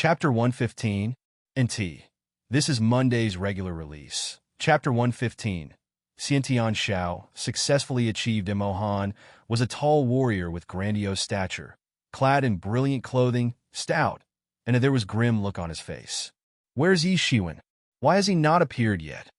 Chapter 115, NT. This is Monday's regular release. Chapter 115. Xiantian Shao successfully achieved Emohan was a tall warrior with grandiose stature, clad in brilliant clothing, stout, and there was grim look on his face. "Where's Yi Shiwen? Why has he not appeared yet?"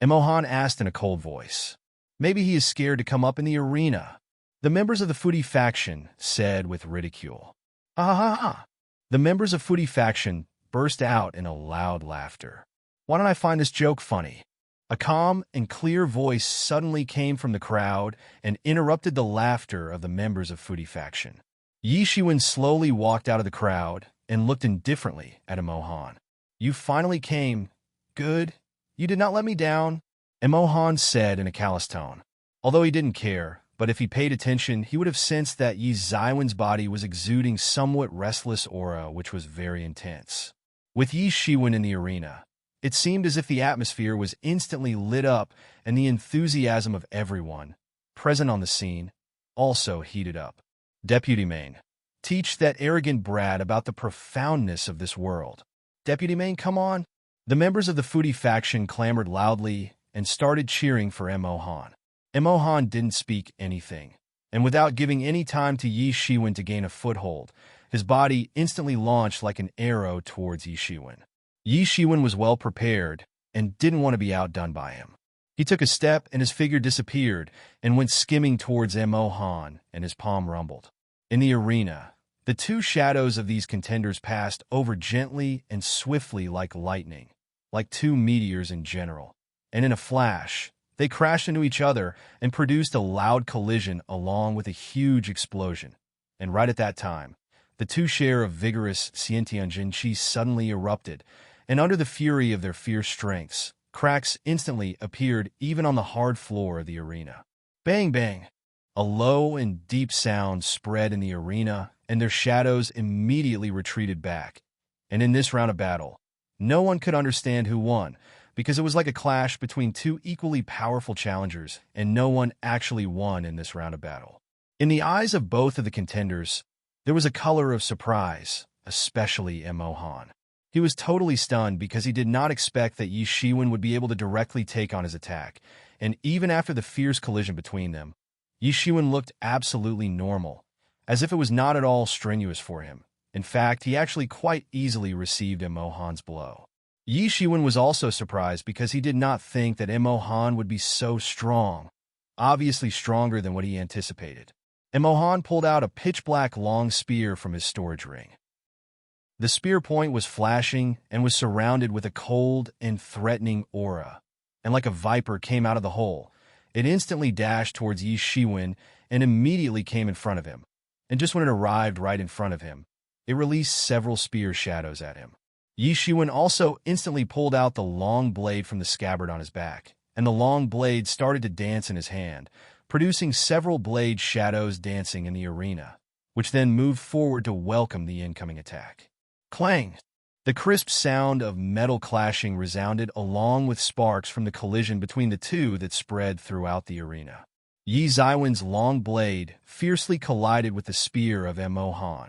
Emohan asked in a cold voice. "Maybe he is scared to come up in the arena," the members of the Foodie faction said with ridicule. "Ha ha ha ha!" The members of Foodie faction burst out in a loud laughter. "Why don't I find this joke funny?" A calm and clear voice suddenly came from the crowd and interrupted the laughter of the members of Foodie faction. Yi Shiwen slowly walked out of the crowd and looked indifferently at Emohan. "You finally came. Good. You did not let me down," Emohan said in a callous tone. Although he didn't care, but if he paid attention, he would have sensed that Yi Ziwen's body was exuding somewhat restless aura which was very intense. With Yi Shiwen in the arena, it seemed as if the atmosphere was instantly lit up and the enthusiasm of everyone present on the scene also heated up. "Deputy Main, teach that arrogant brat about the profoundness of this world. Deputy Main, come on." The members of the Foodie faction clamored loudly and started cheering for Emohan. Emohan didn't speak anything, and without giving any time to Yi Shiwen to gain a foothold, his body instantly launched like an arrow towards Yi Shiwen. Yi Shiwen was well prepared and didn't want to be outdone by him. He took a step and his figure disappeared and went skimming towards Emohan, and his palm rumbled. In the arena, the two shadows of these contenders passed over gently and swiftly like lightning, like two meteors in general, and in a flash, they crashed into each other and produced a loud collision along with a huge explosion. And right at that time, the two share of vigorous Xiantian Jinqi suddenly erupted, and under the fury of their fierce strengths, cracks instantly appeared even on the hard floor of the arena. Bang bang! A low and deep sound spread in the arena, and their shadows immediately retreated back. And in this round of battle, no one could understand who won, because it was like a clash between two equally powerful challengers, and no one actually won in this round of battle. In the eyes of both of the contenders, there was a color of surprise, especially Emohan. He was totally stunned because he did not expect that Yi Shiwen would be able to directly take on his attack, and even after the fierce collision between them, Yi Shiwen looked absolutely normal, as if it was not at all strenuous for him. In fact, he actually quite easily received Emohan's blow. Yi Shiwen was also surprised because he did not think that Emohan would be so strong, obviously stronger than what he anticipated. Emohan pulled out a pitch-black long spear from his storage ring. The spear point was flashing and was surrounded with a cold and threatening aura, and like a viper came out of the hole, it instantly dashed towards Yi Shiwen and immediately came in front of him. And just when it arrived right in front of him, it released several spear shadows at him. Yi Shiwen also instantly pulled out the long blade from the scabbard on his back, and the long blade started to dance in his hand, producing several blade shadows dancing in the arena, which then moved forward to welcome the incoming attack. Clang! The crisp sound of metal clashing resounded along with sparks from the collision between the two that spread throughout the arena. Yi Ziwen's long blade fiercely collided with the spear of Emohan,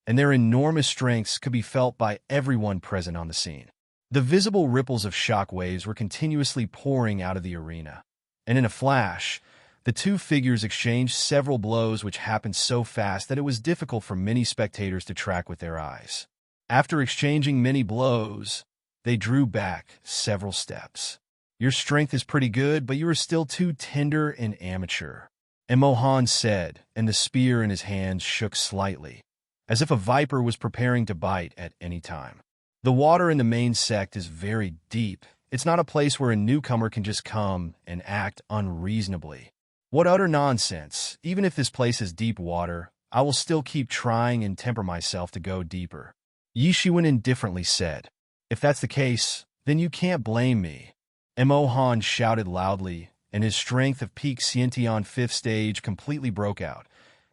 and their enormous strengths could be felt by everyone present on the scene. The visible ripples of shock waves were continuously pouring out of the arena, and in a flash, the two figures exchanged several blows which happened so fast that it was difficult for many spectators to track with their eyes. After exchanging many blows, they drew back several steps. "Your strength is pretty good, but you are still too tender and amateur," Emohan said, and the spear in his hands shook slightly, as if a viper was preparing to bite at any time. "The water in the main sect is very deep. It's not a place where a newcomer can just come and act unreasonably." "What utter nonsense. Even if this place is deep water, I will still keep trying and temper myself to go deeper," Yi Shiwen indifferently said. "If that's the case, then you can't blame me." Emohan shouted loudly, and his strength of peak Xiantian 5th stage completely broke out,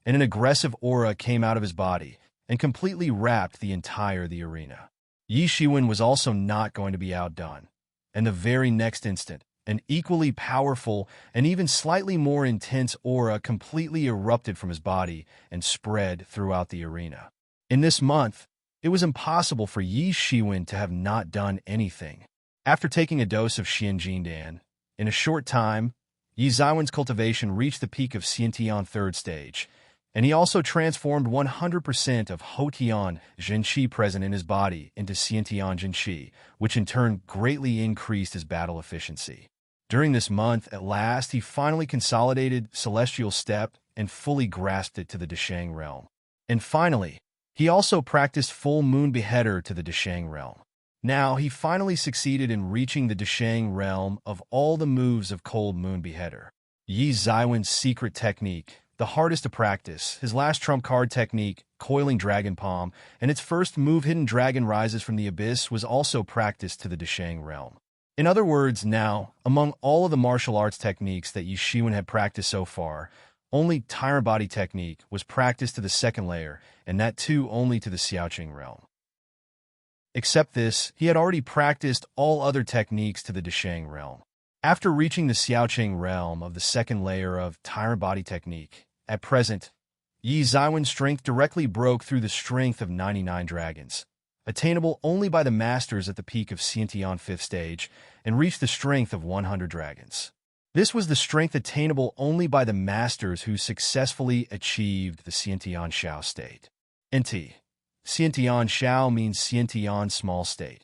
and an aggressive aura came out of his body and completely wrapped the entire arena. Yi Shiwen was also not going to be outdone, and the very next instant, an equally powerful and even slightly more intense aura completely erupted from his body and spread throughout the arena. In this month, it was impossible for Yi Shiwen to have not done anything. After taking a dose of Xianjindan, in a short time, Yi Zaiwen's cultivation reached the peak of Xiantian third stage, and he also transformed 100% of Houtian Jinqi present in his body into Xiantian Jinqi, which in turn greatly increased his battle efficiency. During this month, at last, he finally consolidated Celestial Step and fully grasped it to the Deshang realm. And finally, he also practiced Full Moon Beheader to the Deshang realm. Now, he finally succeeded in reaching the Deshang realm of all the moves of Cold Moon Beheader. Yi Zaiwen's secret technique, the hardest to practice, his last trump card technique, Coiling Dragon Palm, and its first move, Hidden Dragon Rises from the Abyss, was also practiced to the Deshang realm. In other words, now, among all of the martial arts techniques that Yi Shiwen had practiced so far, only Tyrant Body technique was practiced to the second layer, and that too only to the Xiaoqing realm. Except this, he had already practiced all other techniques to the Deshang realm. After reaching the Xiaoqing realm of the second layer of Tyrant Body technique, at present, Yi Zaiwen's strength directly broke through the strength of 99 dragons, attainable only by the masters at the peak of Xiantian 5th stage, and reached the strength of 100 dragons. This was the strength attainable only by the masters who successfully achieved the Xiantian Shao state. NT. Xiantian Shao means Xiantian small state.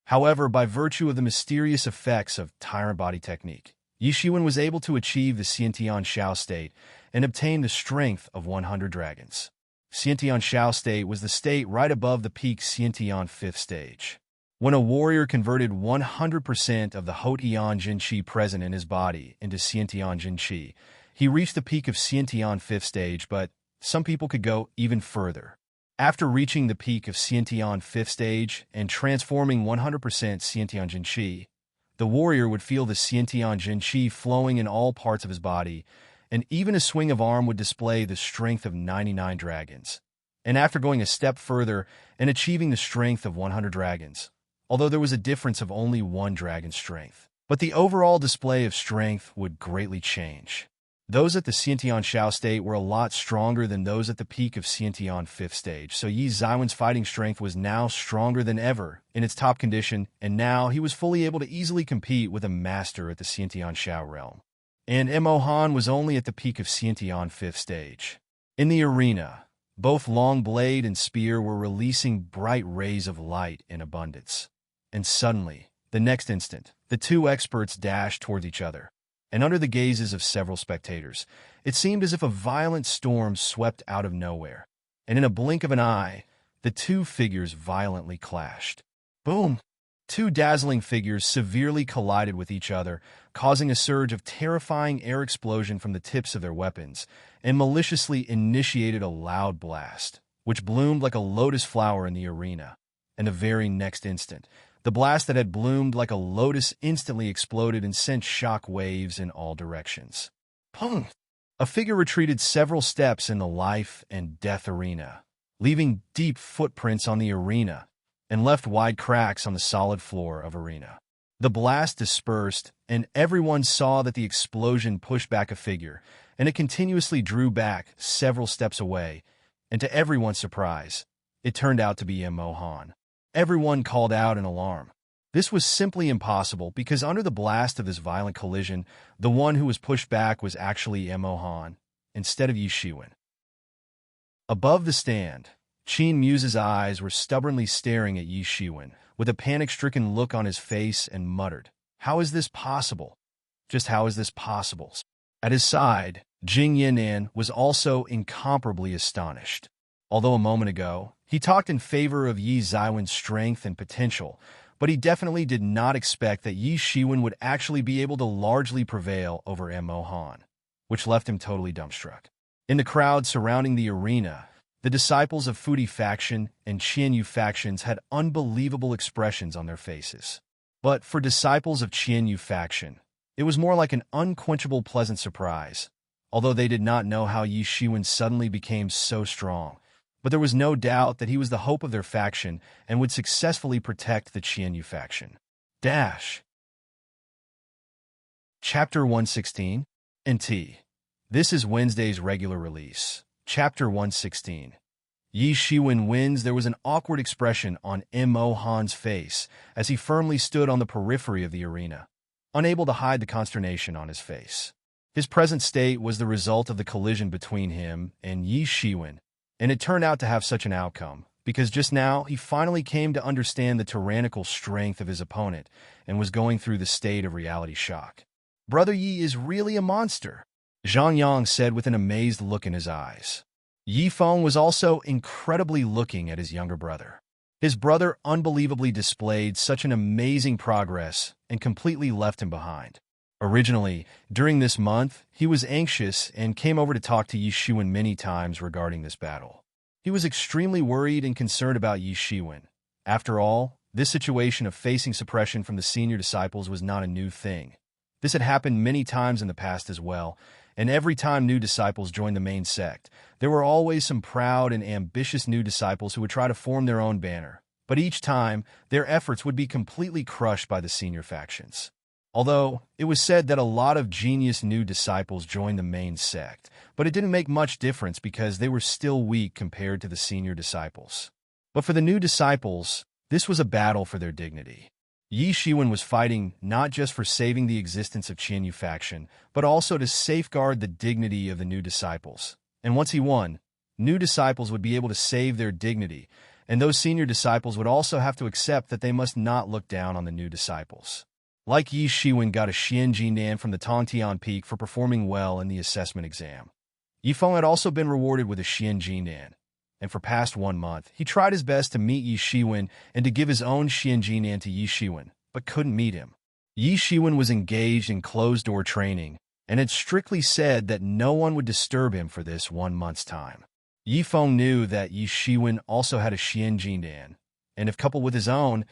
However, by virtue of the mysterious effects of Tyrant Body technique, Yi Shiwen was able to achieve the Xiantian Shao state and obtain the strength of 100 dragons. Xiantian Shao state was the state right above the peak Xiantian 5th stage. When a warrior converted 100% of the Houtian Jinqi present in his body into Xiantian Jinqi, he reached the peak of Xiantian 5th stage, but some people could go even further. After reaching the peak of Xiantian 5th stage and transforming 100% Xiantian Jinqi, the warrior would feel the Xiantian Jinqi flowing in all parts of his body, and even a swing of arm would display the strength of 99 dragons. And after going a step further and achieving the strength of 100 dragons, although there was a difference of only 1 dragon's strength, but the overall display of strength would greatly change. Those at the Xiantian Shao state were a lot stronger than those at the peak of Xiantian 5th stage, so Yi Zaiwen's fighting strength was now stronger than ever in its top condition, and now he was fully able to easily compete with a master at the Xiantian Shao realm. And Mo Han was only at the peak of Xiantian 5th stage. In the arena, both Long Blade and Spear were releasing bright rays of light in abundance. And suddenly, the next instant, the two experts dashed towards each other. And under the gazes of several spectators, it seemed as if a violent storm swept out of nowhere. And in a blink of an eye, the two figures violently clashed. Boom! Two dazzling figures severely collided with each other, causing a surge of terrifying air explosion from the tips of their weapons, and maliciously initiated a loud blast, which bloomed like a lotus flower in the arena. And the very next instant, the blast that had bloomed like a lotus instantly exploded and sent shock waves in all directions. Pung! A figure retreated several steps in the life and death arena, leaving deep footprints on the arena, and left wide cracks on the solid floor of arena. The blast dispersed, and everyone saw that the explosion pushed back a figure, and it continuously drew back several steps away, and to everyone's surprise, it turned out to be Mo Han. Everyone called out in alarm. This was simply impossible because under the blast of this violent collision, the one who was pushed back was actually Mo Han, instead of Yi Shiwen. Above the stand, Qin Muse's eyes were stubbornly staring at Yi Shiwen, with a panic-stricken look on his face, and muttered, "How is this possible? Just how is this possible?" At his side, Jing Yinan was also incomparably astonished. Although a moment ago, he talked in favor of Yi Zaiwen's strength and potential, but he definitely did not expect that Yi Shiwen would actually be able to largely prevail over Mo Han, which left him totally dumbstruck. In the crowd surrounding the arena, the disciples of Fudi faction and Qianyu factions had unbelievable expressions on their faces. But for disciples of Qianyu faction, it was more like an unquenchable pleasant surprise, although they did not know how Yi Shiwen suddenly became so strong. But there was no doubt that he was the hope of their faction and would successfully protect the Qianyu faction. Chapter 116, NT. This is Wednesday's regular release. Chapter 116, Yi Shiwen wins. There was an awkward expression on Mo Han's face as he firmly stood on the periphery of the arena, unable to hide the consternation on his face. His present state was the result of the collision between him and Yi Shiwen, and it turned out to have such an outcome, because just now he finally came to understand the tyrannical strength of his opponent and was going through the state of reality shock. "Brother Yi is really a monster," Zhang Yang said with an amazed look in his eyes. Yi Feng was also incredibly looking at his younger brother. His brother unbelievably displayed such an amazing progress and completely left him behind. Originally, during this month, he was anxious and came over to talk to Yi Shiwen many times regarding this battle. He was extremely worried and concerned about Yi Shiwen. After all, this situation of facing suppression from the senior disciples was not a new thing. This had happened many times in the past as well, and every time new disciples joined the main sect, there were always some proud and ambitious new disciples who would try to form their own banner. But each time, their efforts would be completely crushed by the senior factions. Although, it was said that a lot of genius new disciples joined the main sect, but it didn't make much difference because they were still weak compared to the senior disciples. But for the new disciples, this was a battle for their dignity. Yi Shiwen was fighting not just for saving the existence of Qianyu faction, but also to safeguard the dignity of the new disciples. And once he won, new disciples would be able to save their dignity, and those senior disciples would also have to accept that they must not look down on the new disciples. Like Yi Shiwen got a Xian Jindan from the Tongtian Peak for performing well in the assessment exam. Yi Feng had also been rewarded with a Xian Jindan, and for past 1 month, he tried his best to meet Yi Shiwen and to give his own Xian Jindan to Yi Shiwen, but couldn't meet him. Yi Shiwen was engaged in closed-door training, and had strictly said that no one would disturb him for this 1 month's time. Yi Feng knew that Yi Shiwen also had a Xian Jindan, and if coupled with his own,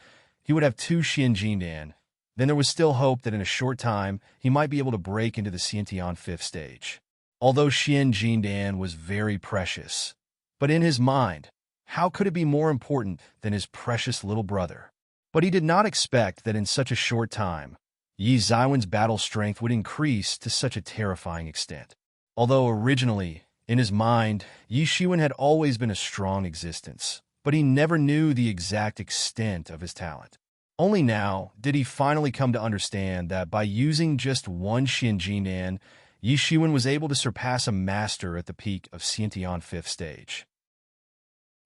he would have 2 Xian Jindan. Then there was still hope that in a short time, he might be able to break into the Xiantian 5th stage. Although Xian Jindan was very precious, but in his mind, how could it be more important than his precious little brother? But he did not expect that in such a short time, Yi Ziwen's battle strength would increase to such a terrifying extent. Although originally, in his mind, Yi Shiwen had always been a strong existence, but he never knew the exact extent of his talent. Only now did he finally come to understand that by using just 1 Xian Jinan, Yi Shiwen was able to surpass a master at the peak of Xiantian 5th stage.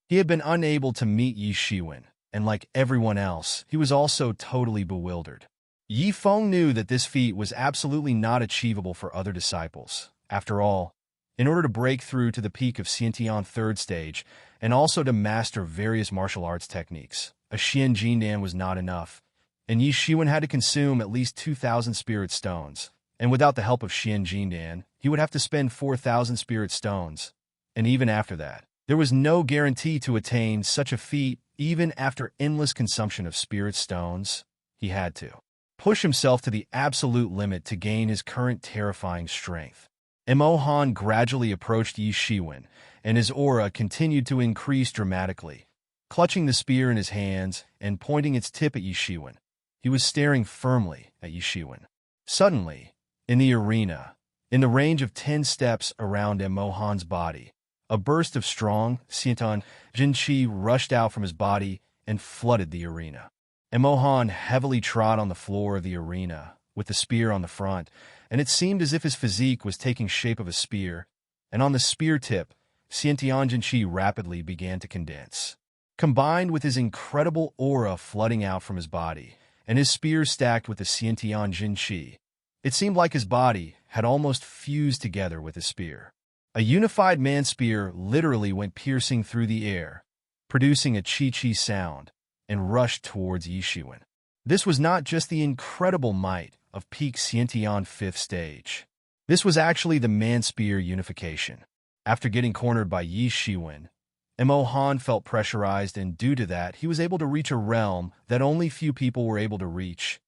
He had been unable to meet Yi Shiwen, and like everyone else, he was also totally bewildered. Yi Feng knew that this feat was absolutely not achievable for other disciples. After all, in order to break through to the peak of Xiantian 3rd stage, and also to master various martial arts techniques, a Xian Jindan was not enough, and Yi Shiwen had to consume at least 2,000 spirit stones, and without the help of Xian Jindan, he would have to spend 4,000 spirit stones. And even after that, there was no guarantee to attain such a feat. Even after endless consumption of spirit stones, he had to push himself to the absolute limit to gain his current terrifying strength. Mo Han gradually approached Yi Shiwen, and his aura continued to increase dramatically. Clutching the spear in his hands and pointing its tip at Yi Shiwen, he was staring firmly at Yi Shiwen. Suddenly, in the arena, in the range of 10 steps around Mo Han's body, a burst of strong, Xiantian Jin Qi rushed out from his body and flooded the arena. Mo Han heavily trod on the floor of the arena, with the spear on the front, and it seemed as if his physique was taking shape of a spear, and on the spear tip, Xiantian Jin Qi rapidly began to condense. Combined with his incredible aura flooding out from his body, and his spear stacked with the Xiantian Jin Qi, it seemed like his body had almost fused together with his spear. A unified man spear literally went piercing through the air, producing a chi-chi sound, and rushed towards Yi Shiwen. This was not just the incredible might of peak Xiantian 5th stage. This was actually the man spear unification. After getting cornered by Yi Shiwen, Mo Han felt pressurized, and due to that, he was able to reach a realm that only few people were able to reach,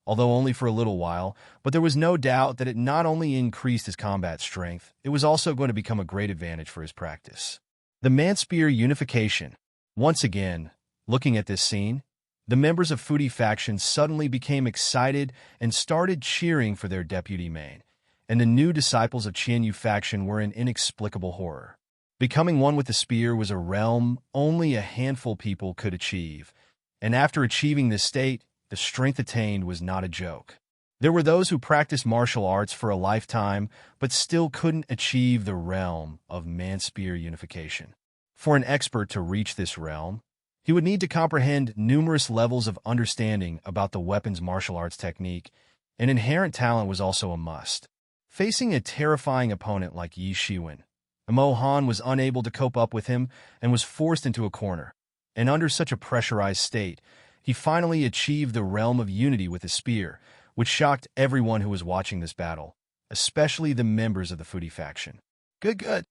although only for a little while, but there was no doubt that it not only increased his combat strength, it was also going to become a great advantage for his practice. The man-spear unification. Once again, looking at this scene, the members of Fudi faction suddenly became excited and started cheering for their deputy main, and the new disciples of Qianyu faction were in inexplicable horror. Becoming one with the spear was a realm only a handful of people could achieve, and after achieving this state, the strength attained was not a joke. There were those who practiced martial arts for a lifetime but still couldn't achieve the realm of man-spear unification. For an expert to reach this realm, he would need to comprehend numerous levels of understanding about the weapon's martial arts technique, and inherent talent was also a must. Facing a terrifying opponent like Yi Shiwen, Emohan was unable to cope up with him and was forced into a corner. And under such a pressurized state, he finally achieved the realm of unity with his spear, which shocked everyone who was watching this battle, especially the members of the Foodie faction. Good.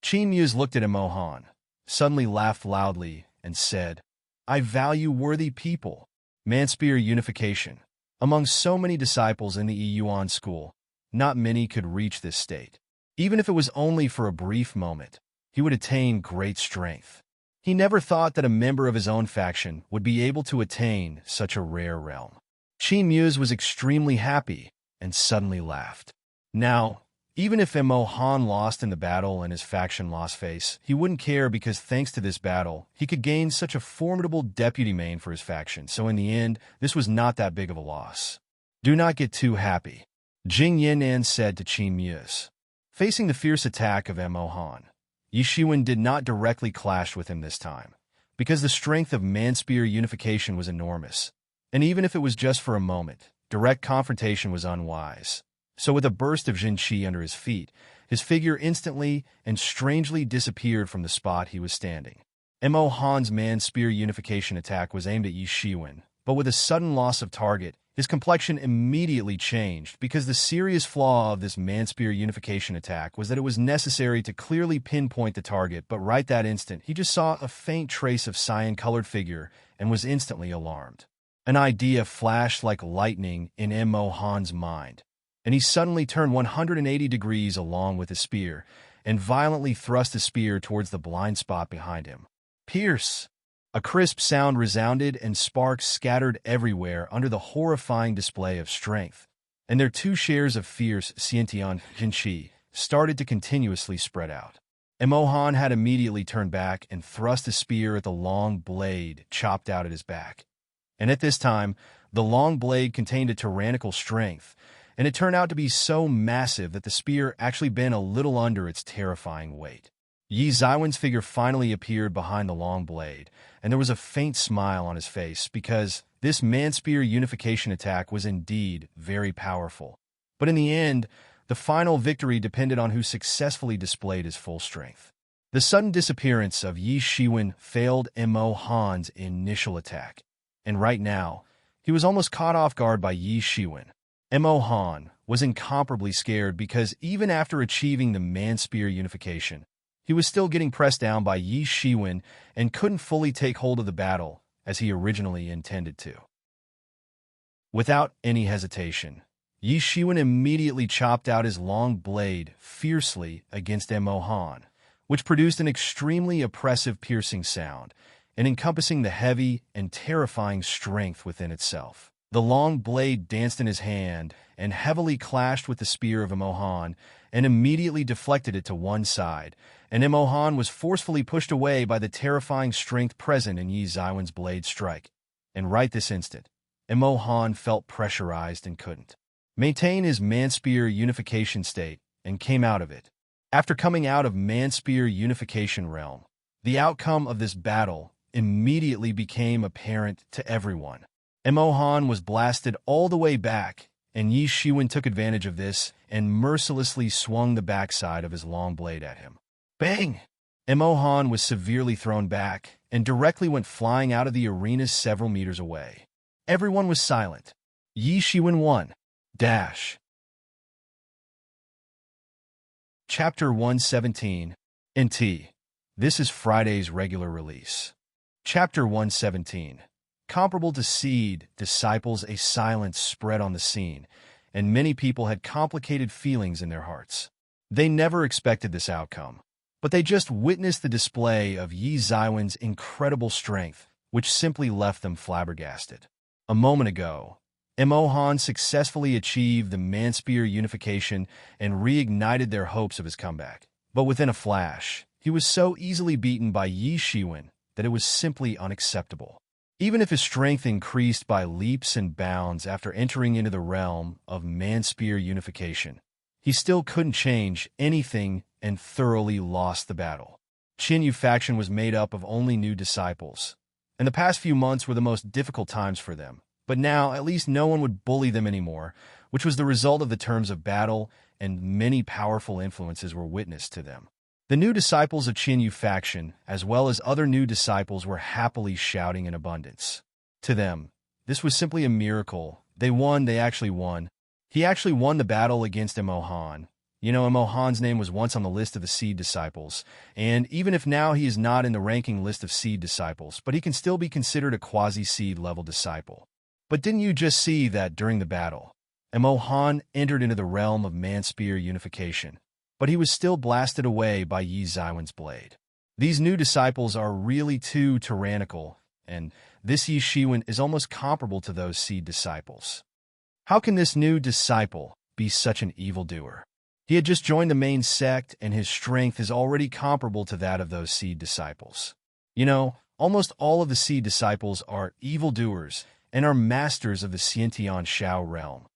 Qin Muse looked at Emohan, suddenly laughed loudly, and said, I value worthy people. Man-spear unification. Among so many disciples in the Yuan school, not many could reach this state. Even if it was only for a brief moment, he would attain great strength. He never thought that a member of his own faction would be able to attain such a rare realm. Qin Muse was extremely happy and suddenly laughed. Now, even if Emohan lost in the battle and his faction lost face, he wouldn't care because thanks to this battle, he could gain such a formidable deputy main for his faction, so in the end, this was not that big of a loss. Do not get too happy, Jing Yan'an said to Qin Muse. Facing the fierce attack of Emohan, Yi Shiwen did not directly clash with him this time, because the strength of man-spear unification was enormous, and even if it was just for a moment, direct confrontation was unwise. So with a burst of Jin Qi under his feet, his figure instantly and strangely disappeared from the spot he was standing. Emohan's man-spear unification attack was aimed at Yi Shiwen, but with a sudden loss of target, his complexion immediately changed because the serious flaw of this man-spear unification attack was that it was necessary to clearly pinpoint the target, but right that instant, he just saw a faint trace of cyan-colored figure and was instantly alarmed. An idea flashed like lightning in Emohan's mind, and he suddenly turned 180 degrees along with his spear and violently thrust the spear towards the blind spot behind him. Pierce! A crisp sound resounded and sparks scattered everywhere under the horrifying display of strength, and their two shares of fierce Xiantian Jinqi started to continuously spread out. Emohan had immediately turned back and thrust a spear at the long blade chopped out at his back. And at this time, the long blade contained a tyrannical strength, and it turned out to be so massive that the spear actually bent a little under its terrifying weight. Yi Zaiwen's figure finally appeared behind the long blade, and there was a faint smile on his face because this man-spear unification attack was indeed very powerful. But in the end, the final victory depended on who successfully displayed his full strength. The sudden disappearance of Yi Shiwen failed Emohan's initial attack, and right now, he was almost caught off guard by Yi Shiwen. Emohan was incomparably scared because even after achieving the man-spear unification, he was still getting pressed down by Yi Shiwen and couldn't fully take hold of the battle as he originally intended to. Without any hesitation, Yi Shiwen immediately chopped out his long blade fiercely against Emohan, which produced an extremely oppressive piercing sound and encompassing the heavy and terrifying strength within itself. The long blade danced in his hand and heavily clashed with the spear of Emohan and immediately deflected it to one side, and Emohan was forcefully pushed away by the terrifying strength present in Yi Zaiwen's blade strike. And right this instant, Emohan felt pressurized and couldn't maintain his man-spear unification state and came out of it. After coming out of man-spear unification realm, the outcome of this battle immediately became apparent to everyone. Emohan was blasted all the way back, and Yi Shiwen took advantage of this and mercilessly swung the backside of his long blade at him. Bang! Emohan was severely thrown back and directly went flying out of the arena several meters away. Everyone was silent. Yi Shiwen won. Dash. Chapter 117. NT. This is Friday's regular release. Chapter 117. Comparable to Seed, disciples, a silence spread on the scene, and many people had complicated feelings in their hearts. They never expected this outcome, but they just witnessed the display of Yi Zaiwen's incredible strength, which simply left them flabbergasted. A moment ago, Emohan successfully achieved the man-spear unification and reignited their hopes of his comeback. But within a flash, he was so easily beaten by Yi Shiwen that it was simply unacceptable. Even if his strength increased by leaps and bounds after entering into the realm of man-spear unification, he still couldn't change anything and thoroughly lost the battle. Qian Yu faction was made up of only new disciples, and the past few months were the most difficult times for them. But now, at least no one would bully them anymore, which was the result of the terms of battle, and many powerful influences were witnessed to them. The new disciples of Qian Yu faction, as well as other new disciples, were happily shouting in abundance. To them, this was simply a miracle. They actually won. He actually won the battle against Emohan. Emohan's name was once on the list of the seed disciples, and even if now he is not in the ranking list of seed disciples, but he can still be considered a quasi-seed level disciple. But didn't you just see that during the battle, Emohan entered into the realm of man-spear unification, but he was still blasted away by Yi Ziwen's blade. These new disciples are really too tyrannical, and this Yi Shiwen is almost comparable to those seed disciples. How can this new disciple be such an evildoer? He had just joined the main sect, and his strength is already comparable to that of those seed disciples. Almost all of the seed disciples are evildoers and are masters of the Xiantian Shao realm.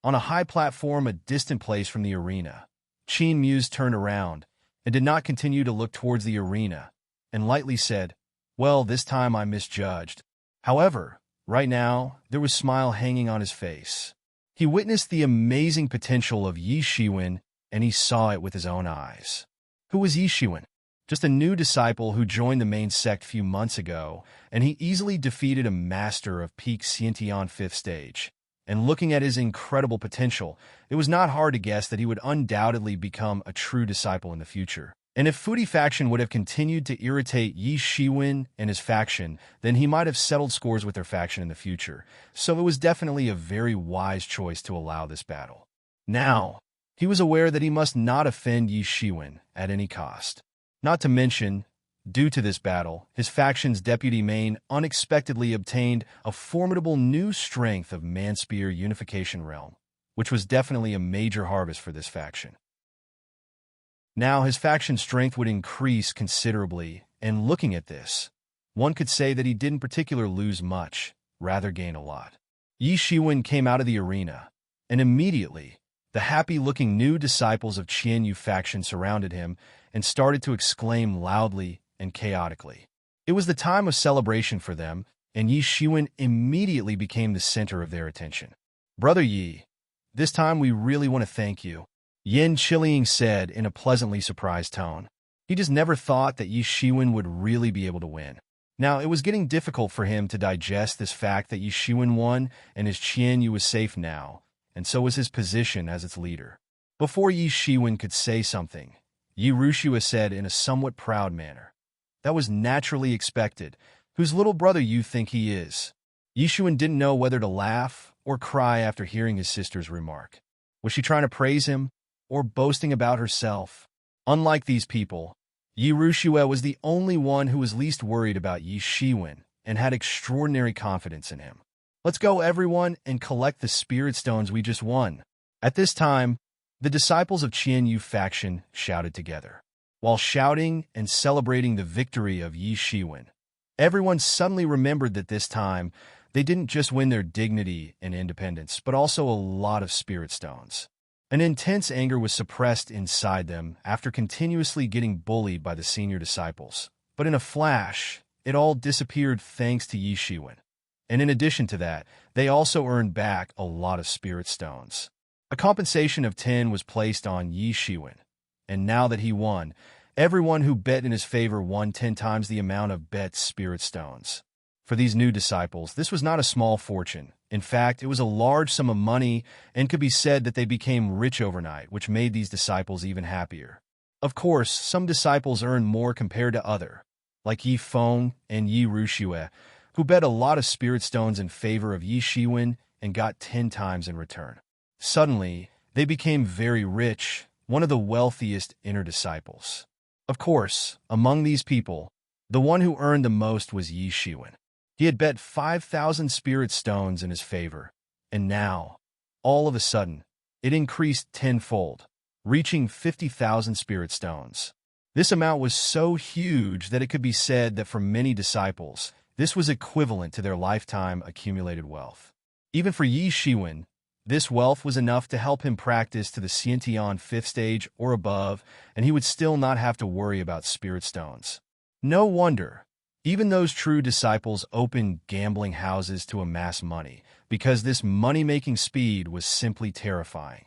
On a high platform a distant place from the arena, Qin Muse turned around and did not continue to look towards the arena, and lightly said, "Well, this time I misjudged." However, right now, there was a smile hanging on his face. He witnessed the amazing potential of Yi Shiwen, and he saw it with his own eyes. Who was Yi Shiwen? Just a new disciple who joined the main sect a few months ago, and he easily defeated a master of peak Xiantian 5th stage. And looking at his incredible potential, it was not hard to guess that he would undoubtedly become a true disciple in the future. And if Fudi faction would have continued to irritate Yi Shiwen and his faction, then he might have settled scores with their faction in the future. So it was definitely a very wise choice to allow this battle. Now, he was aware that he must not offend Yi Shiwen at any cost. Not to mention, due to this battle, his faction's deputy main unexpectedly obtained a formidable new strength of man-spear unification realm, which was definitely a major harvest for this faction. Now his faction's strength would increase considerably, and looking at this, one could say that he didn't particularly lose much, rather gain a lot. Yi Shiwen came out of the arena, and immediately, the happy-looking new disciples of Qian Yu faction surrounded him and started to exclaim loudly and chaotically. It was the time of celebration for them, and Yi Shiwen immediately became the center of their attention. "Brother Yi, this time we really want to thank you," Yin Chiling said in a pleasantly surprised tone. He just never thought that Yi Shiwen would really be able to win. Now, it was getting difficult for him to digest this fact that Yi Shiwen won and his Qian Yu was safe now, and so was his position as its leader. Before Yi Shiwen could say something, Yi Rushua said in a somewhat proud manner, "That was naturally expected. Whose little brother you think he is?" Yi Shiwen didn't know whether to laugh or cry after hearing his sister's remark. Was she trying to praise him or boasting about herself? Unlike these people, Yi Rushua was the only one who was least worried about Yi Shiwen and had extraordinary confidence in him. "Let's go, everyone, and collect the spirit stones we just won." At this time, the disciples of Qian Yu faction shouted together. While shouting and celebrating the victory of Yi Shiwen, everyone suddenly remembered that this time, they didn't just win their dignity and independence, but also a lot of spirit stones. An intense anger was suppressed inside them after continuously getting bullied by the senior disciples. But in a flash, it all disappeared thanks to Yi Shiwen. And in addition to that, they also earned back a lot of spirit stones. A compensation of 10 was placed on Yi Shiwen, and now that he won, everyone who bet in his favor won 10 times the amount of bet spirit stones. For these new disciples, this was not a small fortune. In fact, it was a large sum of money and could be said that they became rich overnight, which made these disciples even happier. Of course, some disciples earned more compared to others, like Yi Feng and Yi Rushue, who bet a lot of spirit stones in favor of Yi Shiwen and got 10 times in return. Suddenly, they became very rich, one of the wealthiest inner disciples. Of course, among these people, the one who earned the most was Yi Shiwen. He had bet 5,000 spirit stones in his favor, and now, all of a sudden, it increased tenfold. reaching 50,000 spirit stones. This amount was so huge that it could be said that for many disciples, this was equivalent to their lifetime accumulated wealth. Even for Yi Shiwen, this wealth was enough to help him practice to the Xiantian 5th stage or above, and he would still not have to worry about spirit stones. No wonder. Even those true disciples opened gambling houses to amass money, because this money-making speed was simply terrifying.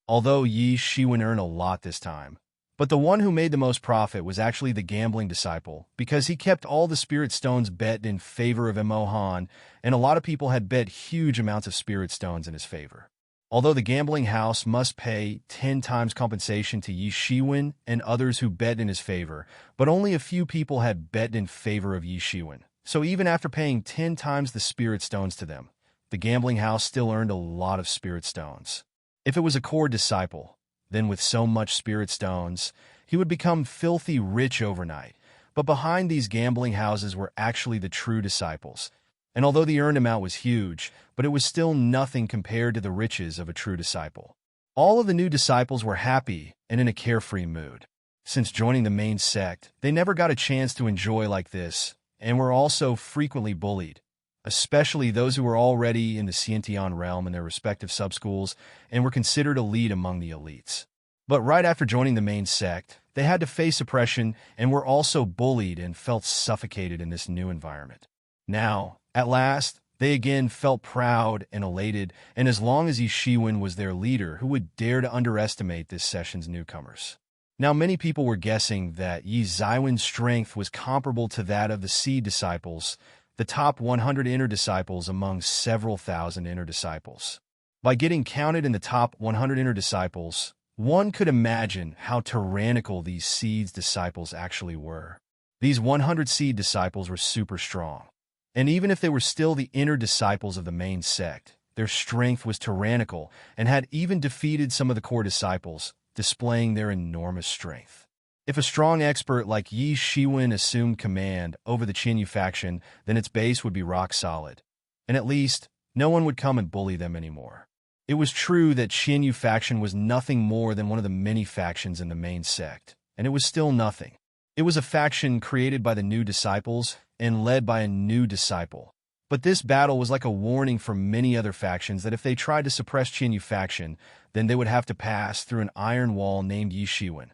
Although Yi Shiwen earned a lot this time, but the one who made the most profit was actually the gambling disciple, because he kept all the spirit stones bet in favor of Emohan, and a lot of people had bet huge amounts of spirit stones in his favor. Although the gambling house must pay 10 times compensation to Yi Shiwen and others who bet in his favor, but only a few people had bet in favor of Yi Shiwen. So even after paying 10 times the spirit stones to them, the gambling house still earned a lot of spirit stones. If it was a core disciple, then with so much spirit stones, he would become filthy rich overnight. But behind these gambling houses were actually the true disciples. And although the earned amount was huge, but it was still nothing compared to the riches of a true disciple. All of the new disciples were happy and in a carefree mood. Since joining the main sect, they never got a chance to enjoy like this, and were also frequently bullied, especially those who were already in the Xiantian realm in their respective subschools and were considered elite among the elites. But right after joining the main sect, they had to face oppression and were also bullied and felt suffocated in this new environment. Now, at last, they again felt proud and elated, and as long as Yi Shiwen was their leader, who would dare to underestimate this session's newcomers? Now, many people were guessing that Yi Ziwen's strength was comparable to that of the seed disciples, the top 100 inner disciples among several thousand inner disciples. By getting counted in the top 100 inner disciples, one could imagine how tyrannical these seeds disciples actually were. These 100 seed disciples were super strong. And even if they were still the inner disciples of the main sect, their strength was tyrannical and had even defeated some of the core disciples, displaying their enormous strength. If a strong expert like Yi Shiwen assumed command over the Qinyu faction, then its base would be rock solid. And at least, no one would come and bully them anymore. It was true that Qinyu faction was nothing more than one of the many factions in the main sect, and it was still nothing. It was a faction created by the new disciples and led by a new disciple. But this battle was like a warning for many other factions that if they tried to suppress Qinyu faction, then they would have to pass through an iron wall named Yi Shiwen,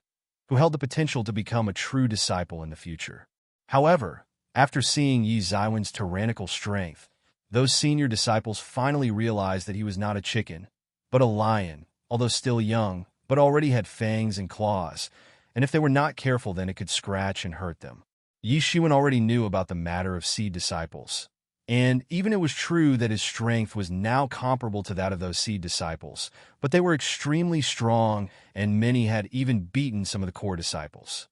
who held the potential to become a true disciple in the future. However, after seeing Yi Ziwen's tyrannical strength, those senior disciples finally realized that he was not a chicken, but a lion, although still young, but already had fangs and claws, and if they were not careful then it could scratch and hurt them. Yi Shiwen already knew about the matter of seed disciples, and even it was true that his strength was now comparable to that of those seed disciples, but they were extremely strong, and many had even beaten some of the core disciples.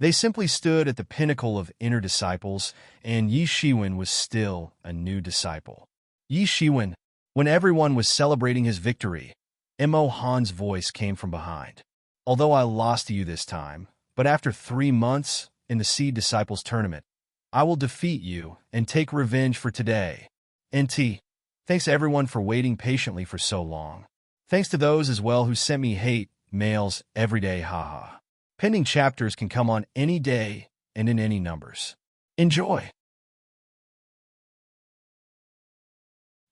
They simply stood at the pinnacle of inner disciples, and Yi Shiwen was still a new disciple. Yi Shiwen, when everyone was celebrating his victory, Mo Han's voice came from behind. Although I lost to you this time, but after 3 months in the Seed Disciples tournament, I will defeat you and take revenge for today. NT. Thanks everyone for waiting patiently for so long. Thanks to those as well who sent me hate mails every day, haha. Pending chapters can come on any day and in any numbers. Enjoy!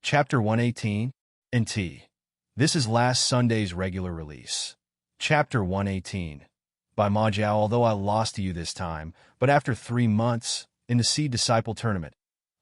Chapter 118, NT. This is last Sunday's regular release. Chapter 118. By Ma Jiao. Although I lost to you this time, but after 3 months, in the Seed Disciple tournament,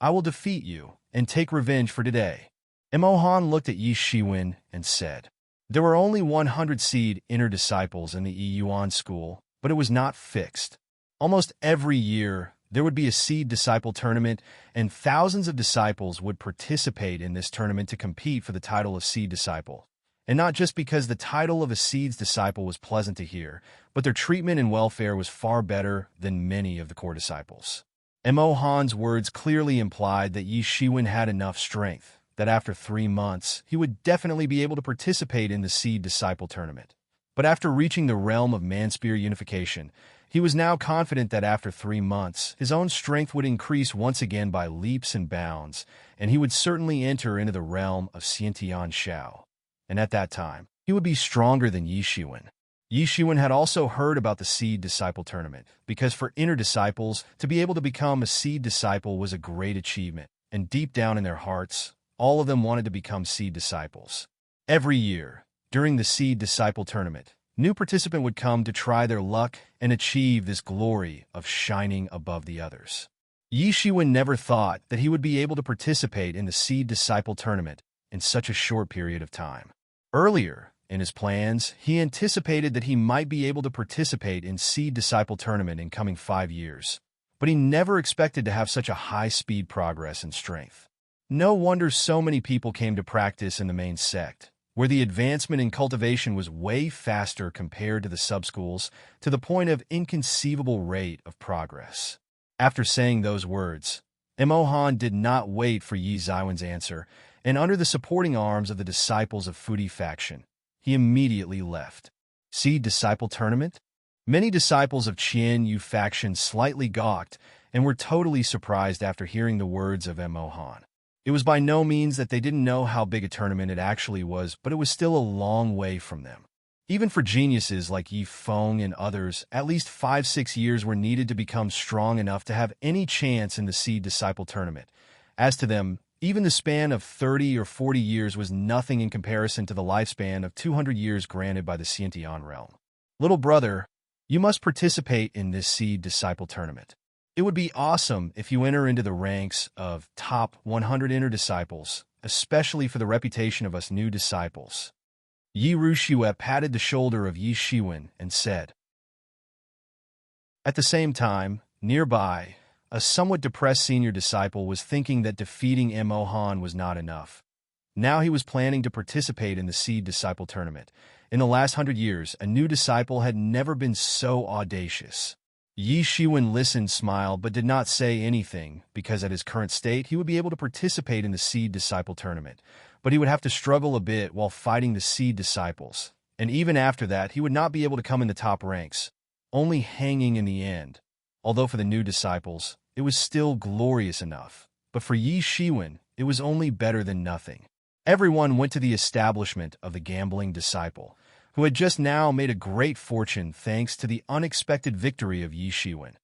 I will defeat you and take revenge for today. Mo Han looked at Yi Shiwen and said, there were only 100 seed inner disciples in the Yuan school, but it was not fixed. Almost every year, there would be a seed disciple tournament, and thousands of disciples would participate in this tournament to compete for the title of seed disciple. And not just because the title of a seed's disciple was pleasant to hear, but their treatment and welfare was far better than many of the core disciples. Mo Han's words clearly implied that Yi Shiwen had enough strength, that after 3 months, he would definitely be able to participate in the Seed Disciple Tournament. But after reaching the realm of Man-Spear unification, he was now confident that after 3 months, his own strength would increase once again by leaps and bounds, and he would certainly enter into the realm of Xiantian Shao. And at that time, he would be stronger than Yi Shiwen. Yi Shiwen had also heard about the Seed Disciple Tournament, because for inner disciples, to be able to become a Seed Disciple was a great achievement, and deep down in their hearts, all of them wanted to become Seed Disciples. Every year, during the Seed Disciple Tournament, new participant would come to try their luck and achieve this glory of shining above the others. Yi Shiwen never thought that he would be able to participate in the Seed Disciple Tournament in such a short period of time. Earlier, in his plans, he anticipated that he might be able to participate in Seed Disciple Tournament in coming 5 years, but he never expected to have such a high-speed progress and strength. No wonder so many people came to practice in the main sect, where the advancement in cultivation was way faster compared to the sub-schools, to the point of inconceivable rate of progress. After saying those words, Emohan did not wait for Yi Zaiwen's answer, and under the supporting arms of the disciples of Fudi faction, he immediately left. Seed Disciple Tournament? Many disciples of Qian Yu faction slightly gawked and were totally surprised after hearing the words of Emohan. It was by no means that they didn't know how big a tournament it actually was, but it was still a long way from them. Even for geniuses like Yi Feng and others, at least 5-6 years were needed to become strong enough to have any chance in the Seed Disciple Tournament. As to them, even the span of 30 or 40 years was nothing in comparison to the lifespan of 200 years granted by the Xiantian realm. Little brother, you must participate in this Seed Disciple Tournament. It would be awesome if you enter into the ranks of top 100 inner disciples, especially for the reputation of us new disciples. Yi Ruxue patted the shoulder of Yi Shiwen and said. At the same time, nearby, a somewhat depressed senior disciple was thinking that defeating Emohan was not enough. Now he was planning to participate in the Seed Disciple Tournament. In the last 100 years, a new disciple had never been so audacious. Yi Shiwen listened, smiled, but did not say anything, because at his current state he would be able to participate in the Seed Disciple Tournament, but he would have to struggle a bit while fighting the Seed Disciples, and even after that he would not be able to come in the top ranks, only hanging in the end. Although for the new disciples, it was still glorious enough, but for Yi Shiwen, it was only better than nothing. Everyone went to the establishment of the gambling disciple, who had just now made a great fortune thanks to the unexpected victory of Yi Shiwen.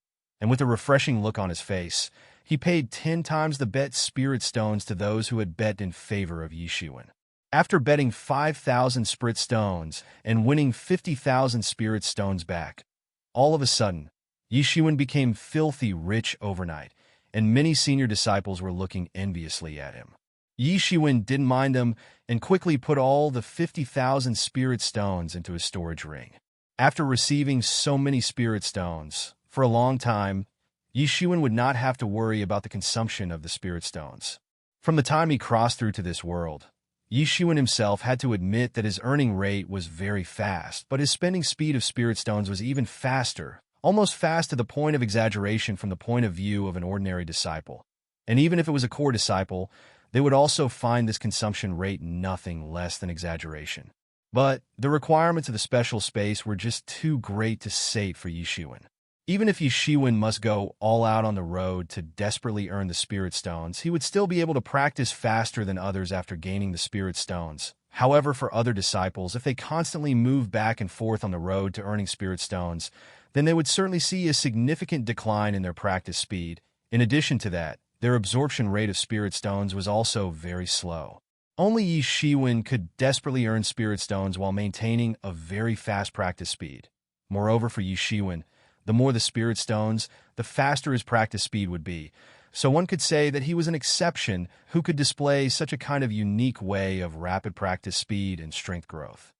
And with a refreshing look on his face, he paid 10 times the bet spirit stones to those who had bet in favor of Yi Shiwen. After betting 5,000 spirit stones and winning 50,000 spirit stones back, all of a sudden, Yi Shiwen became filthy rich overnight, and many senior disciples were looking enviously at him. Yi Shiwen didn't mind them and quickly put all the 50,000 spirit stones into his storage ring. After receiving so many spirit stones, for a long time, Yi Shiwen would not have to worry about the consumption of the spirit stones. From the time he crossed through to this world, Yi Shiwen himself had to admit that his earning rate was very fast, but his spending speed of spirit stones was even faster, almost fast to the point of exaggeration from the point of view of an ordinary disciple. And even if it was a core disciple, they would also find this consumption rate nothing less than exaggeration. But the requirements of the special space were just too great to sate for Yi Shiwen. Even if Yi Shiwen must go all out on the road to desperately earn the spirit stones, he would still be able to practice faster than others after gaining the spirit stones. However, for other disciples, if they constantly move back and forth on the road to earning spirit stones, then they would certainly see a significant decline in their practice speed. In addition to that, their absorption rate of spirit stones was also very slow. Only Yi Shiwen could desperately earn spirit stones while maintaining a very fast practice speed. Moreover, for Yi Shiwen, the more the spirit stones, the faster his practice speed would be. So one could say that he was an exception who could display such a kind of unique way of rapid practice speed and strength growth.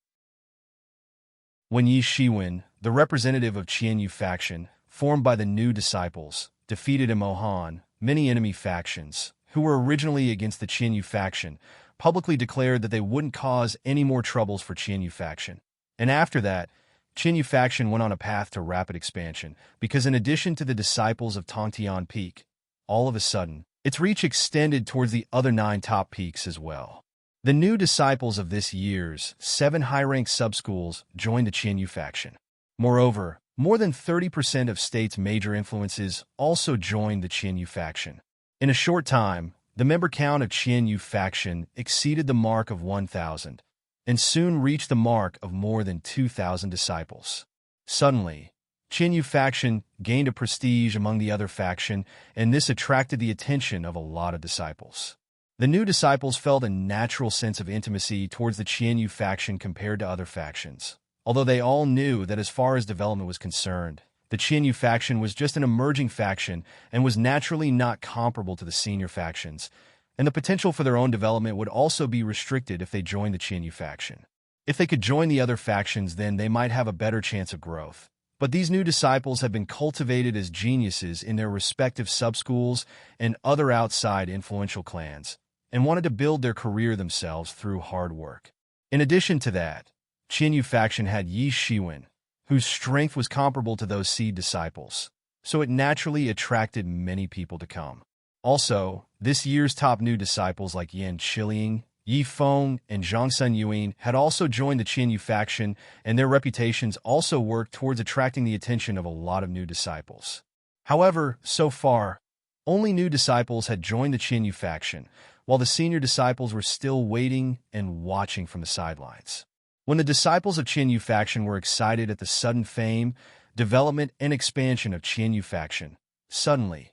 When Yi Shiwen, the representative of Qianyu faction, formed by the new disciples, defeated Emohan, many enemy factions, who were originally against the Qianyu faction, publicly declared that they wouldn't cause any more troubles for Qianyu faction. And after that, Qianyu faction went on a path to rapid expansion, because in addition to the disciples of Tongtian Peak, all of a sudden, its reach extended towards the other 9 top peaks as well. The new disciples of this year's 7 high-ranked sub-schools joined the Qianyu faction. Moreover, more than 30% of state's major influences also joined the Qianyu faction. In a short time, the member count of Qianyu faction exceeded the mark of 1,000, and soon reached the mark of more than 2,000 disciples. Suddenly, Qianyu faction gained a prestige among the other faction, and this attracted the attention of a lot of disciples. The new disciples felt a natural sense of intimacy towards the Qianyu faction compared to other factions, although they all knew that as far as development was concerned, the Qianyu faction was just an emerging faction and was naturally not comparable to the senior factions, and the potential for their own development would also be restricted if they joined the Qianyu faction. If they could join the other factions, then they might have a better chance of growth. But these new disciples have been cultivated as geniuses in their respective sub-schools and other outside influential clans, and wanted to build their career themselves through hard work. In addition to that, Qianyu faction had Yi Shiwen, whose strength was comparable to those seed disciples, so it naturally attracted many people to come. Also, this year's top new disciples like Yan Qiliang, Yi Feng, and Zhang Sun Yuan had also joined the Qianyu faction, and their reputations also worked towards attracting the attention of a lot of new disciples. However, so far, only new disciples had joined the Qianyu faction, while the senior disciples were still waiting and watching from the sidelines. When the disciples of Qianyu faction were excited at the sudden fame, development, and expansion of Qianyu faction, suddenly,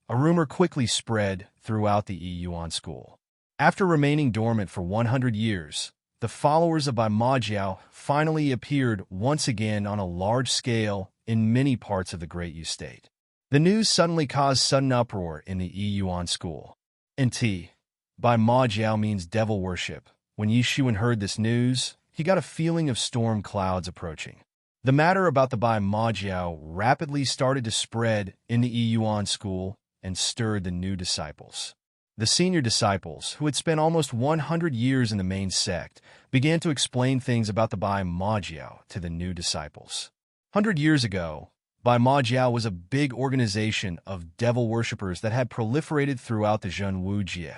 a rumor quickly spread throughout the Yuan school. After remaining dormant for 100 years, the followers of Bai Majiao finally appeared once again on a large scale in many parts of the Great Yu State. The news suddenly caused sudden uproar in the Yuan school. Bai Majiao means devil worship. When Yi Shiwen heard this news, he got a feeling of storm clouds approaching. The matter about the Bai Majiao rapidly started to spread in the Yuan school and stirred the new disciples. The senior disciples, who had spent almost 100 years in the main sect, began to explain things about the Bai Majiao to the new disciples. 100 years ago, Bai Majiao was a big organization of devil worshippers that had proliferated throughout the Zhenwu Jie.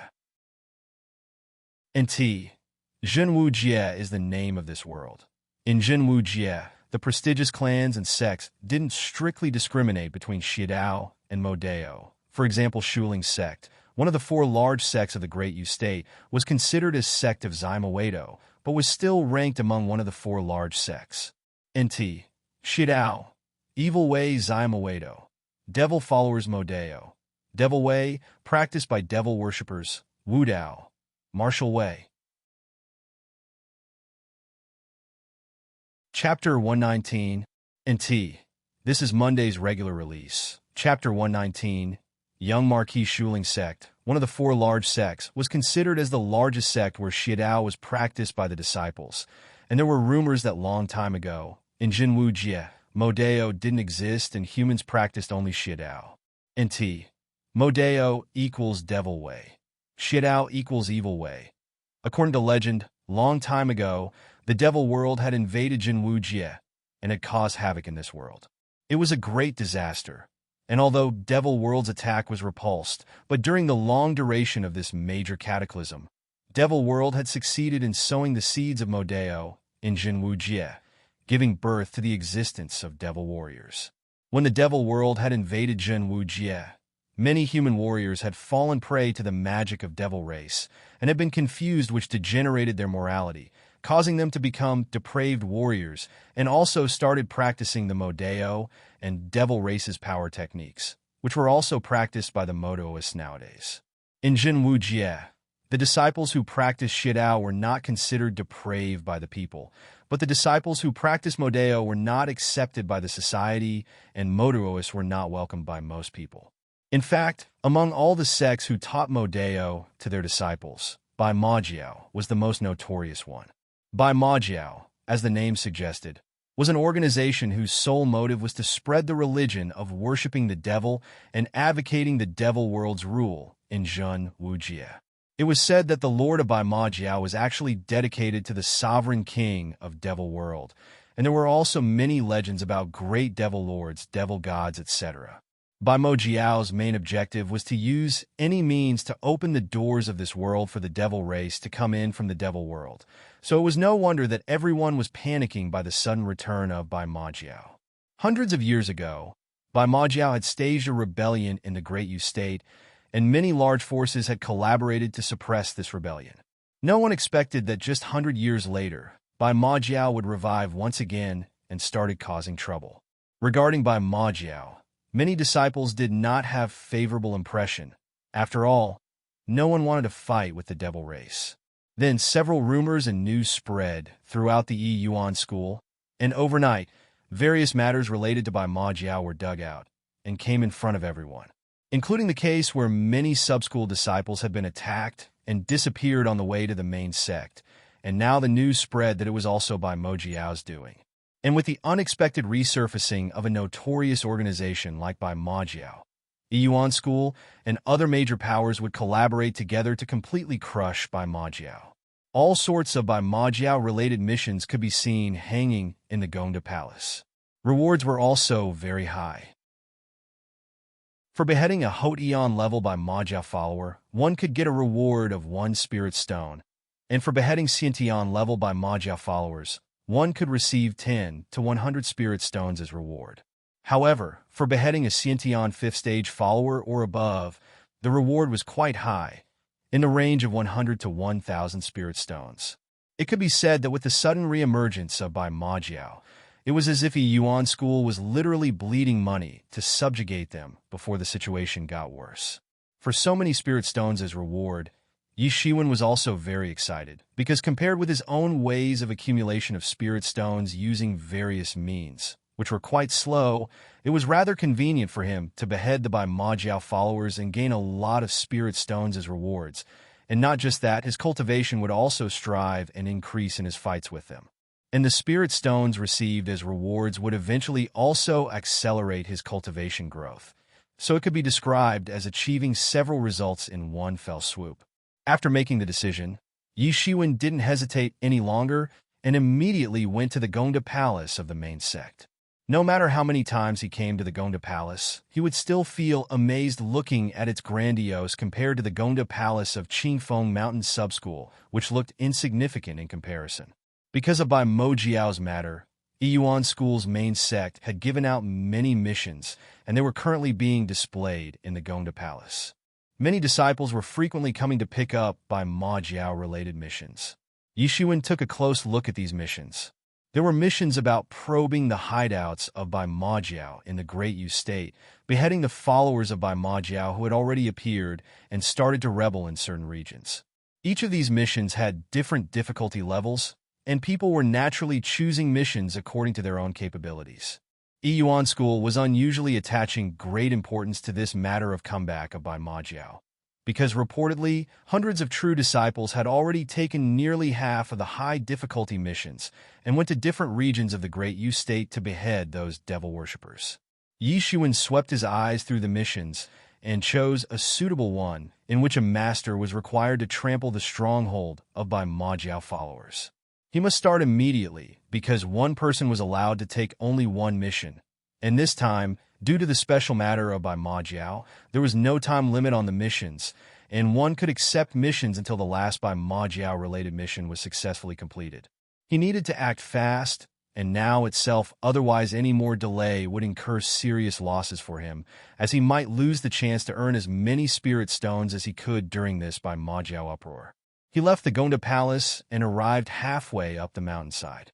Zhenwu Jie is the name of this world. In Zhenwu Jie, the prestigious clans and sects didn't strictly discriminate between Shidao and Modeo. For example, Shuling sect, one of the 4 large sects of the Great Yu State, was considered as sect of Zaima Weido, but was still ranked among one of the 4 large sects. Shidao, evil way Zaima Weido, devil followers Modeo, devil way practiced by devil worshippers, Wudao, martial way. Chapter 119, This is Monday's regular release. Chapter 119, Young Marquis Shuling sect, one of the 4 large sects, was considered as the largest sect where Shidao was practiced by the disciples, and there were rumors that long time ago, in Zhenwu Jie, Modeo didn't exist and humans practiced only Shidao. Modeo equals devil way. Shidao equals evil way. According to legend, long time ago, the devil world had invaded Zhenwu Jie and had caused havoc in this world. It was a great disaster. And although Devil World's attack was repulsed, but during the long duration of this major cataclysm, Devil World had succeeded in sowing the seeds of Modeo in Zhenwu Jie, giving birth to the existence of devil warriors. When the Devil World had invaded Zhenwu Jie, many human warriors had fallen prey to the magic of devil race and had been confused, which degenerated their morality, causing them to become depraved warriors, and also started practicing the Modeo and devil race's power techniques, which were also practiced by the Modoists nowadays. In Zhenwu Jie, the disciples who practiced Shidao were not considered depraved by the people, but the disciples who practiced Modeo were not accepted by the society, and Modoists were not welcomed by most people. In fact, among all the sects who taught Modeo to their disciples, Bai Majiao was the most notorious one. Bai Majiao, as the name suggested, was an organization whose sole motive was to spread the religion of worshipping the devil and advocating the devil world's rule in Zhenwu Jie. It was said that the Lord of Bai Majiao was actually dedicated to the sovereign king of Devil World, and there were also many legends about great devil lords, devil gods, etc. Bai Majiao's main objective was to use any means to open the doors of this world for the devil race to come in from the devil world, so it was no wonder that everyone was panicking by the sudden return of Bai Majiao. Hundreds of years ago, Bai Majiao had staged a rebellion in the Great Yu State, and many large forces had collaborated to suppress this rebellion. No one expected that just 100 years later, Bai Majiao would revive once again and started causing trouble. Regarding Bai Majiao, many disciples did not have favorable impression. After all, no one wanted to fight with the devil race. Then several rumors and news spread throughout the Yi Yuan school, and overnight, various matters related to Bai Majiao were dug out and came in front of everyone, including the case where many sub-school disciples had been attacked and disappeared on the way to the main sect, and now the news spread that it was also Bai Majiao's doing. And with the unexpected resurfacing of a notorious organization like Bai Majiao, Yi Yuan School and other major powers would collaborate together to completely crush Bai Majiao. All sorts of Bai Majiao-related missions could be seen hanging in the Gongda Palace. Rewards were also very high. For beheading a Haute Eon level Bai Majiao follower, one could get a reward of 1 spirit stone, and for beheading Xiantian level Bai Majiao followers, one could receive 10 to 100 spirit stones as reward. However, for beheading a Xiantian 5th stage follower or above, the reward was quite high, in the range of 100 to 1,000 spirit stones. It could be said that with the sudden re-emergence of Bai Majiao, it was as if Yi Yuan School was literally bleeding money to subjugate them before the situation got worse. For so many spirit stones as reward, Yi Shiwen was also very excited, because compared with his own ways of accumulation of spirit stones using various means, which were quite slow, it was rather convenient for him to behead the Bai Majiao followers and gain a lot of spirit stones as rewards. And not just that, his cultivation would also strive and increase in his fights with them. And the spirit stones received as rewards would eventually also accelerate his cultivation growth. So it could be described as achieving several results in one fell swoop. After making the decision, Yi Shiwen didn't hesitate any longer and immediately went to the Gongda Palace of the main sect. No matter how many times he came to the Gongda Palace, he would still feel amazed looking at its grandiose compared to the Gongda Palace of Qingfeng Mountain Subschool, which looked insignificant in comparison. Because of Bai Majiao's matter, Yi Yuan School's main sect had given out many missions, and they were currently being displayed in the Gongda Palace. Many disciples were frequently coming to pick up Bai Majiao-related missions. Yi Shiwen took a close look at these missions. There were missions about probing the hideouts of Bai Majiao in the Great Yu State, beheading the followers of Bai Majiao who had already appeared and started to rebel in certain regions. Each of these missions had different difficulty levels, and people were naturally choosing missions according to their own capabilities. Yi Yuan School was unusually attaching great importance to this matter of comeback of Bai Majiao, because reportedly, hundreds of true disciples had already taken nearly half of the high difficulty missions and went to different regions of the Great Yu State to behead those devil worshippers. Yi Shiwen swept his eyes through the missions and chose a suitable one in which a master was required to trample the stronghold of Bai Majiao followers. He must start immediately because one person was allowed to take only one mission, and this time, due to the special matter of Bai Majiao, there was no time limit on the missions, and one could accept missions until the last Bai Majiao-related mission was successfully completed. He needed to act fast, and now itself, otherwise any more delay would incur serious losses for him, as he might lose the chance to earn as many spirit stones as he could during this Bai Majiao uproar. He left the Gongda Palace and arrived halfway up the mountainside.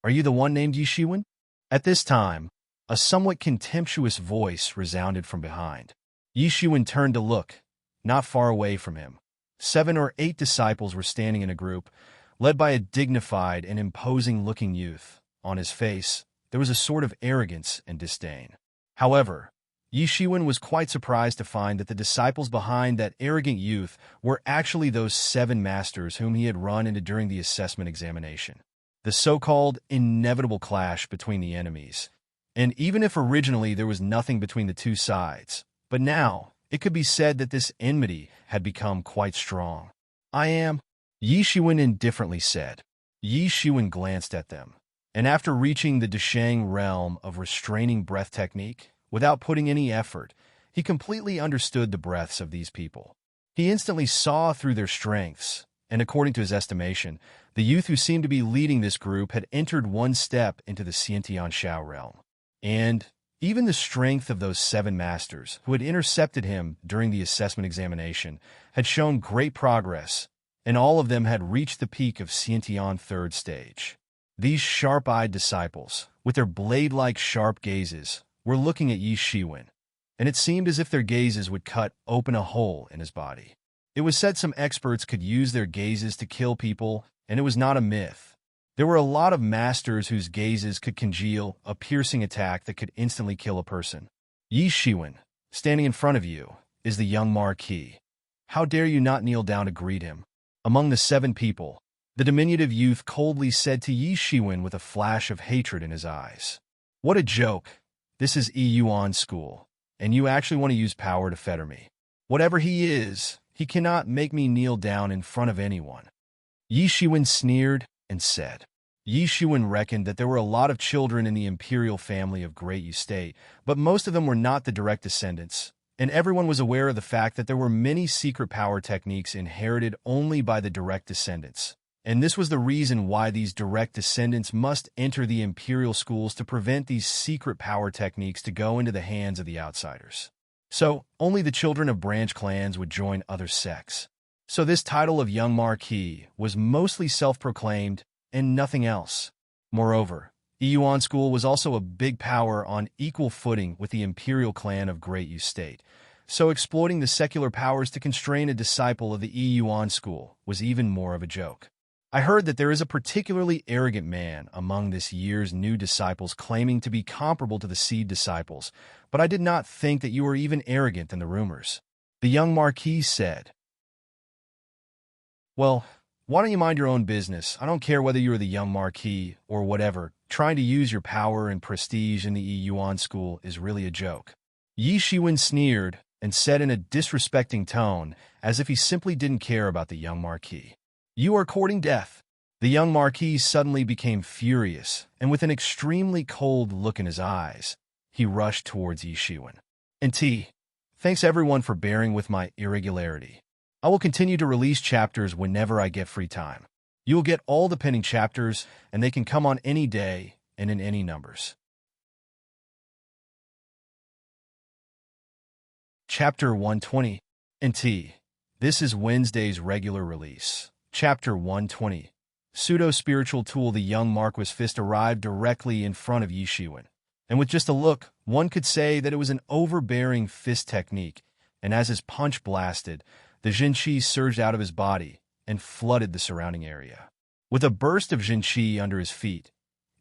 "Are you the one named Yi Shiwen?" At this time, a somewhat contemptuous voice resounded from behind. Yi Shiwen turned to look. Not far away from him, 7 or 8 disciples were standing in a group, led by a dignified and imposing-looking youth. On his face, there was a sort of arrogance and disdain. However, Yi Shiwen was quite surprised to find that the disciples behind that arrogant youth were actually those 7 masters whom he had run into during the assessment examination. The so-called inevitable clash between the enemies. And even if originally there was nothing between the two sides, but now it could be said that this enmity had become quite strong. "I am," Yi Shiwen indifferently said. Yi Shiwen glanced at them, and after reaching the Deshang realm of restraining breath technique, without putting any effort, he completely understood the breaths of these people. He instantly saw through their strengths, and according to his estimation, the youth who seemed to be leading this group had entered one step into the Xiantian Shao realm. And, Even the strength of those 7 masters who had intercepted him during the assessment examination had shown great progress, and all of them had reached the peak of Xiantian third stage. These sharp-eyed disciples, with their blade-like sharp gazes, were looking at Yi Shiwen, and it seemed as if their gazes would cut open a hole in his body. It was said some experts could use their gazes to kill people, and it was not a myth. There were a lot of masters whose gazes could congeal a piercing attack that could instantly kill a person. Yi Shiwen, standing in front of you, is the young Marquis. How dare you not kneel down to greet him? Among the 7 people, the diminutive youth coldly said to Yi Shiwen with a flash of hatred in his eyes. What a joke! This is Yuan school, and you actually want to use power to fetter me. Whatever he is, he cannot make me kneel down in front of anyone. Yi Shiwen sneered and said. Yi Shiwen reckoned that there were a lot of children in the imperial family of Great Yu State, but most of them were not the direct descendants, and everyone was aware of the fact that there were many secret power techniques inherited only by the direct descendants. And this was the reason why these direct descendants must enter the imperial schools to prevent these secret power techniques to go into the hands of the outsiders. So, only the children of branch clans would join other sects. So this title of young Marquis was mostly self-proclaimed and nothing else. Moreover, Yuan school was also a big power on equal footing with the imperial clan of Great Yu State, so exploiting the secular powers to constrain a disciple of the Yuan school was even more of a joke. I heard that there is a particularly arrogant man among this year's new disciples claiming to be comparable to the seed disciples, but I did not think that you were even arrogant in the rumors. The young Marquis said. Well, why don't you mind your own business? I don't care whether you are the young Marquis or whatever. Trying to use your power and prestige in the Yuan school is really a joke. Yi Shiwen sneered and said in a disrespecting tone, as if he simply didn't care about the young Marquis. You are courting death. The young Marquis suddenly became furious, and with an extremely cold look in his eyes, he rushed towards Yi Shiwen. And thanks everyone for bearing with my irregularity. I will continue to release chapters whenever I get free time. You will get all the pending chapters, and they can come on any day and in any numbers. Chapter 120. And this is Wednesday's regular release. Chapter 120. Pseudo-spiritual tool. The young Marquis fist arrived directly in front of Yi Shiwen, and with just a look, one could say that it was an overbearing fist technique, and as his punch blasted, the Jinqi surged out of his body and flooded the surrounding area. With a burst of Jinqi under his feet,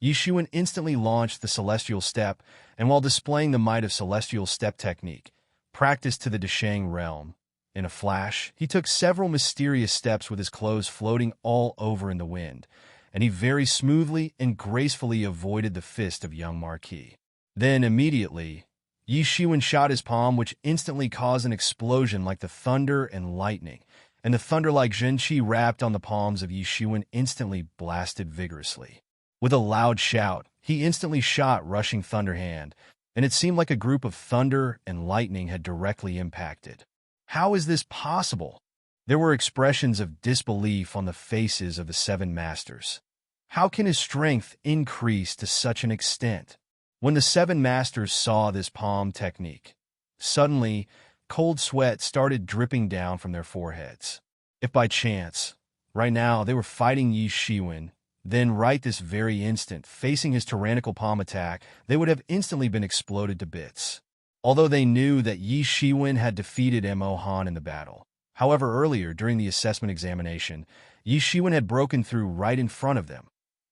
Yi Shiwen instantly launched the Celestial Step, and while displaying the might of Celestial Step technique, practiced to the Deshang realm, in a flash, he took several mysterious steps with his clothes floating all over in the wind, and he very smoothly and gracefully avoided the fist of young Marquis. Then, immediately, Yi Shiwen shot his palm, which instantly caused an explosion like the thunder and lightning, and the thunder-like Jinqi wrapped on the palms of Yi Shiwen instantly blasted vigorously. With a loud shout, he instantly shot rushing Thunder Hand, and it seemed like a group of thunder and lightning had directly impacted. How is this possible? There were expressions of disbelief on the faces of the 7 masters. How can his strength increase to such an extent? When the 7 masters saw this palm technique, suddenly, cold sweat started dripping down from their foreheads. If by chance, right now, they were fighting Yi Shiwen, then right this very instant, facing his tyrannical palm attack, they would have instantly been exploded to bits. Although they knew that Yi Shiwen had defeated Mo Han in the battle. However, earlier, during the assessment examination, Yi Shiwen had broken through right in front of them,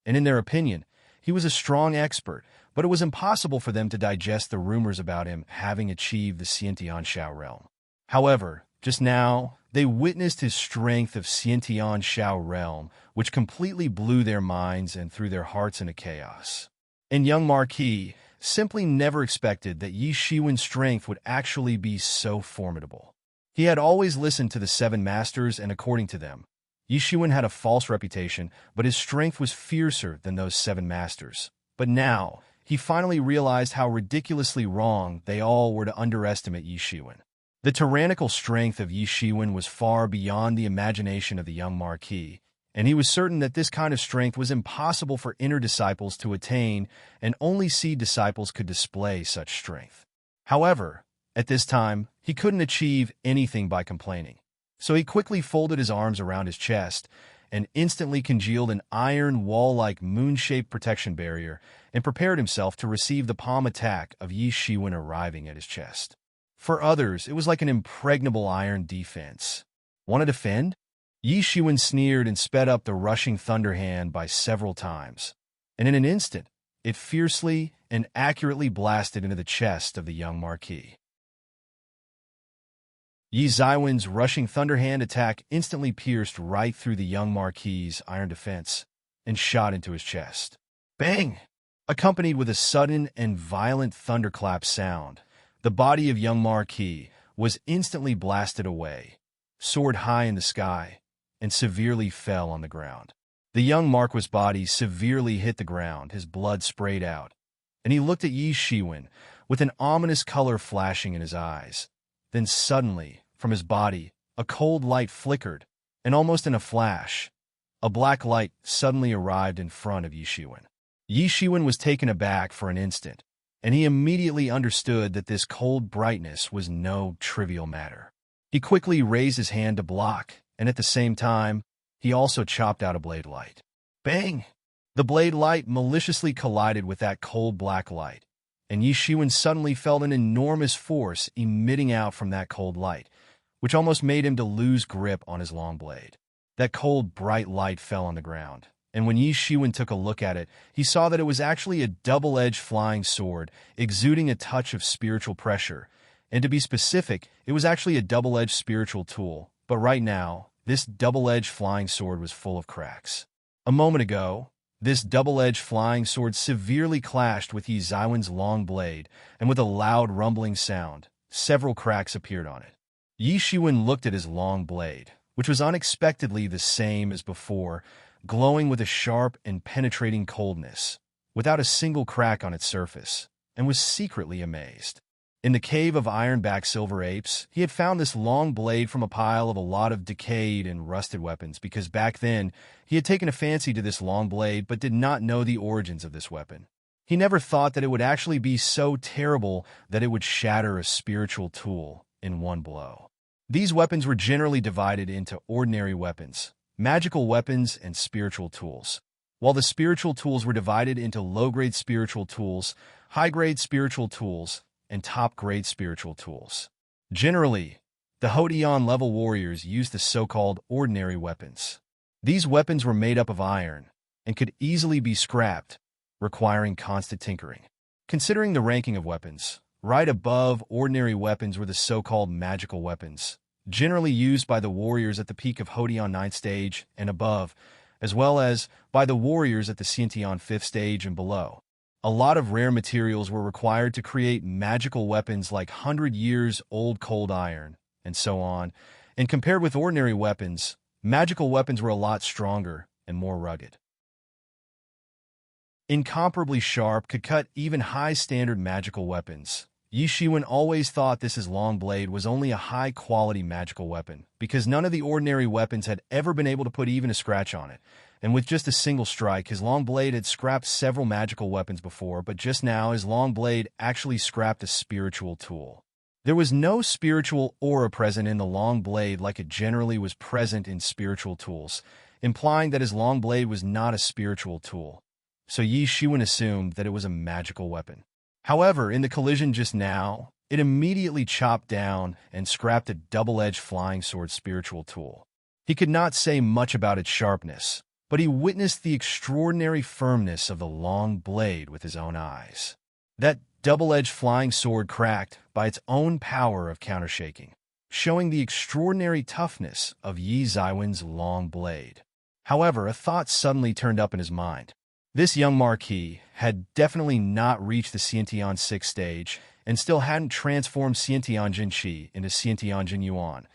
and in their opinion, he was a strong expert, but it was impossible for them to digest the rumors about him having achieved the Xiantian realm. However, just now, they witnessed his strength of Xiantian realm, which completely blew their minds and threw their hearts into chaos. And young Marquis simply never expected that Yi Shiwen's strength would actually be so formidable. He had always listened to the 7 masters, and according to them, Yi Shiwen had a false reputation, but his strength was fiercer than those 7 masters. But now, he finally realized how ridiculously wrong they all were to underestimate Yi Shiwen. The tyrannical strength of Yi Shiwen was far beyond the imagination of the young Marquis, and he was certain that this kind of strength was impossible for inner disciples to attain, and only seed disciples could display such strength. However, at this time, he couldn't achieve anything by complaining. So he quickly folded his arms around his chest and instantly congealed an iron wall-like moon-shaped protection barrier and prepared himself to receive the palm attack of Yi Shiwen arriving at his chest. For others, it was like an impregnable iron defense. Want to defend? Yi Shiwen sneered and sped up the rushing thunder hand by several times, and in an instant, it fiercely and accurately blasted into the chest of the young Marquis. Yi Zaiwen's rushing thunderhand attack instantly pierced right through the young Marquis's iron defense and shot into his chest. Bang! Accompanied with a sudden and violent thunderclap sound, the body of young Marquis was instantly blasted away, soared high in the sky, and severely fell on the ground. The young Marquis' body severely hit the ground, his blood sprayed out, and he looked at Yi Shiwen with an ominous color flashing in his eyes. Then suddenly, from his body, a cold light flickered, and almost in a flash, a black light suddenly arrived in front of Yi Shiwen. Yi Shiwen was taken aback for an instant, and he immediately understood that this cold brightness was no trivial matter. He quickly raised his hand to block, and at the same time, he also chopped out a blade light. Bang! The blade light maliciously collided with that cold black light, and Yi Shiwen suddenly felt an enormous force emitting out from that cold light, which almost made him to lose grip on his long blade. That cold, bright light fell on the ground, and when Yi Shiwen took a look at it, he saw that it was actually a double-edged flying sword, exuding a touch of spiritual pressure. And to be specific, it was actually a double-edged spiritual tool, but right now, this double-edged flying sword was full of cracks. A moment ago, this double-edged flying sword severely clashed with Yi Zaiwen's long blade, and with a loud rumbling sound, several cracks appeared on it. Yi Shiwen looked at his long blade, which was unexpectedly the same as before, glowing with a sharp and penetrating coldness, without a single crack on its surface, and was secretly amazed. In the cave of ironback silver apes, he had found this long blade from a pile of a lot of decayed and rusted weapons because back then he had taken a fancy to this long blade but did not know the origins of this weapon. He never thought that it would actually be so terrible that it would shatter a spiritual tool in one blow. These weapons were generally divided into ordinary weapons, magical weapons, and spiritual tools. While the spiritual tools were divided into low-grade spiritual tools, high-grade spiritual tools, and top-grade spiritual tools. Generally, the Hodian-level warriors used the so-called ordinary weapons. These weapons were made up of iron and could easily be scrapped, requiring constant tinkering. Considering the ranking of weapons, right above ordinary weapons were the so-called magical weapons, generally used by the warriors at the peak of Hodian 9th stage and above, as well as by the warriors at the Xiantian 5th stage and below. A lot of rare materials were required to create magical weapons like 100-years-old cold iron, and so on, and compared with ordinary weapons, magical weapons were a lot stronger and more rugged. Incomparably sharp, could cut even high-standard magical weapons. Yi Shiwen always thought this long blade was only a high-quality magical weapon, because none of the ordinary weapons had ever been able to put even a scratch on it. And with just a single strike, his long blade had scrapped several magical weapons before, but just now his long blade actually scrapped a spiritual tool. There was no spiritual aura present in the long blade like it generally was present in spiritual tools, implying that his long blade was not a spiritual tool. So Yi Shiwen assumed that it was a magical weapon. However, in the collision just now, it immediately chopped down and scrapped a double-edged flying sword spiritual tool. He could not say much about its sharpness, but he witnessed the extraordinary firmness of the long blade with his own eyes. That double-edged flying sword cracked by its own power of countershaking, showing the extraordinary toughness of Yi Zaiwen's long blade. However, a thought suddenly turned up in his mind. This young Marquis had definitely not reached the Xiantian 6th stage and still hadn't transformed Xiantian Jinqi into Xiantian Jinyuan.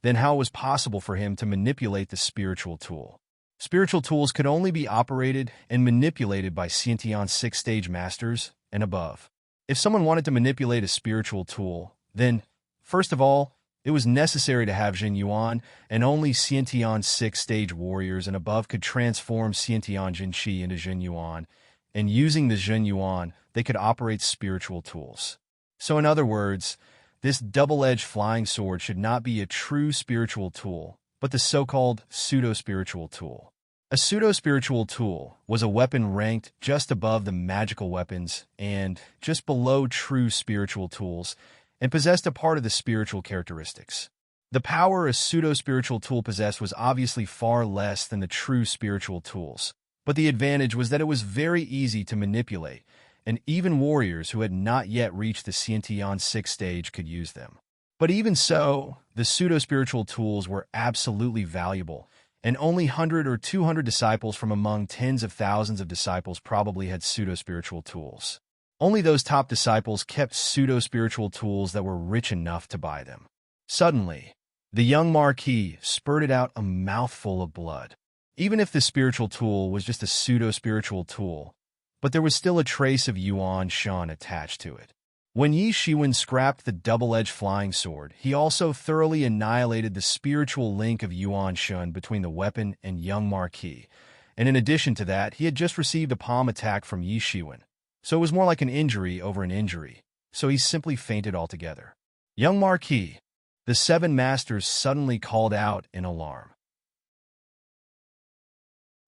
Then how it was possible for him to manipulate the spiritual tool? Spiritual tools could only be operated and manipulated by Xiantian 6th stage masters and above. If someone wanted to manipulate a spiritual tool, then, first of all, It was necessary to have Jin Yuan, and only Xiantian 6th-stage warriors and above could transform Xiantian Jin Qi into Jin Yuan, and using the Jin Yuan, they could operate spiritual tools. So in other words, this double-edged flying sword should not be a true spiritual tool, but the so-called pseudo-spiritual tool. A pseudo-spiritual tool was a weapon ranked just above the magical weapons and just below true spiritual tools, and possessed a part of the spiritual characteristics. The power a pseudo-spiritual tool possessed was obviously far less than the true spiritual tools, but the advantage was that it was very easy to manipulate, and even warriors who had not yet reached the Xiantian 6th stage could use them. But even so, the pseudo-spiritual tools were absolutely valuable, and only 100 or 200 disciples from among tens of thousands of disciples probably had pseudo-spiritual tools. Only those top disciples kept pseudo-spiritual tools that were rich enough to buy them. Suddenly, the young Marquis spurted out a mouthful of blood. Even if the spiritual tool was just a pseudo-spiritual tool, but there was still a trace of Yuan Shan attached to it. When Yi Shiwen scrapped the double-edged flying sword, he also thoroughly annihilated the spiritual link of Yuan Shan between the weapon and young Marquis, and in addition to that, he had just received a palm attack from Yi Shiwen. So it was more like an injury over an injury, so he simply fainted altogether. Young Marquis, the 7 masters suddenly called out in alarm.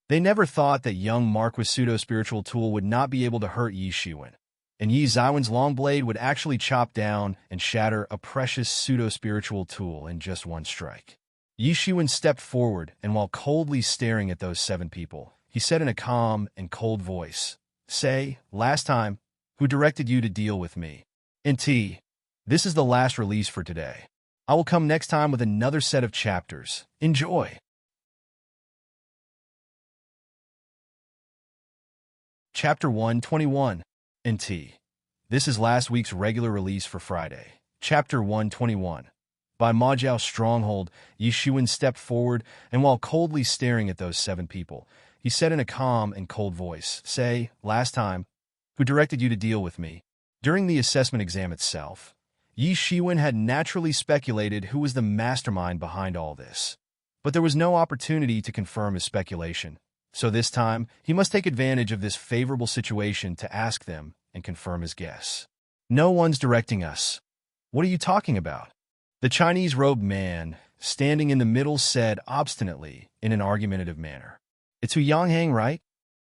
They never thought that young Marquis' pseudo-spiritual tool would not be able to hurt Yi Shiwen, and Yi Zaiwen's long blade would actually chop down and shatter a precious pseudo-spiritual tool in just one strike. Yi Shiwen stepped forward, and while coldly staring at those 7 people, he said in a calm and cold voice, "Say, last time, who directed you to deal with me? N.T. This is the last release for today. I will come next time with another set of chapters. Enjoy!" Chapter 121. N.T. This is last week's regular release for Friday. Chapter 121. By Majiao Stronghold, Yi Shiwen stepped forward, and while coldly staring at those 7 people, he said in a calm and cold voice, "Say, last time, who directed you to deal with me?" During the assessment exam itself, Yi Shiwen had naturally speculated who was the mastermind behind all this. But there was no opportunity to confirm his speculation, so this time he must take advantage of this favorable situation to ask them and confirm his guess. "No one's directing us. What are you talking about?" The Chinese-robed man, standing in the middle, said obstinately in an argumentative manner. "It's Hu Yanghang, right?"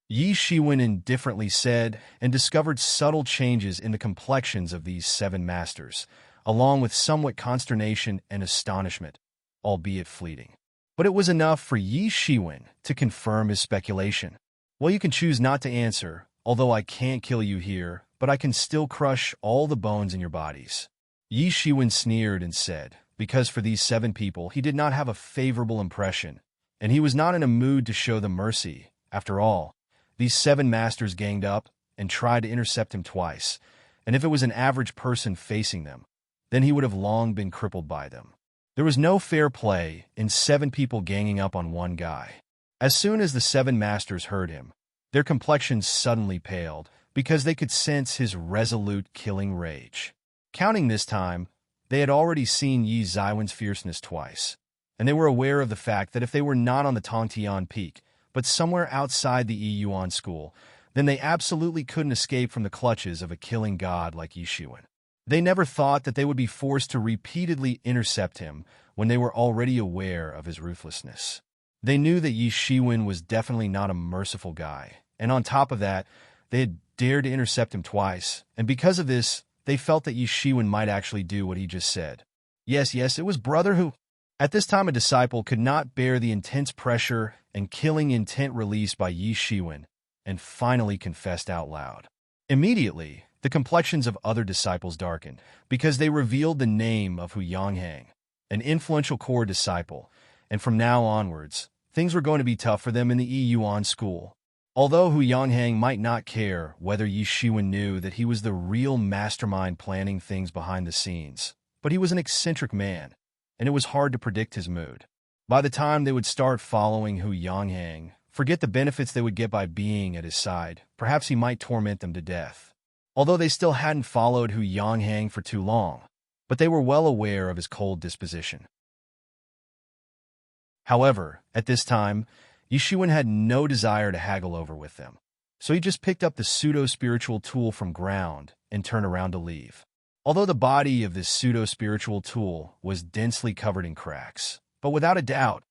Yi Shiwen indifferently said, and discovered subtle changes in the complexions of these 7 masters, along with somewhat consternation and astonishment, albeit fleeting. But it was enough for Yi Shiwen to confirm his speculation. "Well, you can choose not to answer, although I can't kill you here, but I can still crush all the bones in your bodies." Yi Shiwen sneered and said, because for these 7 people he did not have a favorable impression, and he was not in a mood to show them mercy. After all, these 7 masters ganged up and tried to intercept him twice, and if it was an average person facing them, then he would have long been crippled by them. There was no fair play in 7 people ganging up on one guy. As soon as the 7 masters heard him, their complexions suddenly paled, because they could sense his resolute killing rage. Counting this time, they had already seen Yi Zaiwen's fierceness twice, and they were aware of the fact that if they were not on the Tongtian Peak, but somewhere outside the Yi Yuan school, then they absolutely couldn't escape from the clutches of a killing god like Yi Shiwen. They never thought that they would be forced to repeatedly intercept him when they were already aware of his ruthlessness. They knew that Yi Shiwen was definitely not a merciful guy, and on top of that, they had dared to intercept him twice, and because of this, they felt that Yi Shiwen might actually do what he just said. Yes, it was brother who... At this time, a disciple could not bear the intense pressure and killing intent released by Yi Shiwen, and finally confessed out loud. Immediately, the complexions of other disciples darkened, because they revealed the name of Hu Yanghang, an influential core disciple, and from now onwards, things were going to be tough for them in the Yi Yuan school. Although Hu Yanghang might not care whether Yi Shiwen knew that he was the real mastermind planning things behind the scenes, but he was an eccentric man, and it was hard to predict his mood. By the time they would start following Hu Yanghang, forget the benefits they would get by being at his side, perhaps he might torment them to death. Although they still hadn't followed Hu Yanghang for too long, but they were well aware of his cold disposition. However, at this time, Yishuan had no desire to haggle over with them, so he just picked up the pseudo-spiritual tool from ground and turned around to leave. Although the body of this pseudo-spiritual tool was densely covered in cracks, but without a doubt,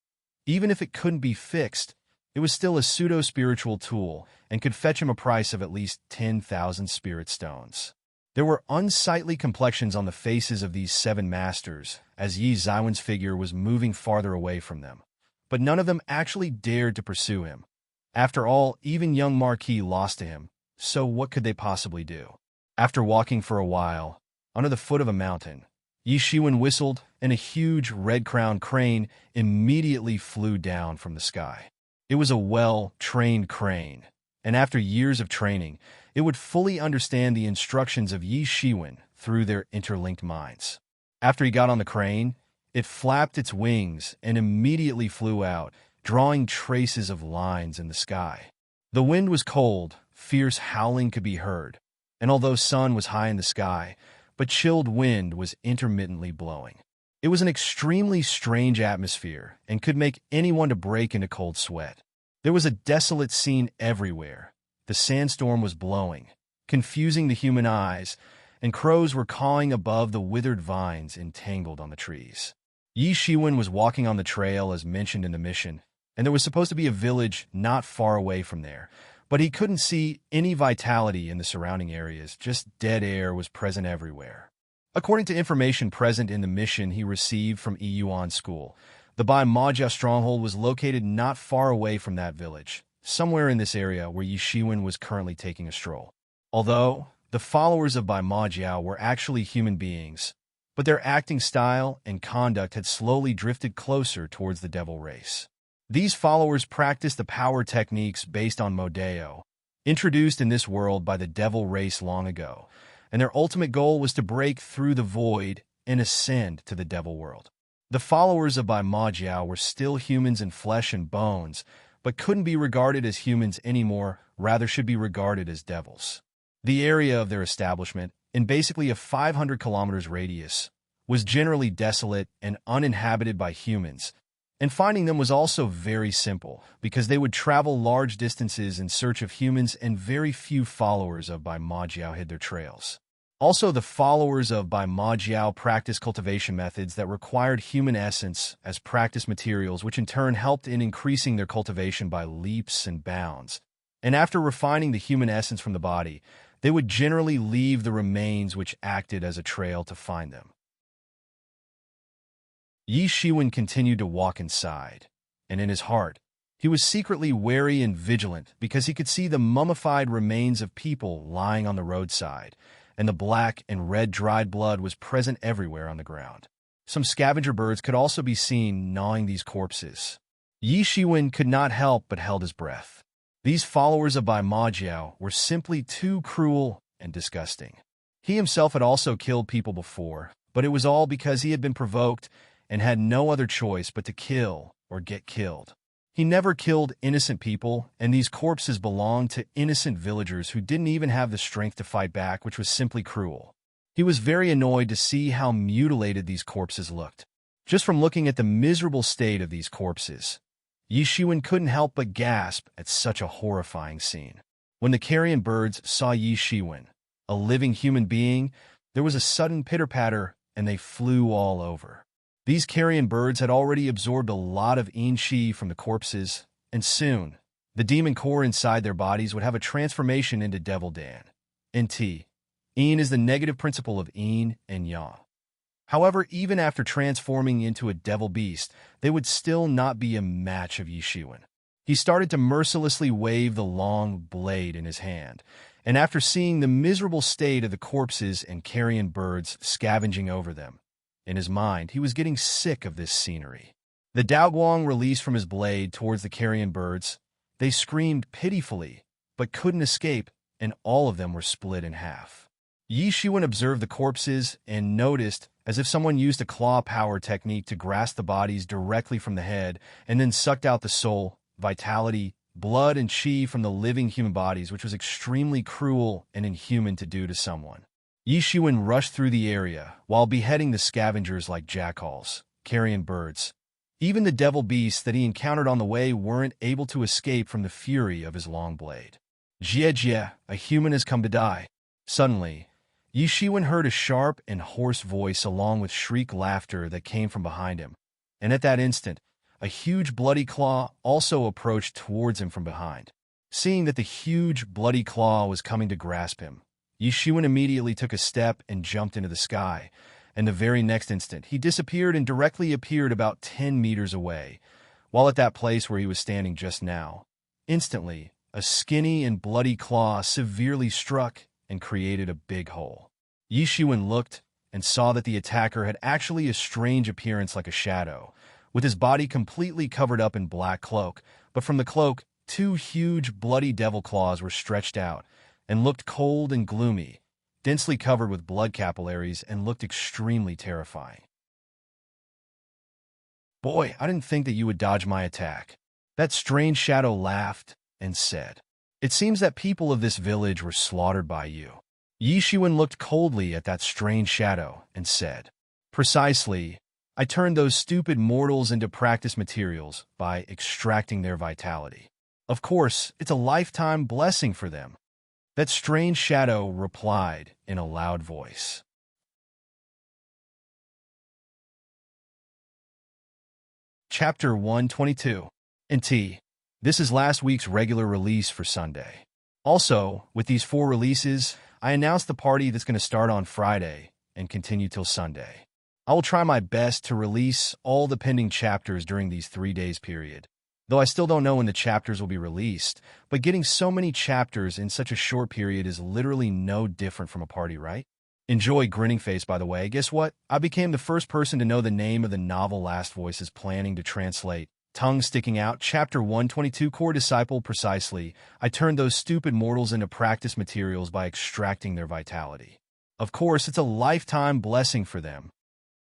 even if it couldn't be fixed, it was still a pseudo-spiritual tool and could fetch him a price of at least 10,000 spirit stones. There were unsightly complexions on the faces of these 7 masters as Yi Zaiwen's figure was moving farther away from them, but none of them actually dared to pursue him. After all, even young Marquis lost to him, so what could they possibly do? After walking for a while, under the foot of a mountain, Yi Shiwen whistled, and a huge red-crowned crane immediately flew down from the sky. It was a well-trained crane, and after years of training, it would fully understand the instructions of Yi Shiwen through their interlinked minds. After he got on the crane, it flapped its wings and immediately flew out, drawing traces of lines in the sky. The wind was cold, fierce howling could be heard, and although sun was high in the sky, but chilled wind was intermittently blowing. It was an extremely strange atmosphere and could make anyone to break into cold sweat. There was a desolate scene everywhere. The sandstorm was blowing, confusing the human eyes, and crows were cawing above the withered vines entangled on the trees. Yi Shiwen was walking on the trail as mentioned in the mission, and there was supposed to be a village not far away from there, but he couldn't see any vitality in the surrounding areas, just dead air was present everywhere. According to information present in the mission he received from Yuan School, the Bai Majia stronghold was located not far away from that village, somewhere in this area where Yi Shiwen was currently taking a stroll. Although the followers of Bai Majiao were actually human beings, but their acting style and conduct had slowly drifted closer towards the devil race. These followers practiced the power techniques based on Modeo, introduced in this world by the devil race long ago, and their ultimate goal was to break through the void and ascend to the devil world. The followers of Bai Majiao were still humans in flesh and bones, but couldn't be regarded as humans anymore, rather should be regarded as devils. The area of their establishment, in basically a 500 kilometers radius, was generally desolate and uninhabited by humans, and finding them was also very simple, because they would travel large distances in search of humans and very few followers of Bai Majiao hid their trails. Also, the followers of Bai Majiao practiced cultivation methods that required human essence as practice materials, which in turn helped in increasing their cultivation by leaps and bounds. And after refining the human essence from the body, they would generally leave the remains which acted as a trail to find them. Yi Shiwen continued to walk inside, and in his heart, he was secretly wary and vigilant because he could see the mummified remains of people lying on the roadside, and the black and red dried blood was present everywhere on the ground. Some scavenger birds could also be seen gnawing these corpses. Yi Shiwen could not help but held his breath. These followers of Bai Majiao were simply too cruel and disgusting. He himself had also killed people before, but it was all because he had been provoked and had no other choice but to kill or get killed. He never killed innocent people, and these corpses belonged to innocent villagers who didn't even have the strength to fight back, which was simply cruel. He was very annoyed to see how mutilated these corpses looked. Just from looking at the miserable state of these corpses, Yi Shiwen couldn't help but gasp at such a horrifying scene. When the carrion birds saw Yi Shiwen, a living human being, there was a sudden pitter-patter, and they flew all over. These carrion birds had already absorbed a lot of yin qi from the corpses, and soon, the demon core inside their bodies would have a transformation into devil dan. Yin is the negative principle of yin and yang. However, even after transforming into a devil beast, they would still not be a match of Yi Shiwen. He started to mercilessly wave the long blade in his hand, and after seeing the miserable state of the corpses and carrion birds scavenging over them, in his mind, he was getting sick of this scenery. The Daoguang released from his blade towards the carrion birds. They screamed pitifully, but couldn't escape, and all of them were split in half. Yi Shiwen observed the corpses and noticed as if someone used a claw power technique to grasp the bodies directly from the head and then sucked out the soul, vitality, blood, and qi from the living human bodies, which was extremely cruel and inhuman to do to someone. Yi Shiwen rushed through the area, while beheading the scavengers like jackals, carrion birds. Even the devil beasts that he encountered on the way weren't able to escape from the fury of his long blade. Jie Jie, a human has come to die. Suddenly, Yi Shiwen heard a sharp and hoarse voice along with shriek laughter that came from behind him, and at that instant, a huge bloody claw also approached towards him from behind. Seeing that the huge bloody claw was coming to grasp him, Yi Shiwen immediately took a step and jumped into the sky, and the very next instant he disappeared and directly appeared about 10 meters away, while at that place where he was standing just now. Instantly, a skinny and bloody claw severely struck and created a big hole. Yi Shiwen looked and saw that the attacker had actually a strange appearance like a shadow, with his body completely covered up in black cloak, but from the cloak, two huge bloody devil claws were stretched out and looked cold and gloomy, densely covered with blood capillaries, and looked extremely terrifying. "Boy, I didn't think that you would dodge my attack." That strange shadow laughed and said, "It seems that people of this village were slaughtered by you." Yi Shiwen looked coldly at that strange shadow and said, "Precisely, I turned those stupid mortals into practice materials by extracting their vitality. Of course, it's a lifetime blessing for them." That strange shadow replied in a loud voice. Chapter 122. NT. This is last week's regular release for Sunday. Also, with these 4 releases, I announced the party that's going to start on Friday and continue till Sunday. I will try my best to release all the pending chapters during these 3 days period, though I still don't know when the chapters will be released, but getting so many chapters in such a short period is literally no different from a party, right? Enjoy Grinning Face, by the way. Guess what? I became the first person to know the name of the novel Last Voice is planning to translate. Tongue Sticking Out, Chapter 122, Core Disciple. Precisely, I turned those stupid mortals into practice materials by extracting their vitality. Of course, it's a lifetime blessing for them.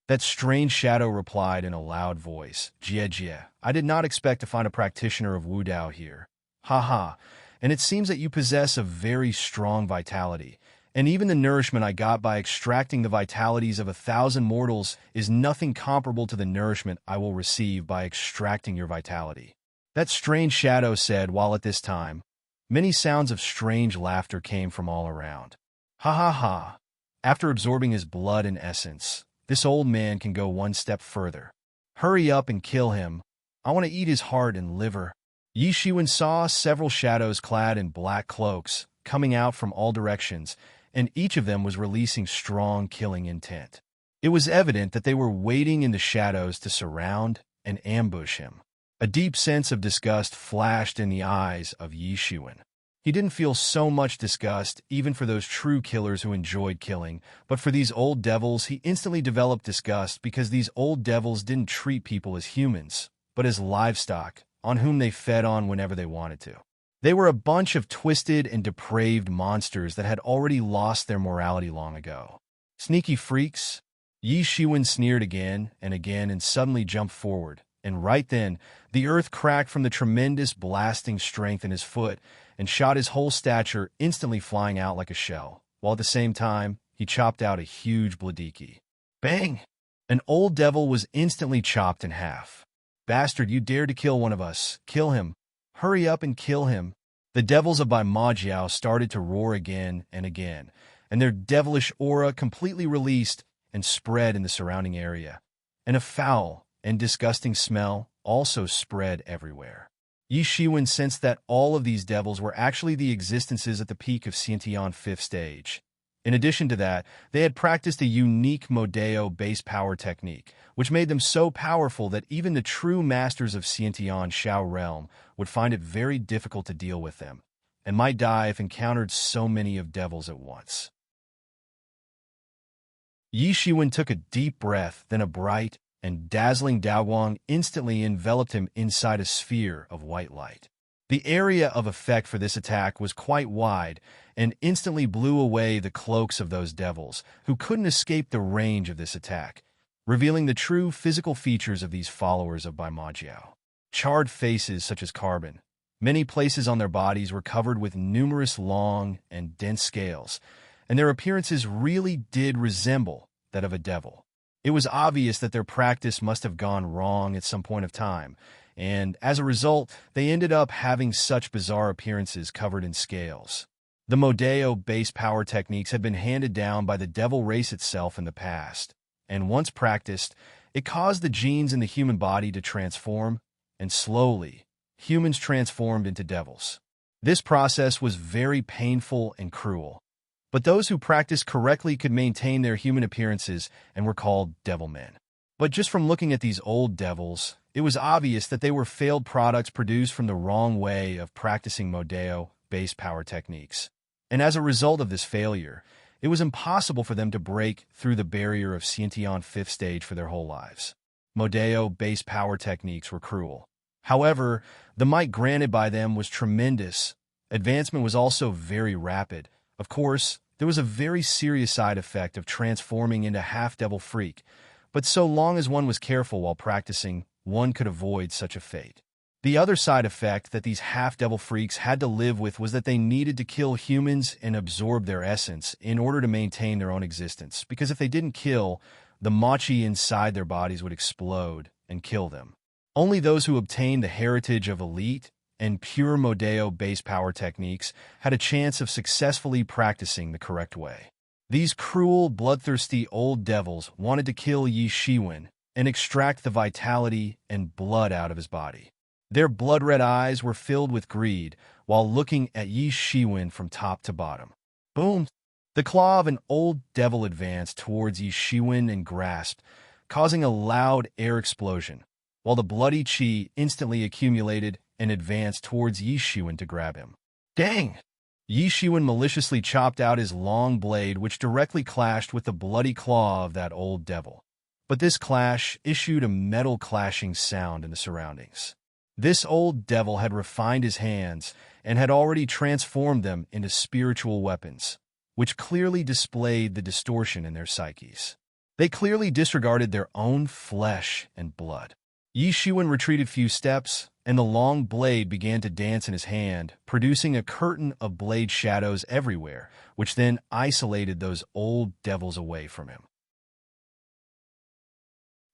That strange shadow replied in a loud voice, "Jie Jie, I did not expect to find a practitioner of Wu Dao here. Ha, and it seems that you possess a very strong vitality, and even the nourishment I got by extracting the vitalities of 1,000 mortals is nothing comparable to the nourishment I will receive by extracting your vitality." That strange shadow said, while at this time, many sounds of strange laughter came from all around. Ha. After absorbing his blood and essence, this old man can go one step further. Hurry up and kill him. I want to eat his heart and liver. Yi Shiwen saw several shadows clad in black cloaks coming out from all directions, and each of them was releasing strong killing intent. It was evident that they were waiting in the shadows to surround and ambush him. A deep sense of disgust flashed in the eyes of Yi Shiwen. He didn't feel so much disgust even for those true killers who enjoyed killing, but for these old devils he instantly developed disgust because these old devils didn't treat people as humans, but as livestock, on whom they fed on whenever they wanted to. They were a bunch of twisted and depraved monsters that had already lost their morality long ago. Sneaky freaks. Yi Shiwen sneered again and suddenly jumped forward, and right then, the earth cracked from the tremendous blasting strength in his foot and shot his whole stature instantly flying out like a shell, while at the same time, he chopped out a huge bladiki. Bang! An old devil was instantly chopped in half. "Bastard, you dared to kill one of us. Kill him. Hurry up and kill him." The devils of Bai Majiao started to roar again, and their devilish aura completely released and spread in the surrounding area, and a foul and disgusting smell also spread everywhere. Yi Shiwen sensed that all of these devils were actually the existences at the peak of Xiantian 5th stage. In addition to that, they had practiced a unique Modeo base power technique, which made them so powerful that even the true masters of Xiantian Shao realm would find it very difficult to deal with them, and might die if encountered so many of devils at once. Yi Shiwen took a deep breath, then a bright and dazzling Daoguang instantly enveloped him inside a sphere of white light. The area of effect for this attack was quite wide and instantly blew away the cloaks of those devils, who couldn't escape the range of this attack, revealing the true physical features of these followers of Bai Majiao. Charred faces such as carbon. Many places on their bodies were covered with numerous long and dense scales, and their appearances really did resemble that of a devil. It was obvious that their practice must have gone wrong at some point of time, and as a result, they ended up having such bizarre appearances covered in scales. The Modeo-based power techniques had been handed down by the devil race itself in the past, and once practiced, it caused the genes in the human body to transform, and slowly, humans transformed into devils. This process was very painful and cruel, but those who practiced correctly could maintain their human appearances and were called devil men. But just from looking at these old devils, it was obvious that they were failed products produced from the wrong way of practicing Modeo-based power techniques. And as a result of this failure, it was impossible for them to break through the barrier of Sciention 5th stage for their whole lives. Modeo-based power techniques were cruel. However, the might granted by them was tremendous. Advancement was also very rapid. Of course, there was a very serious side effect of transforming into half-devil freak, but so long as one was careful while practicing, one could avoid such a fate. The other side effect that these half-devil freaks had to live with was that they needed to kill humans and absorb their essence in order to maintain their own existence, because if they didn't kill, the machi inside their bodies would explode and kill them. Only those who obtained the heritage of elite and pure Modeo-based power techniques had a chance of successfully practicing the correct way. These cruel, bloodthirsty old devils wanted to kill Yi Shiwen and extract the vitality and blood out of his body. Their blood-red eyes were filled with greed while looking at Yi Shiwen from top to bottom. Boom! The claw of an old devil advanced towards Yi Shiwen and grasped, causing a loud air explosion, while the bloody chi instantly accumulated and advanced towards Yi Shiwen to grab him. Dang! Yi Shiwen maliciously chopped out his long blade, which directly clashed with the bloody claw of that old devil. But this clash issued a metal clashing sound in the surroundings. This old devil had refined his hands and had already transformed them into spiritual weapons, which clearly displayed the distortion in their psyches. They clearly disregarded their own flesh and blood. Yi Shiwen retreated a few steps, and the long blade began to dance in his hand, producing a curtain of blade shadows everywhere, which then isolated those old devils away from him.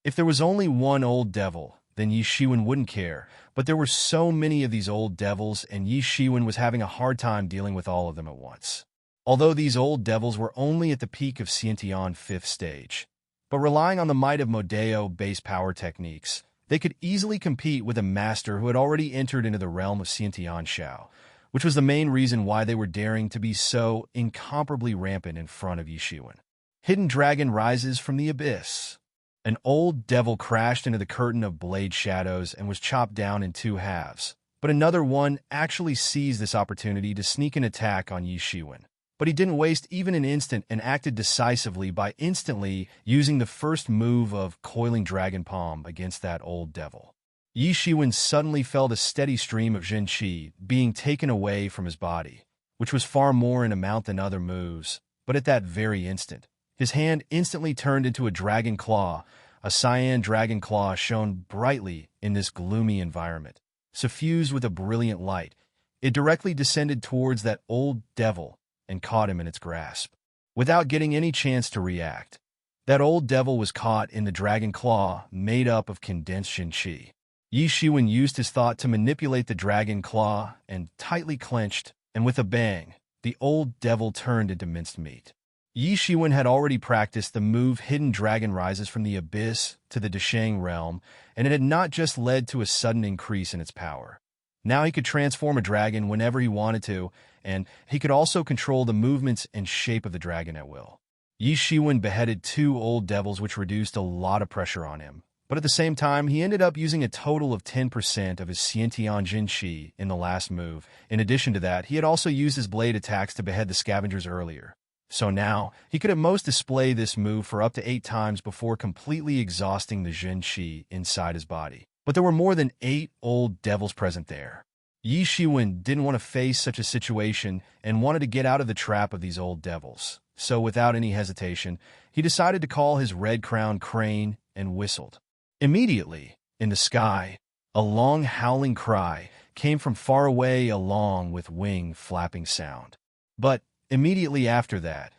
If there was only one old devil, then Yi Shiwen wouldn't care, but there were so many of these old devils, and Yi Shiwen was having a hard time dealing with all of them at once. Although these old devils were only at the peak of Sciention 5th stage, but relying on the might of Modeo-based power techniques, they could easily compete with a master who had already entered into the realm of Sciention Shao, which was the main reason why they were daring to be so incomparably rampant in front of Yi Shiwen. Hidden Dragon rises from the abyss. An old devil crashed into the curtain of blade shadows and was chopped down in two halves, but another one actually seized this opportunity to sneak an attack on Yi Shiwen. But he didn't waste even an instant and acted decisively by instantly using the first move of Coiling Dragon Palm against that old devil. Yi Shiwen suddenly felt a steady stream of Zhen Qi being taken away from his body, which was far more in amount than other moves, but at that very instant, his hand instantly turned into a dragon claw. A cyan dragon claw shone brightly in this gloomy environment. Suffused with a brilliant light, it directly descended towards that old devil and caught him in its grasp. Without getting any chance to react, that old devil was caught in the dragon claw made up of condensed Zhen Qi. Yi Shiwen used his thought to manipulate the dragon claw and tightly clenched, and with a bang, the old devil turned into minced meat. Yi Shiwen had already practiced the move Hidden Dragon rises from the abyss to the Deshang realm, and it had not just led to a sudden increase in its power. Now he could transform a dragon whenever he wanted to, and he could also control the movements and shape of the dragon at will. Yi Shiwen beheaded two old devils, which reduced a lot of pressure on him. But at the same time, he ended up using a total of 10% of his Sciention Zhen Qi in the last move. In addition to that, he had also used his blade attacks to behead the scavengers earlier. So now, he could at most display this move for up to 8 times before completely exhausting the Zhen Qi inside his body. But there were more than 8 old devils present there. Yi Shiwen didn't want to face such a situation and wanted to get out of the trap of these old devils. So without any hesitation, he decided to call his red-crowned crane and whistled. Immediately, in the sky, a long howling cry came from far away along with wing flapping sound. But immediately after that,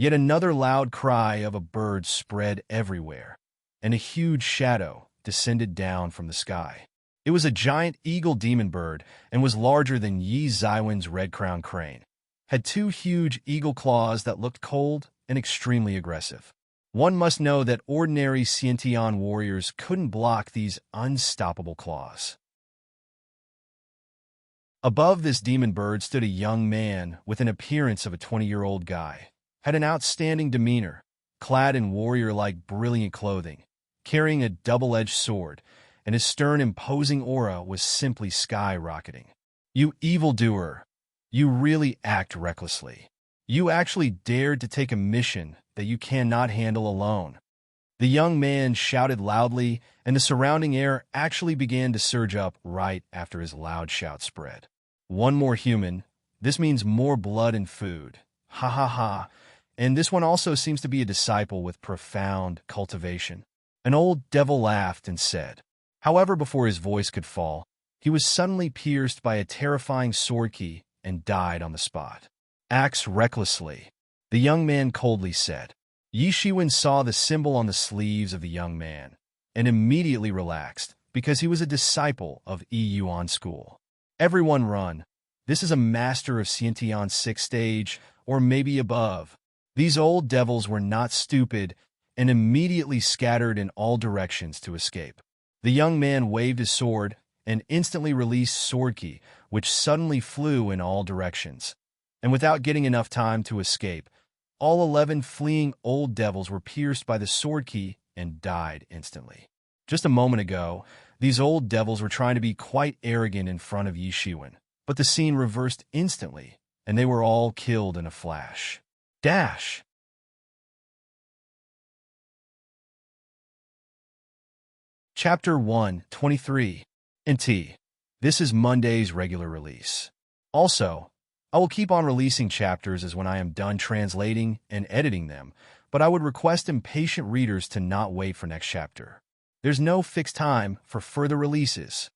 Yet another loud cry of a bird spread everywhere, and a huge shadow descended down from the sky. It was a giant eagle demon bird and was larger than Yi Zaiwen's red-crowned crane. Had two huge eagle claws that looked cold and extremely aggressive. One must know that ordinary Xiantian warriors couldn't block these unstoppable claws. Above this demon bird stood a young man with an appearance of a 20-year-old guy. Had an outstanding demeanor, clad in warrior-like brilliant clothing, carrying a double-edged sword, and his stern, imposing aura was simply skyrocketing. "You evildoer! You really act recklessly. You actually dared to take a mission that you cannot handle alone." The young man shouted loudly, and the surrounding air actually began to surge up right after his loud shout spread. "One more human. This means more blood and food. Ha ha ha. And this one also seems to be a disciple with profound cultivation." An old devil laughed and said. However, before his voice could fall, he was suddenly pierced by a terrifying sword key and died on the spot. "Acts recklessly," the young man coldly said. Yi Shiwen saw the symbol on the sleeves of the young man and immediately relaxed because he was a disciple of Yi Yuan school. "Everyone run. This is a master of Xiantian's 6th stage, or maybe above." These old devils were not stupid and immediately scattered in all directions to escape. The young man waved his sword and instantly released sword key, which suddenly flew in all directions. And without getting enough time to escape, all 11 fleeing old devils were pierced by the sword key and died instantly. Just a moment ago, these old devils were trying to be quite arrogant in front of Yi Shiwen, but the scene reversed instantly, and they were all killed in a flash. Dash! Chapter 123. NT. This is Monday's regular release. Also, I will keep on releasing chapters as when I am done translating and editing them, but I would request impatient readers to not wait for next chapter. There's no fixed time for further releases.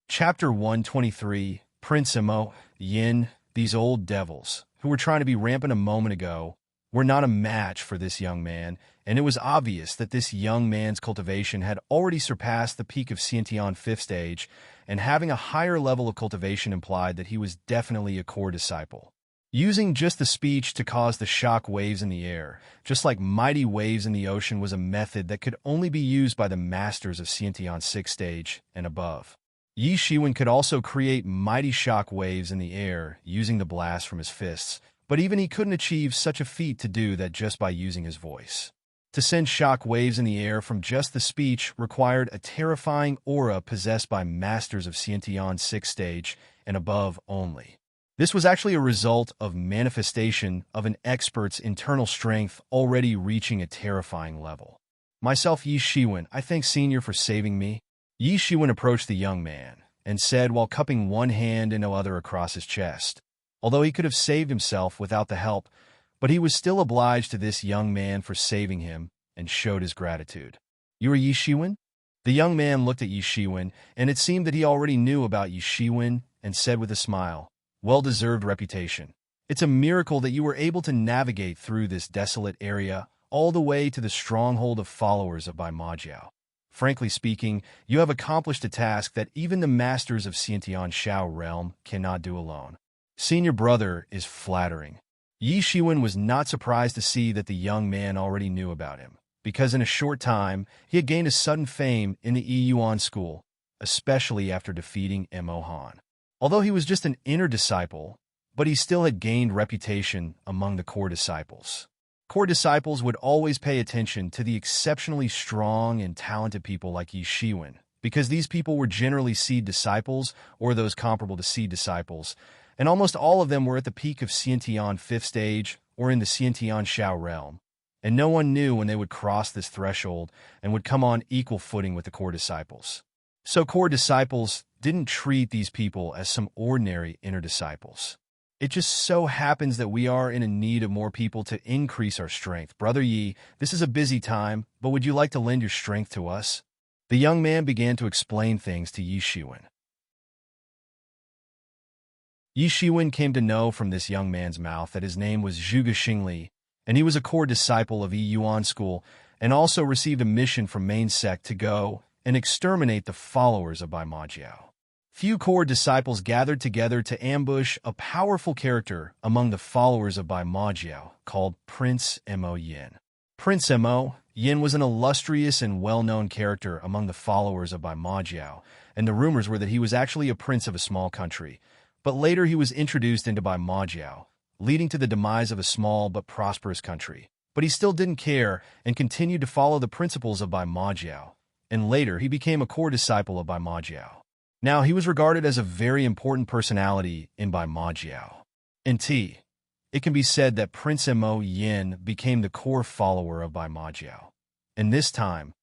Chapter 123, Prince Imo, Yin, these old devils, who were trying to be rampant a moment ago, were not a match for this young man, and it was obvious that this young man's cultivation had already surpassed the peak of Xiantian 5th stage, and having a higher level of cultivation implied that he was definitely a core disciple. Using just the speech to cause the shock waves in the air, just like mighty waves in the ocean, was a method that could only be used by the masters of Xiantian 6th stage and above. Yi Shiwen could also create mighty shock waves in the air using the blast from his fists, but even he couldn't achieve such a feat to do that just by using his voice. To send shock waves in the air from just the speech required a terrifying aura possessed by masters of Xiantian 6th stage and above only. This was actually a result of manifestation of an expert's internal strength already reaching a terrifying level. "Myself, Yi Shiwen, I thank Senior for saving me." Yi Shiwen approached the young man and said while cupping one hand and no other across his chest. Although he could have saved himself without the help, but he was still obliged to this young man for saving him and showed his gratitude. "You are Yi Shiwen?" The young man looked at Yi Shiwen, and it seemed that he already knew about Yi Shiwen and said with a smile, "Well-deserved reputation. It's a miracle that you were able to navigate through this desolate area all the way to the stronghold of followers of Bai Majiao. Frankly speaking, you have accomplished a task that even the masters of Xiantian Shao realm cannot do alone. Senior brother is flattering." Yi Shiwen was not surprised to see that the young man already knew about him, because in a short time he had gained a sudden fame in the Yi Yuan school, especially after defeating Mo Han. Although he was just an inner disciple, but he still had gained reputation among the core disciples. Core disciples would always pay attention to the exceptionally strong and talented people like Yi Shiwen, because these people were generally seed disciples or those comparable to seed disciples, and almost all of them were at the peak of Xiantian 5th stage or in the Xiantian Shao realm, and no one knew when they would cross this threshold and would come on equal footing with the core disciples. So core disciples didn't treat these people as some ordinary inner disciples. It just so happens that we are in need of more people to increase our strength. "Brother Yi, this is a busy time, but would you like to lend your strength to us?" The young man began to explain things to Yi Shiwen. Yi Shiwen came to know from this young man's mouth that his name was Zhuge Xingli, and he was a core disciple of Yi Yuan school and also received a mission from main sect to go and exterminate the followers of Bai Majiao. Few core disciples gathered together to ambush a powerful character among the followers of Bai Majiao called Prince Mo Yin. Prince Mo Yin was an illustrious and well-known character among the followers of Bai Majiao, and the rumors were that he was actually a prince of a small country. But later he was introduced into Bai Majiao, leading to the demise of a small but prosperous country. But he still didn't care and continued to follow the principles of Bai Majiao, and later he became a core disciple of Bai Majiao. Now, he was regarded as a very important personality in Bai Majiao. It can be said that Prince Mo Yin became the core follower of Bai Majiao. And this time,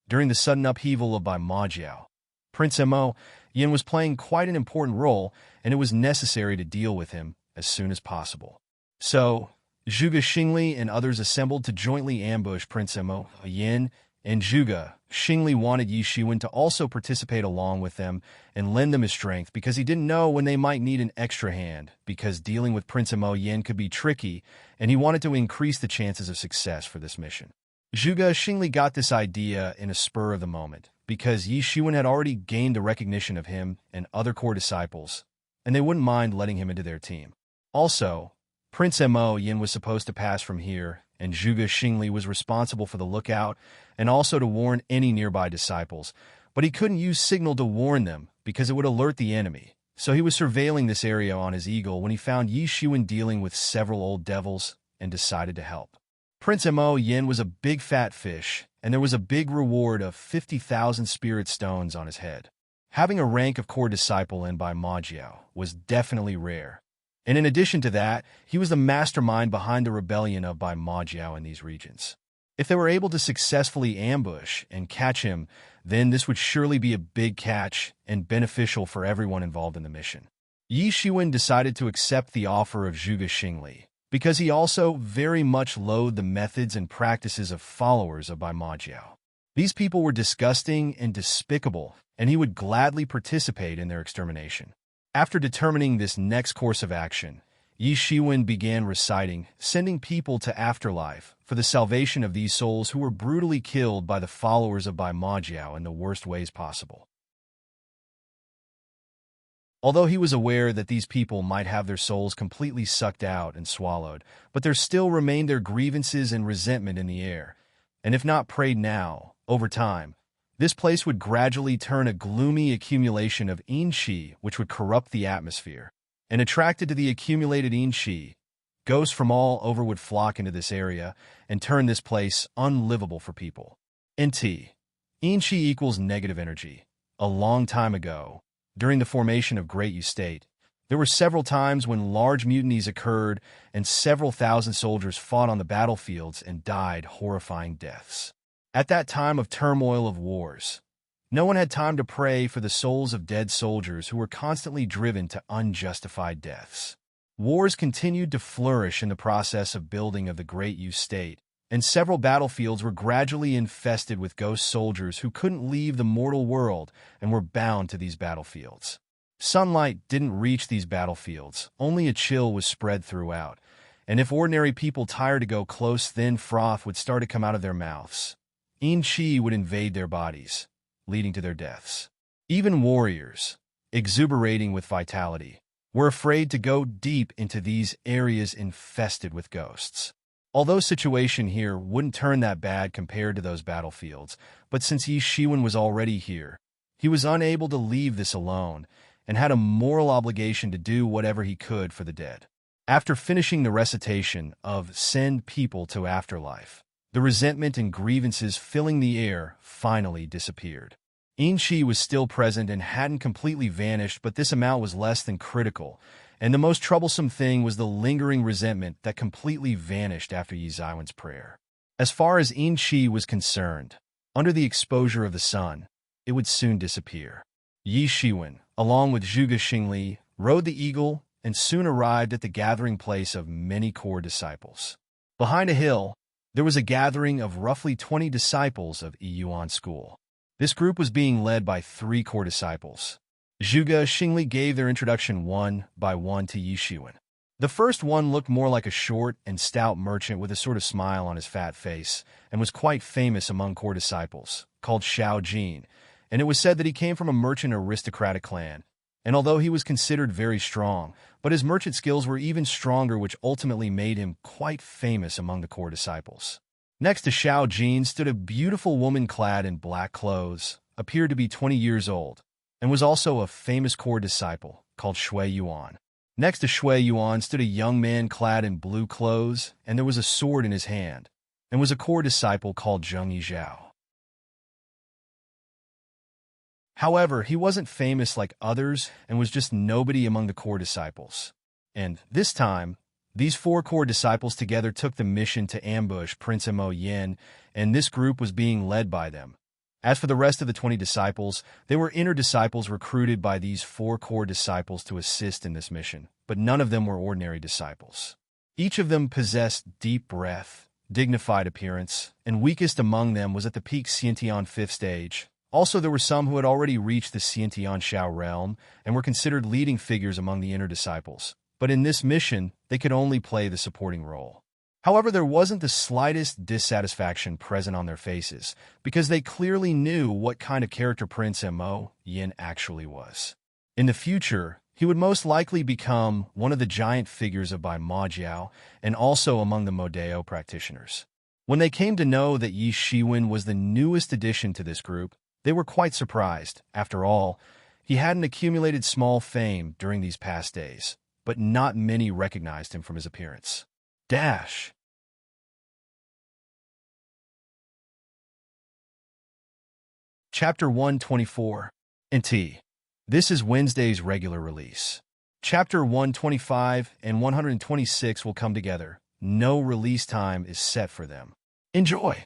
during the sudden upheaval of Bai Majiao, Prince Mo Yin was playing quite an important role, and it was necessary to deal with him as soon as possible. So, Zhuge Xingli and others assembled to jointly ambush Prince Mo Yin, and Zhuge Xingli wanted Yi Shiwen to also participate along with them and lend them his strength because he didn't know when they might need an extra hand, because dealing with Prince Mo Yin could be tricky, and he wanted to increase the chances of success for this mission. Zhuge Xingli got this idea in a spur of the moment, because Yi Shiwen had already gained the recognition of him and other core disciples, and they wouldn't mind letting him into their team. Also, Prince Mo Yin was supposed to pass from here, and Zhuge Xingli was responsible for the lookout and also to warn any nearby disciples, but he couldn't use signal to warn them because it would alert the enemy. So he was surveilling this area on his eagle when he found Yi Shiwen dealing with several old devils and decided to help. Prince Mo Yin was a big fat fish, and there was a big reward of 50,000 spirit stones on his head. Having a rank of core disciple in Bai Majiao was definitely rare. And in addition to that, he was the mastermind behind the rebellion of Bai Majiao in these regions. If they were able to successfully ambush and catch him, then this would surely be a big catch and beneficial for everyone involved in the mission. Yi Shiwen decided to accept the offer of Zhuge Xingli, because he also very much loathed the methods and practices of followers of Bai Majiao. These people were disgusting and despicable, and he would gladly participate in their extermination. After determining this next course of action, Yi Shiwen began reciting, sending people to afterlife for the salvation of these souls who were brutally killed by the followers of Bai Majiao in the worst ways possible. Although he was aware that these people might have their souls completely sucked out and swallowed, but there still remained their grievances and resentment in the air, and if not prayed now, over time, this place would gradually turn a gloomy accumulation of yin-chi, which would corrupt the atmosphere. And attracted to the accumulated yin-chi, ghosts from all over would flock into this area and turn this place unlivable for people. Yin-chi equals negative energy. A long time ago, during the formation of Great Yu State, there were several times when large mutinies occurred and several thousand soldiers fought on the battlefields and died horrifying deaths. At that time of turmoil of wars, no one had time to pray for the souls of dead soldiers who were constantly driven to unjustified deaths. Wars continued to flourish in the process of building of the Great Yu State, and several battlefields were gradually infested with ghost soldiers who couldn't leave the mortal world and were bound to these battlefields. Sunlight didn't reach these battlefields, only a chill was spread throughout, and if ordinary people tired to go close, then froth would start to come out of their mouths. Yin-chi would invade their bodies, leading to their deaths. Even warriors, exuberating with vitality, were afraid to go deep into these areas infested with ghosts. Although situation here wouldn't turn that bad compared to those battlefields, but since Yi Shiwen was already here, he was unable to leave this alone and had a moral obligation to do whatever he could for the dead. After finishing the recitation of "Send People to Afterlife," the resentment and grievances filling the air finally disappeared. Yin-chi was still present and hadn't completely vanished, but this amount was less than critical, and the most troublesome thing was the lingering resentment that completely vanished after Yi Ziwen's prayer. As far as Yin-chi was concerned, under the exposure of the sun, it would soon disappear. Yi Shiwen, along with Zhuge Xingli, rode the eagle and soon arrived at the gathering place of many core disciples. Behind a hill, there was a gathering of roughly 20 disciples of Yi Yuan school. This group was being led by 3 core disciples. Zhuge Xingli gave their introduction one by one to Yi Shiwen. The first one looked more like a short and stout merchant with a sort of smile on his fat face, and was quite famous among core disciples, called Xiao Jin, and it was said that he came from a merchant aristocratic clan. And although he was considered very strong, but his merchant skills were even stronger, which ultimately made him quite famous among the core disciples. Next to Xiao Jin stood a beautiful woman clad in black clothes, appeared to be 20 years old, and was also a famous core disciple called Shui Yuan. Next to Shui Yuan stood a young man clad in blue clothes, and there was a sword in his hand, and was a core disciple called Zheng Yizhao. However, he wasn't famous like others and was just nobody among the core disciples. And this time, these 4 core disciples together took the mission to ambush Prince Mo Yin, and this group was being led by them. As for the rest of the 20 disciples, they were inner disciples recruited by these 4 core disciples to assist in this mission, but none of them were ordinary disciples. Each of them possessed deep breath, dignified appearance, and weakest among them was at the peak Xiantian 5th stage. Also, there were some who had already reached the Xiantian Shao realm and were considered leading figures among the inner disciples. But in this mission, they could only play the supporting role. However, there wasn't the slightest dissatisfaction present on their faces, because they clearly knew what kind of character Prince Mo Yin actually was. In the future, he would most likely become one of the giant figures of Bai Majiao and also among the Modeo practitioners. When they came to know that Yi Shiwen was the newest addition to this group, they were quite surprised. After all, he hadn't accumulated small fame during these past days, but not many recognized him from his appearance. Chapter 124. NT. This is Wednesday's regular release. Chapter 125 and 126 will come together. No release time is set for them. Enjoy!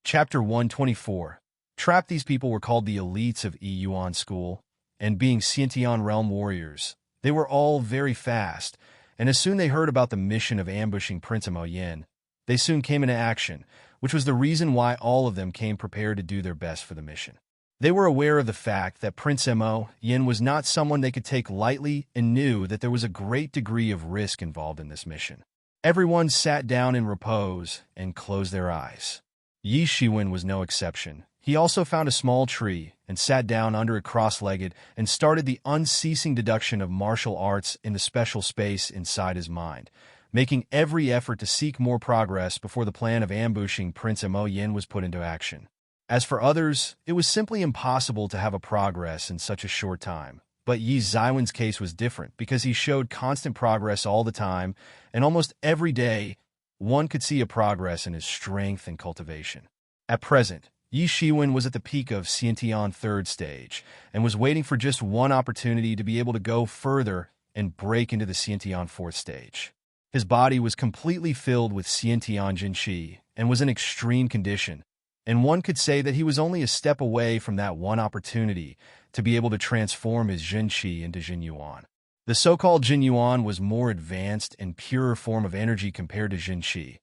Chapter 124. Trap. These people were called the elites of Yuan School, and being Xiantian realm warriors, they were all very fast, and as soon they heard about the mission of ambushing Prince Mo Yin, they soon came into action, which was the reason why all of them came prepared to do their best for the mission. They were aware of the fact that Prince Mo Yin was not someone they could take lightly and knew that there was a great degree of risk involved in this mission. Everyone sat down in repose and closed their eyes. Yi Shiwen was no exception. He also found a small tree and sat down under it cross-legged and started the unceasing deduction of martial arts in the special space inside his mind, making every effort to seek more progress before the plan of ambushing Prince Mo Yin was put into action. As for others, it was simply impossible to have a progress in such a short time. But Yi Ziwen's case was different because he showed constant progress all the time, and almost every day, one could see a progress in his strength and cultivation. At present, Yi Shiwen was at the peak of Xiantian 3rd stage and was waiting for just one opportunity to be able to go further and break into the Xiantian 4th stage. His body was completely filled with Xiantian Jinqi and was in extreme condition, and one could say that he was only a step away from that one opportunity to be able to transform his Jinqi into Jinyuan. The so-called Jinyuan was more advanced and purer form of energy compared to Jinqi,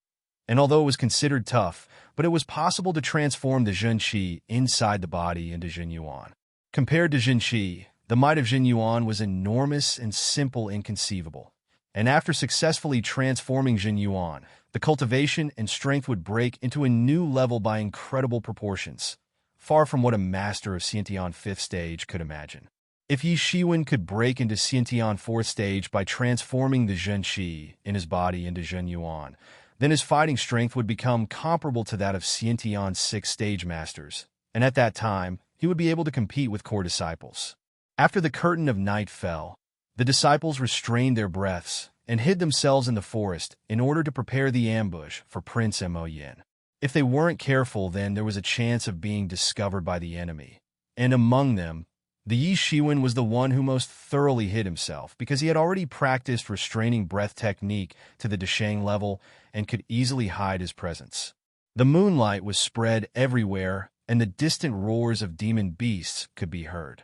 and although it was considered tough, but it was possible to transform the Jinqi inside the body into Jinyuan. Compared to Jinqi, the might of Jinyuan was enormous and simple and inconceivable. And after successfully transforming Jinyuan, the cultivation and strength would break into a new level by incredible proportions, far from what a master of Xiantian 5th stage could imagine. If Yi Shiwen could break into Xiantian 4th stage by transforming the Jinqi in his body into Jinyuan, then his fighting strength would become comparable to that of Xiantian 6th stage masters, and at that time, he would be able to compete with core disciples. After the curtain of night fell, the disciples restrained their breaths and hid themselves in the forest in order to prepare the ambush for Prince Mo Yin. If they weren't careful, then there was a chance of being discovered by the enemy, and among them, the Yi Shiwen was the one who most thoroughly hid himself because he had already practiced restraining breath technique to the Deshang level and could easily hide his presence. The moonlight was spread everywhere, and the distant roars of demon beasts could be heard.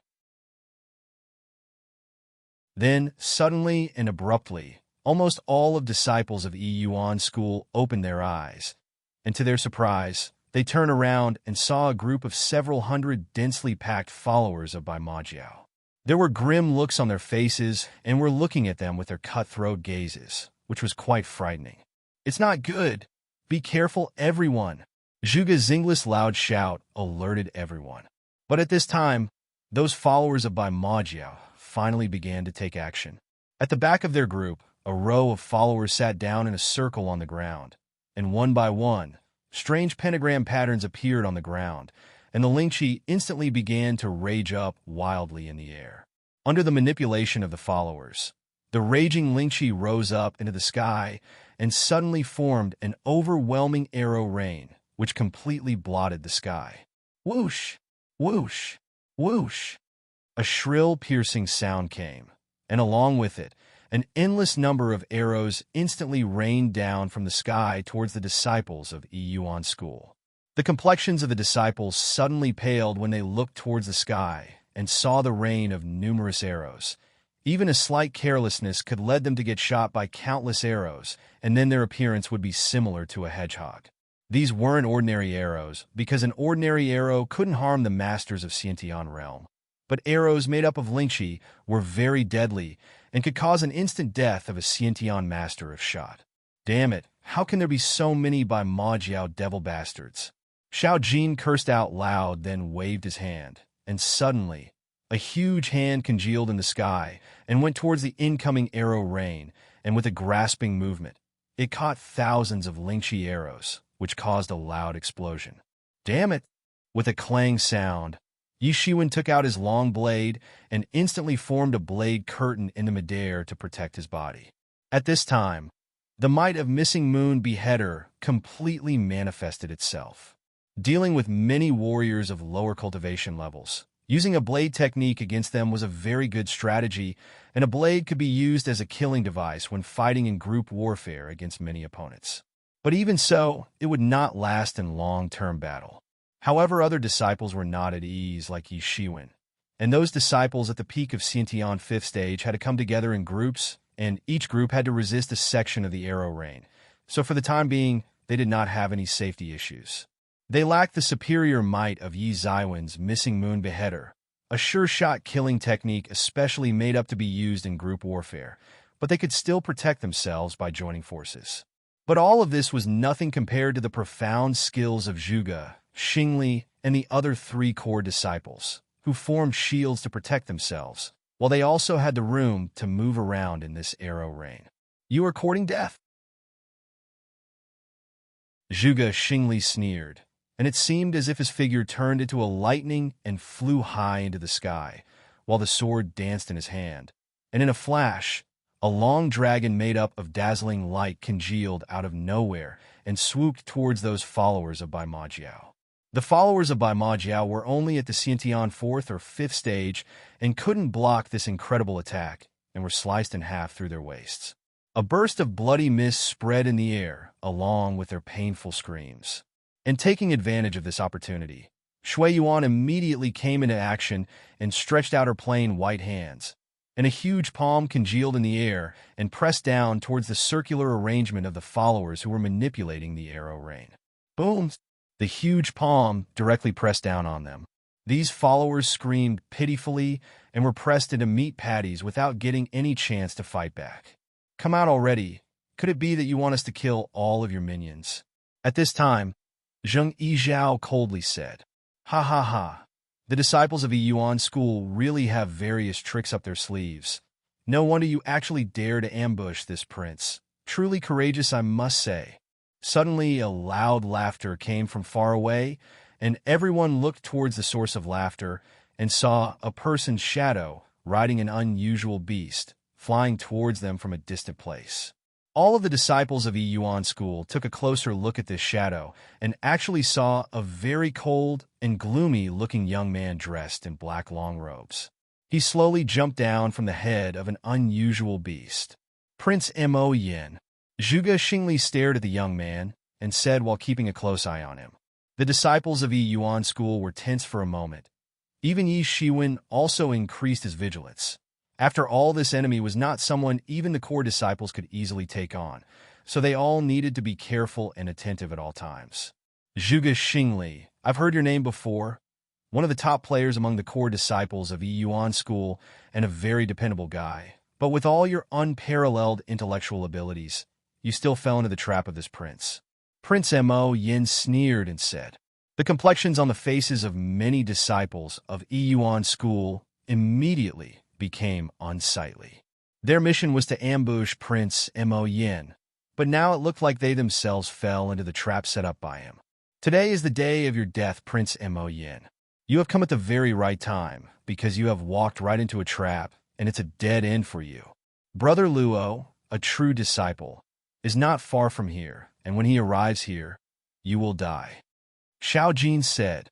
Then, suddenly and abruptly, almost all of disciples of Yuan School opened their eyes, and to their surprise, they turned around and saw a group of several hundred densely packed followers of Bai Majiao. There were grim looks on their faces, and were looking at them with their cutthroat gazes, which was quite frightening. "It's not good. Be careful, everyone." Zhuge Zinglis' loud shout alerted everyone. But at this time, those followers of Bai Majiao finally began to take action. At the back of their group, a row of followers sat down in a circle on the ground, and one by one, strange pentagram patterns appeared on the ground, and the Lingqi instantly began to rage up wildly in the air. Under the manipulation of the followers, the raging Lingqi rose up into the sky and suddenly formed an overwhelming arrow rain, which completely blotted the sky. Whoosh! Whoosh! Whoosh! A shrill, piercing sound came, and along with it, an endless number of arrows instantly rained down from the sky towards the disciples of Yuan School. The complexions of the disciples suddenly paled when they looked towards the sky and saw the rain of numerous arrows. Even a slight carelessness could lead them to get shot by countless arrows, and then their appearance would be similar to a hedgehog. These weren't ordinary arrows, because an ordinary arrow couldn't harm the masters of Xiantian realm. But arrows made up of Lingqi were very deadly and could cause an instant death of a Xiantian master if shot. Damn it, how can there be so many Bai Majiao devil bastards? Xiao Jin cursed out loud, then waved his hand, and suddenly, a huge hand congealed in the sky and went towards the incoming arrow rain, and with a grasping movement, it caught thousands of Lingqi arrows, which caused a loud explosion. Damn it! With a clang sound, Yi Shiwen took out his long blade and instantly formed a blade curtain in the midair to protect his body. At this time, the might of Missing Moon Beheader completely manifested itself. Dealing with many warriors of lower cultivation levels, using a blade technique against them was a very good strategy, and a blade could be used as a killing device when fighting in group warfare against many opponents. But even so, it would not last in long-term battle. However, other disciples were not at ease like Yi Shiwen, and those disciples at the peak of Xiantian 5th stage had to come together in groups, and each group had to resist a section of the arrow rain. So for the time being, they did not have any safety issues. They lacked the superior might of Yi Zaiwen's Missing Moon Beheader, a sure-shot killing technique especially made up to be used in group warfare, but they could still protect themselves by joining forces. But all of this was nothing compared to the profound skills of Zhuge, Xingli, and the other 3 core disciples, who formed shields to protect themselves, while they also had the room to move around in this arrow rain. "You are courting death?" Zhuge Xingli sneered, and it seemed as if his figure turned into a lightning and flew high into the sky, while the sword danced in his hand. And in a flash, a long dragon made up of dazzling light congealed out of nowhere and swooped towards those followers of Bai Majiao. The followers of Bai Majiao were only at the Xiantian 4th or 5th stage and couldn't block this incredible attack, and were sliced in half through their waists. A burst of bloody mist spread in the air, along with their painful screams. And taking advantage of this opportunity, Shui Yuan immediately came into action and stretched out her plain white hands, and a huge palm congealed in the air and pressed down towards the circular arrangement of the followers who were manipulating the arrow rain. Boom! The huge palm directly pressed down on them. These followers screamed pitifully and were pressed into meat patties without getting any chance to fight back. "Come out already. Could it be that you want us to kill all of your minions?" At this time, Zheng Yizhao coldly said, "Ha ha ha. The disciples of Yuan School really have various tricks up their sleeves. No wonder you actually dare to ambush this prince. Truly courageous, I must say." Suddenly, a loud laughter came from far away, and everyone looked towards the source of laughter and saw a person's shadow riding an unusual beast, flying towards them from a distant place. All of the disciples of Yuan School took a closer look at this shadow and actually saw a very cold and gloomy-looking young man dressed in black long robes. He slowly jumped down from the head of an unusual beast. "Prince Mo Yin." Zhuge Xingli stared at the young man and said while keeping a close eye on him. The disciples of Yuan School were tense for a moment. Even Yi Shiwen also increased his vigilance. After all, this enemy was not someone even the core disciples could easily take on, so they all needed to be careful and attentive at all times. "Zhuge Xingli, I've heard your name before. one of the top players among the core disciples of Yuan school and a very dependable guy. But with all your unparalleled intellectual abilities, you still fell into the trap of this prince. Prince Mo Yin sneered and said. The complexions on the faces of many disciples of Yuan school immediately became unsightly. Their mission was to ambush Prince Mo Yin, but now it looked like they themselves fell into the trap set up by him. Today is the day of your death, Prince Mo Yin. You have come at the very right time, because you have walked right into a trap, and it's a dead end for you. Brother Luo, a true disciple, is not far from here, and when he arrives here, you will die. Xiao Jin said.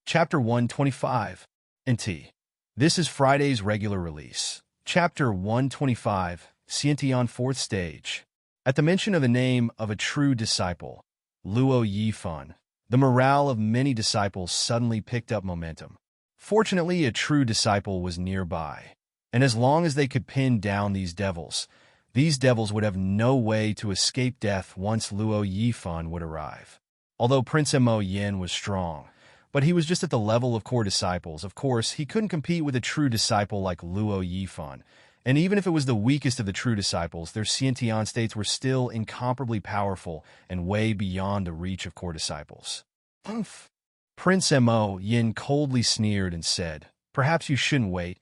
Chapter 125. NT. This is Friday's regular release. Chapter 125. Xiantian 4th Stage. At the mention of the name of a true disciple, Luo Yifan, the morale of many disciples suddenly picked up momentum. Fortunately, a true disciple was nearby, and as long as they could pin down these devils would have no way to escape death once Luo Yifan would arrive. Although Prince Mo Yin was strong, but he was just at the level of core disciples. Of course, he couldn't compete with a true disciple like Luo Yifan, and even if it was the weakest of the true disciples, their Xiantian states were still incomparably powerful and way beyond the reach of core disciples. Humph! Prince Mo Yin coldly sneered and said, Perhaps you shouldn't wait.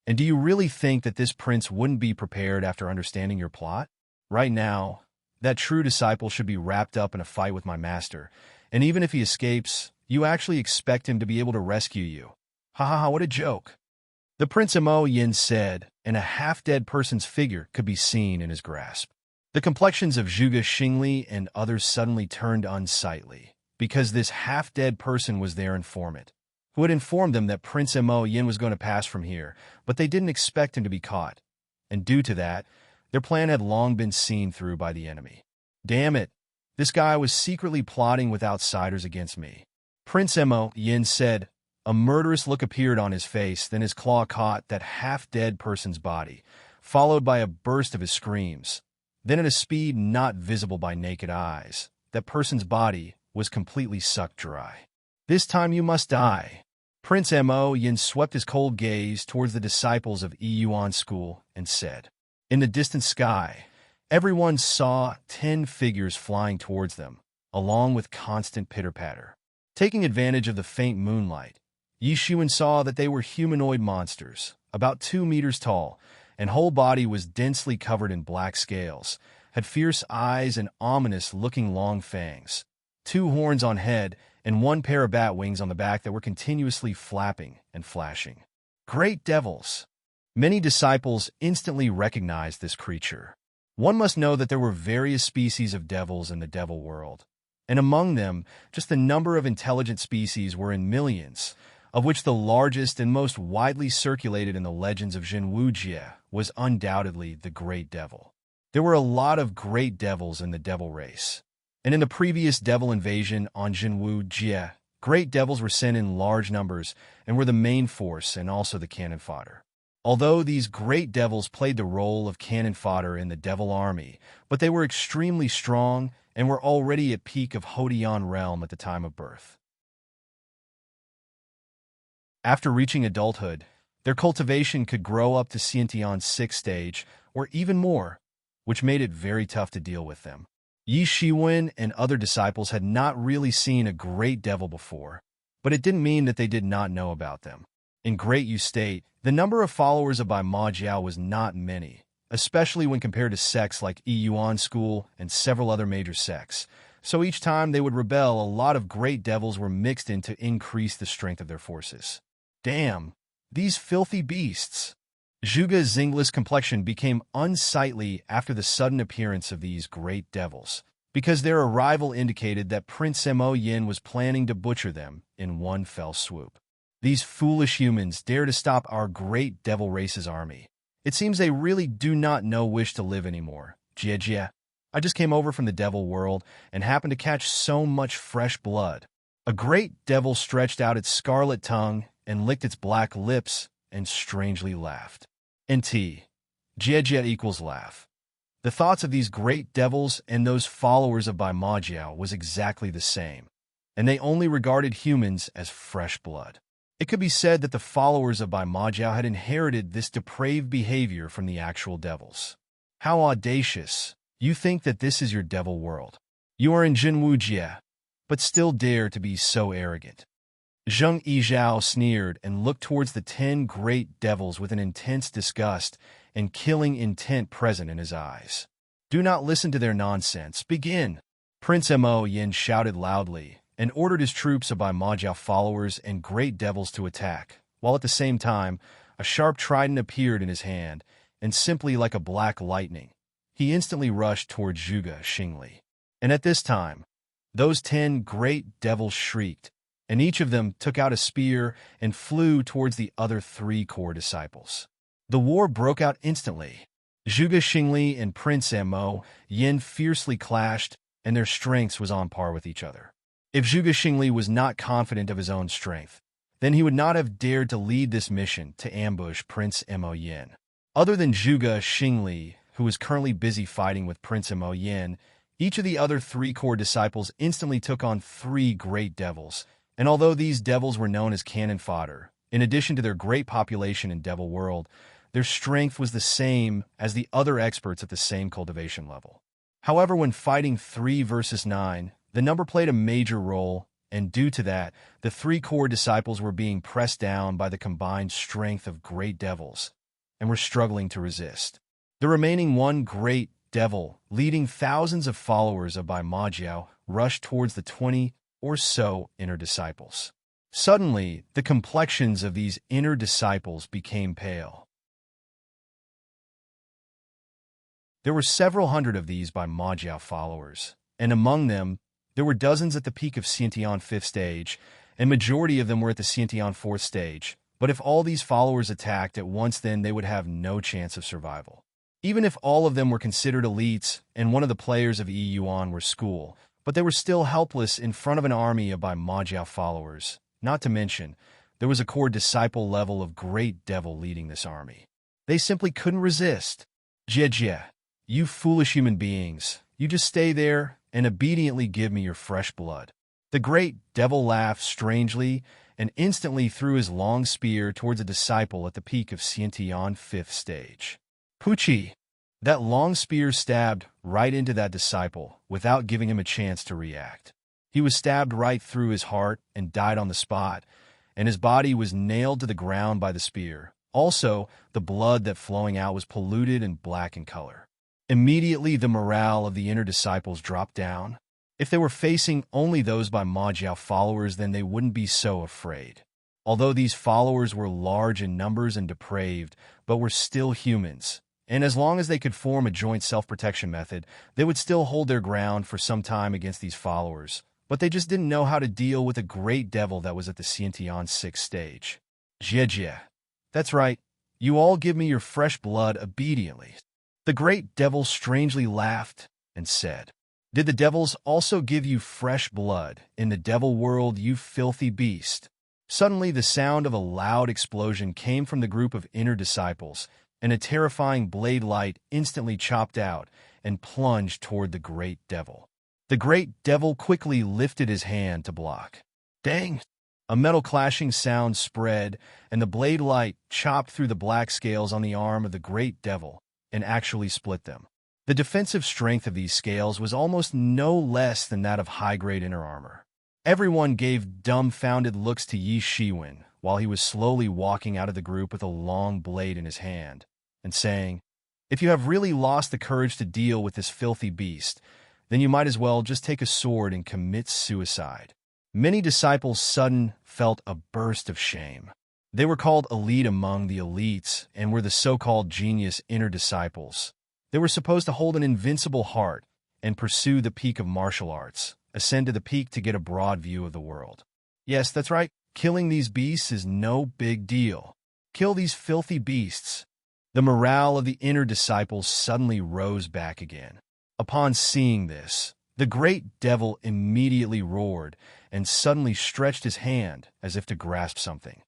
And do you really think that this prince wouldn't be prepared after understanding your plot? Right now, that true disciple should be wrapped up in a fight with my master, and even if he escapes, you actually expect him to be able to rescue you. Ha ha ha, what a joke. The Prince Mo Yin said, and a half-dead person's figure could be seen in his grasp. The complexions of Zhuge Xingli and others suddenly turned unsightly, because this half-dead person was their informant, who had informed them that Prince Mo Yin was going to pass from here, but they didn't expect him to be caught. And due to that, their plan had long been seen through by the enemy. Damn it, this guy was secretly plotting with outsiders against me. Prince Mo Yin said. A murderous look appeared on his face, then his claw caught that half-dead person's body, followed by a burst of his screams. Then at a speed not visible by naked eyes, that person's body was completely sucked dry. This time you must die. Prince Mo Yin swept his cold gaze towards the disciples of Yuan school and said. In the distant sky, everyone saw 10 figures flying towards them, along with constant pitter-patter. Taking advantage of the faint moonlight, Yi Xuan saw that they were humanoid monsters, about 2 meters tall, and whole body was densely covered in black scales, had fierce eyes and ominous-looking long fangs, 2 horns on head, and 1 pair of bat wings on the back that were continuously flapping and flashing. Great devils! Many disciples instantly recognized this creature. One must know that there were various species of devils in the devil world, and among them, just the number of intelligent species were in millions, of which the largest and most widely circulated in the legends of Jinwu Jie was undoubtedly the Great Devil. There were a lot of great devils in the devil race, and in the previous devil invasion on Jinwu Jie, great devils were sent in large numbers and were the main force and also the cannon fodder. Although these great devils played the role of cannon fodder in the devil army, but they were extremely strong and were already at peak of Hodian realm at the time of birth. After reaching adulthood, their cultivation could grow up to Xiantian's 6th stage, or even more, which made it very tough to deal with them. Yi Shiwen and other disciples had not really seen a great devil before, but it didn't mean that they did not know about them. In Great Yu State, the number of followers of Bai Ma Jiao was not many, especially when compared to sects like Yuan School and several other major sects. So each time they would rebel, a lot of great devils were mixed in to increase the strength of their forces. Damn, these filthy beasts! Zhuge Xingli's complexion became unsightly after the sudden appearance of these great devils, because their arrival indicated that Prince Mo Yin was planning to butcher them in one fell swoop. These foolish humans dare to stop our great devil race's army. It seems they really do not know wish to live anymore. Jie. I just came over from the devil world and happened to catch so much fresh blood. A great devil stretched out its scarlet tongue and licked its black lips and strangely laughed. NT. Jie equals laugh. The thoughts of these great devils and those followers of Bai Majiao was exactly the same, and they only regarded humans as fresh blood. It could be said that the followers of Bai Majiao had inherited this depraved behavior from the actual devils. How audacious! You think that this is your devil world. You are in Jinwujie, but still dare to be so arrogant. Zheng Yizhao sneered and looked towards the 10 great devils with an intense disgust and killing intent present in his eyes. Do not listen to their nonsense. Begin! Prince Mo Yin shouted loudly and ordered his troops of Bai Majiao followers and great devils to attack, while at the same time a sharp trident appeared in his hand, and simply like a black lightning, he instantly rushed towards Zhuge Xingli. And at this time, those 10 great devils shrieked, and each of them took out a spear and flew towards the other 3 core disciples. The war broke out instantly. Zhuge Xingli and Prince Mo Yin fiercely clashed, and their strengths was on par with each other. If Zhuge Xingli was not confident of his own strength, then he would not have dared to lead this mission to ambush Prince Mo Yin. Other than Zhuge Xingli, who was currently busy fighting with Prince Mo Yin, each of the other 3 core disciples instantly took on 3 great devils, and although these devils were known as cannon fodder, in addition to their great population in Devil World, their strength was the same as the other experts at the same cultivation level. However, when fighting 3 versus 9, the number played a major role, and due to that, the 3 core disciples were being pressed down by the combined strength of great devils, and were struggling to resist. The remaining 1 great devil, leading thousands of followers of Bai Majiao, rushed towards the 20 or so inner disciples. Suddenly, the complexions of these inner disciples became pale. There were several hundred of these Bai Majiao followers, and among them, there were dozens at the peak of Xiantian 5th stage, and majority of them were at the Xiantian 4th stage. But if all these followers attacked at once, then they would have no chance of survival. Even if all of them were considered elites and one of the players of Yi Yuan were school, but they were still helpless in front of an army of Bai Majiao followers. Not to mention, there was a core disciple level of great devil leading this army. They simply couldn't resist. Jie, you foolish human beings, you just stay there and obediently give me your fresh blood. The great devil laughed strangely and instantly threw his long spear towards a disciple at the peak of Xiantian 5th stage. Puchi! That long spear stabbed right into that disciple without giving him a chance to react. He was stabbed right through his heart and died on the spot, and his body was nailed to the ground by the spear. Also, the blood that flowing out was polluted and black in color. Immediately, the morale of the inner disciples dropped down. If they were facing only those Bai Majiao followers, then they wouldn't be so afraid. Although these followers were large in numbers and depraved, but were still humans, and as long as they could form a joint self-protection method, they would still hold their ground for some time against these followers. But they just didn't know how to deal with a great devil that was at the Xiantian 6th stage. Jie. That's right. You all give me your fresh blood obediently. The great devil strangely laughed and said, Did the devils also give you fresh blood in the devil world, you filthy beast? Suddenly, the sound of a loud explosion came from the group of inner disciples, and a terrifying blade light instantly chopped out and plunged toward the great devil. The great devil quickly lifted his hand to block. Dang! A metal clashing sound spread, and the blade light chopped through the black scales on the arm of the great devil and actually split them. The defensive strength of these scales was almost no less than that of high-grade inner armor. Everyone gave dumbfounded looks to Yi Shiwen while he was slowly walking out of the group with a long blade in his hand, and saying, If you have really lost the courage to deal with this filthy beast, then you might as well just take a sword and commit suicide. Many disciples suddenly felt a burst of shame. They were called elite among the elites and were the so-called genius inner disciples. They were supposed to hold an invincible heart and pursue the peak of martial arts, ascend to the peak to get a broad view of the world. Yes, that's right. Killing these beasts is no big deal. Kill these filthy beasts. The morale of the inner disciples suddenly rose back again. Upon seeing this, the great devil immediately roared and suddenly stretched his hand as if to grasp something.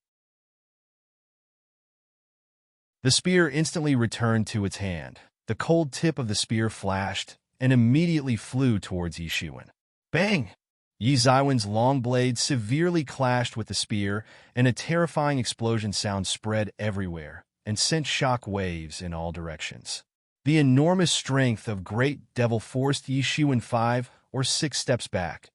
The spear instantly returned to its hand, The cold tip of the spear flashed and immediately flew towards Yi Shiwen. Bang! Yi Zaiwen's long blade severely clashed with the spear, and a terrifying explosion sound spread everywhere and sent shock waves in all directions. The enormous strength of Great Devil forced Yi Shiwen 5 or 6 steps back,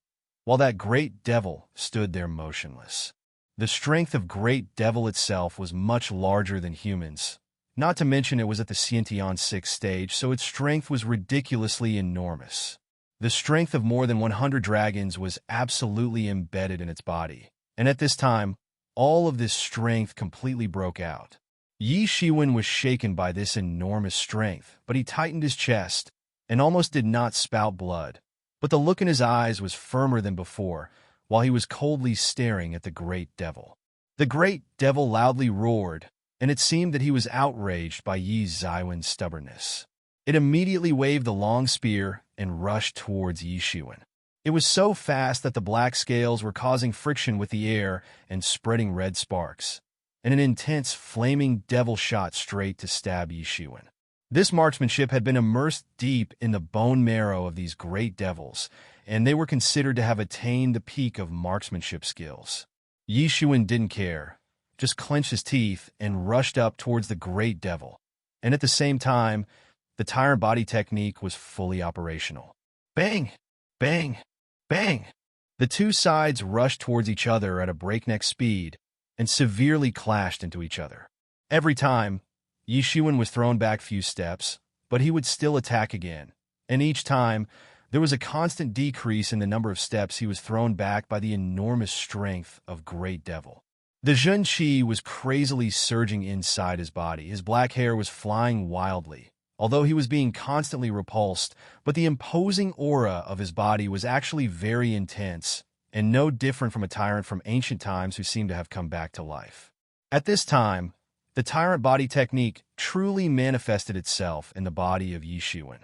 while that Great Devil stood there motionless. The strength of Great Devil itself was much larger than humans, not to mention it was at the Xiantian 6th stage, so its strength was ridiculously enormous. The strength of more than 100 dragons was absolutely embedded in its body, and at this time, all of this strength completely broke out. Yi Shiwen was shaken by this enormous strength, but he tightened his chest and almost did not spout blood. But the look in his eyes was firmer than before, while he was coldly staring at the Great Devil. The Great Devil loudly roared, and it seemed that he was outraged by Yi Zaiwen's stubbornness. It immediately waved the long spear and rushed towards Yi Shiwen. It was so fast that the black scales were causing friction with the air and spreading red sparks, and an intense flaming devil shot straight to stab Yi Shiwen. This marksmanship had been immersed deep in the bone marrow of these great devils, and they were considered to have attained the peak of marksmanship skills. Yi Shiwen didn't care, just clenched his teeth and rushed up towards the Great Devil. And at the same time, the tyrant body technique was fully operational. Bang! Bang! Bang! The two sides rushed towards each other at a breakneck speed and severely clashed into each other. Every time, Yi Shiwen was thrown back few steps, but he would still attack again, and each time, there was a constant decrease in the number of steps he was thrown back by the enormous strength of Great Devil. The Zhen Qi was crazily surging inside his body. His black hair was flying wildly, although he was being constantly repulsed, but the imposing aura of his body was actually very intense, and no different from a tyrant from ancient times who seemed to have come back to life. At this time, the tyrant body technique truly manifested itself in the body of Yi Shiwen,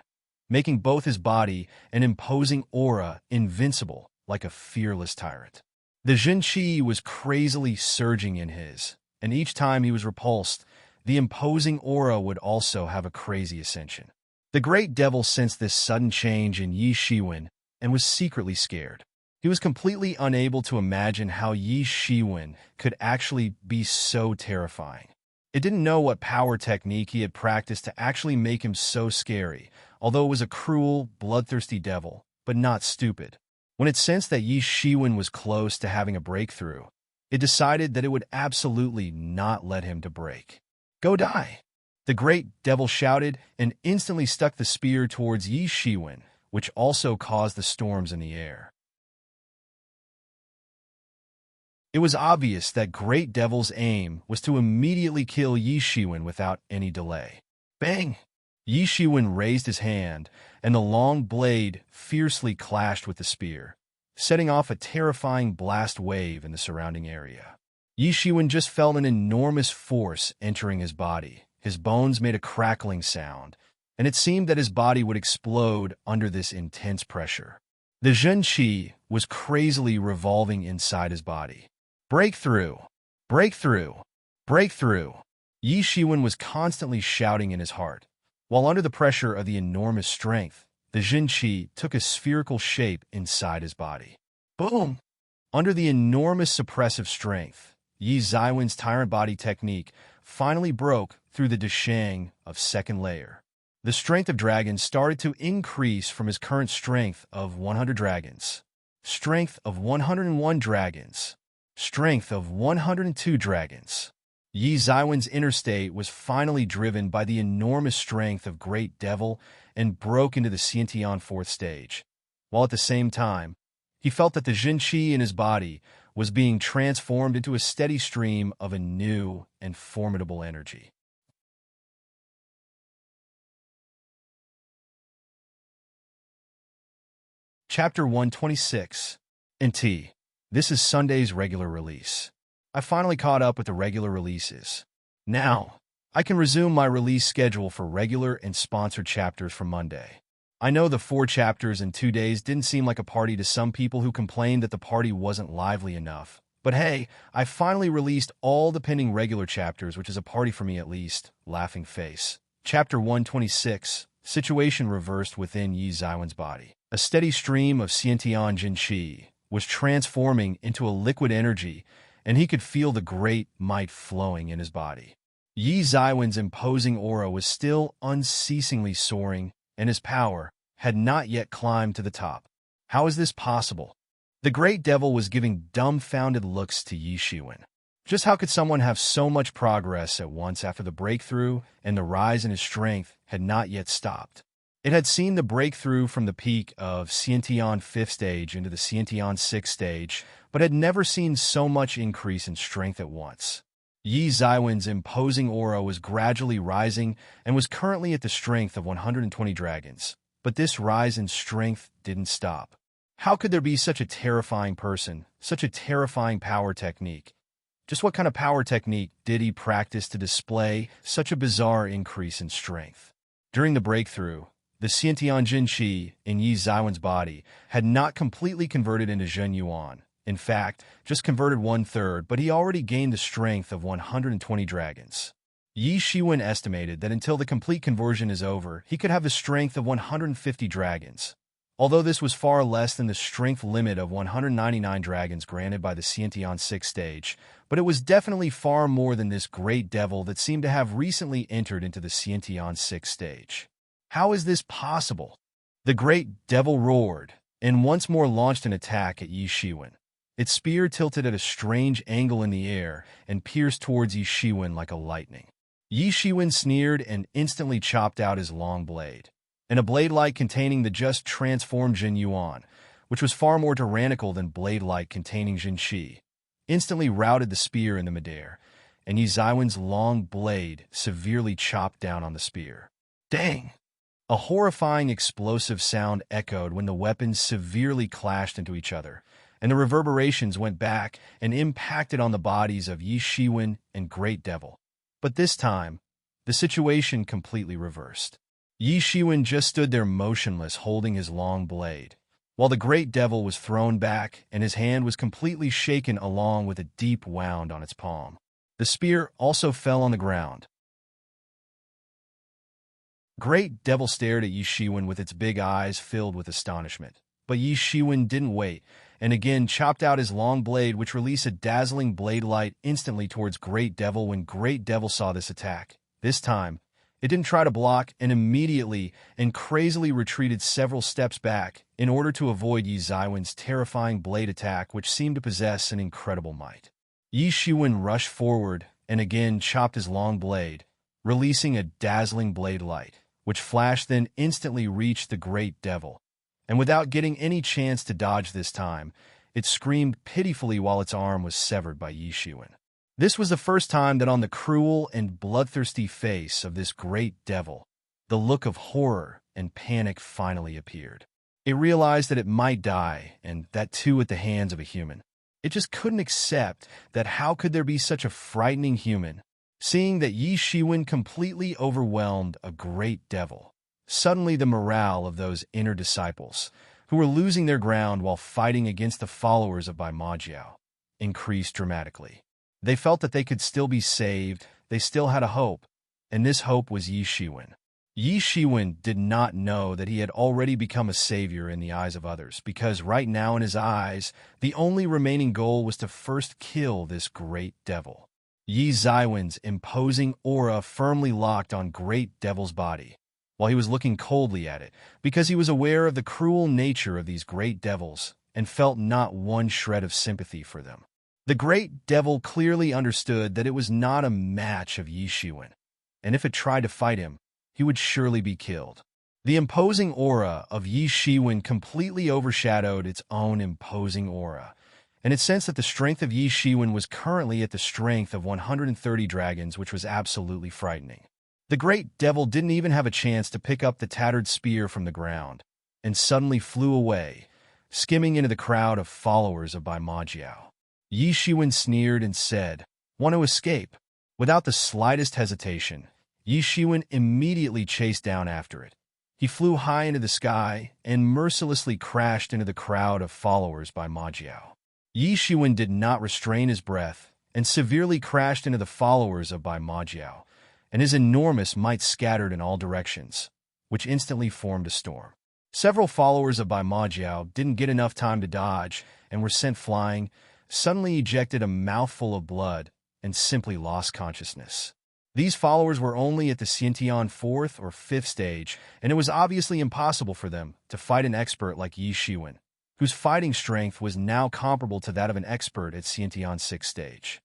making both his body and imposing aura invincible like a fearless tyrant. The Zhen Qi was crazily surging in his, and each time he was repulsed, the imposing aura would also have a crazy ascension. The Great Devil sensed this sudden change in Yi Shiwen and was secretly scared. He was completely unable to imagine how Yi Shiwen could actually be so terrifying. It didn't know what power technique he had practiced to actually make him so scary, although it was a cruel, bloodthirsty devil, but not stupid. When it sensed that Yi Shiwen was close to having a breakthrough, it decided that it would absolutely not let him to break. Go die! The Great Devil shouted and instantly stuck the spear towards Yi Shiwen, which also caused the storms in the air. It was obvious that Great Devil's aim was to immediately kill Yi Shiwen without any delay. Bang! Yi Shiwen raised his hand, and the long blade fiercely clashed with the spear, setting off a terrifying blast wave in the surrounding area. Yi Shiwen just felt an enormous force entering his body. His bones made a crackling sound, and it seemed that his body would explode under this intense pressure. The Zhen Qi was crazily revolving inside his body. Breakthrough! Breakthrough! Breakthrough! Yi Shiwen was constantly shouting in his heart, while under the pressure of the enormous strength, the Zhen Qi took a spherical shape inside his body. Boom! Under the enormous suppressive strength, Yi Zaiwen's tyrant body technique finally broke through the Deshang of second layer. The strength of dragons started to increase from his current strength of 100 dragons, strength of 101 dragons, strength of 102 dragons. Yi Zaiwen's inner state was finally driven by the enormous strength of Great Devil and broke into the Xiantian 4th stage, while at the same time, he felt that the Zhen Qi in his body was being transformed into a steady stream of a new and formidable energy. Chapter 126. NT. This is Sunday's regular release. I finally caught up with the regular releases. Now, I can resume my release schedule for regular and sponsored chapters from Monday. I know the 4 chapters in 2 days didn't seem like a party to some people who complained that the party wasn't lively enough. But hey, I finally released all the pending regular chapters, which is a party for me at least. Laughing face. Chapter 126, Situation Reversed Within Yi Zaiwen's Body. A steady stream of Xiantian Jin Qi was transforming into a liquid energy, and he could feel the great might flowing in his body. Yi Zaiwen's imposing aura was still unceasingly soaring, and his power had not yet climbed to the top. How is this possible? The great devil was giving dumbfounded looks to Yi Shiwen. Just how could someone have so much progress at once after the breakthrough, and the rise in his strength had not yet stopped? It had seen the breakthrough from the peak of Xiantian 5th stage into the Xiantian 6th stage, but had never seen so much increase in strength at once. Yi Zaiwen's imposing aura was gradually rising and was currently at the strength of 120 dragons. But this rise in strength didn't stop. How could there be such a terrifying person, such a terrifying power technique? Just what kind of power technique did he practice to display such a bizarre increase in strength? During the breakthrough, the Xiantian Jin Qi in Yi Zaiwen's body had not completely converted into Zhen Yuan. In fact, just converted 1/3, but he already gained the strength of 120 dragons. Yi Shiwen estimated that until the complete conversion is over, he could have the strength of 150 dragons. Although this was far less than the strength limit of 199 dragons granted by the Xiantian 6th stage, but it was definitely far more than this great devil that seemed to have recently entered into the Xiantian 6th stage. How is this possible? The great devil roared, and once more launched an attack at Yi Shiwen. Its spear tilted at a strange angle in the air and pierced towards Yi Shiwen like a lightning. Yi Shiwen sneered and instantly chopped out his long blade. And a blade-like containing the just transformed Jin Yuan, which was far more tyrannical than blade-like containing Jin Qi, instantly routed the spear in the midair, and Yi Zaiwen's long blade severely chopped down on the spear. Dang! A horrifying explosive sound echoed when the weapons severely clashed into each other, and the reverberations went back and impacted on the bodies of Yi Shiwen and Great Devil. But this time, the situation completely reversed. Yi Shiwen just stood there motionless, holding his long blade, while the great devil was thrown back and his hand was completely shaken along with a deep wound on its palm. The spear also fell on the ground. Great devil stared at Yi Shiwen with its big eyes filled with astonishment. But Yi Shiwen didn't wait, and again chopped out his long blade, which released a dazzling blade light instantly towards Great Devil. When Great Devil saw this attack, this time, it didn't try to block and immediately and crazily retreated several steps back in order to avoid Yi Zaiwen's terrifying blade attack, which seemed to possess an incredible might. Yi Shiwen rushed forward and again chopped his long blade, releasing a dazzling blade light, which flashed then instantly reached the Great Devil. And without getting any chance to dodge this time, it screamed pitifully while its arm was severed by Yi Shiwen. This was the first time that on the cruel and bloodthirsty face of this great devil, the look of horror and panic finally appeared. It realized that it might die, and that too at the hands of a human. It just couldn't accept that how could there be such a frightening human, seeing that Yi Shiwen completely overwhelmed a great devil. Suddenly the morale of those inner disciples, who were losing their ground while fighting against the followers of Bai Majiao, increased dramatically. They felt that they could still be saved, they still had a hope, and this hope was Yi Shiwen. Yi Shiwen did not know that he had already become a savior in the eyes of others, because right now in his eyes, the only remaining goal was to first kill this great devil. Yi Zaiwen's imposing aura firmly locked on Great Devil's body, while he was looking coldly at it, because he was aware of the cruel nature of these great devils and felt not one shred of sympathy for them. The great devil clearly understood that it was not a match of Yi Shiwen, and if it tried to fight him, he would surely be killed. The imposing aura of Yi Shiwen completely overshadowed its own imposing aura, and it sensed that the strength of Yi Shiwen was currently at the strength of 130 dragons, which was absolutely frightening. The great devil didn't even have a chance to pick up the tattered spear from the ground, and suddenly flew away, skimming into the crowd of followers of Bai Majiao. Yi Shiwen sneered and said, "Want to escape?" Without the slightest hesitation, Yi Shiwen immediately chased down after it. He flew high into the sky and mercilessly crashed into the crowd of followers by Majiao. Yi Shiwen did not restrain his breath and severely crashed into the followers of Bai Majiao, and his enormous might scattered in all directions, which instantly formed a storm. Several followers of Bai Majiao didn't get enough time to dodge and were sent flying, suddenly ejected a mouthful of blood, and simply lost consciousness. These followers were only at the Xiantian 4th or 5th stage, and it was obviously impossible for them to fight an expert like Yi Shiwen, whose fighting strength was now comparable to that of an expert at Xiantian 6th stage.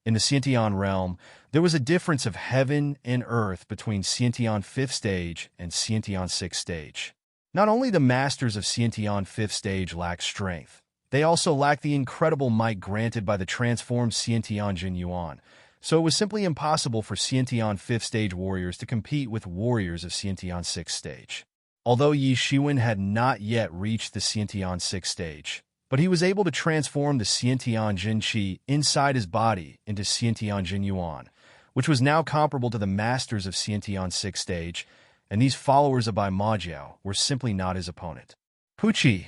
In the Xiantian realm, there was a difference of heaven and earth between Xiantian 5th stage and Xiantian 6th stage. Not only the masters of Xiantian 5th stage lacked strength, they also lacked the incredible might granted by the transformed Xiantian Jin Yuan, so it was simply impossible for Xiantian 5th stage warriors to compete with warriors of Xiantian 6th stage. Although Yi Shiwen had not yet reached the Xiantian 6th stage, but he was able to transform the Xiantian Jin Qi inside his body into Xiantian Jin Yuan, which was now comparable to the masters of Xiantian 6th stage, and these followers of Bai Majiao were simply not his opponent. Puqi.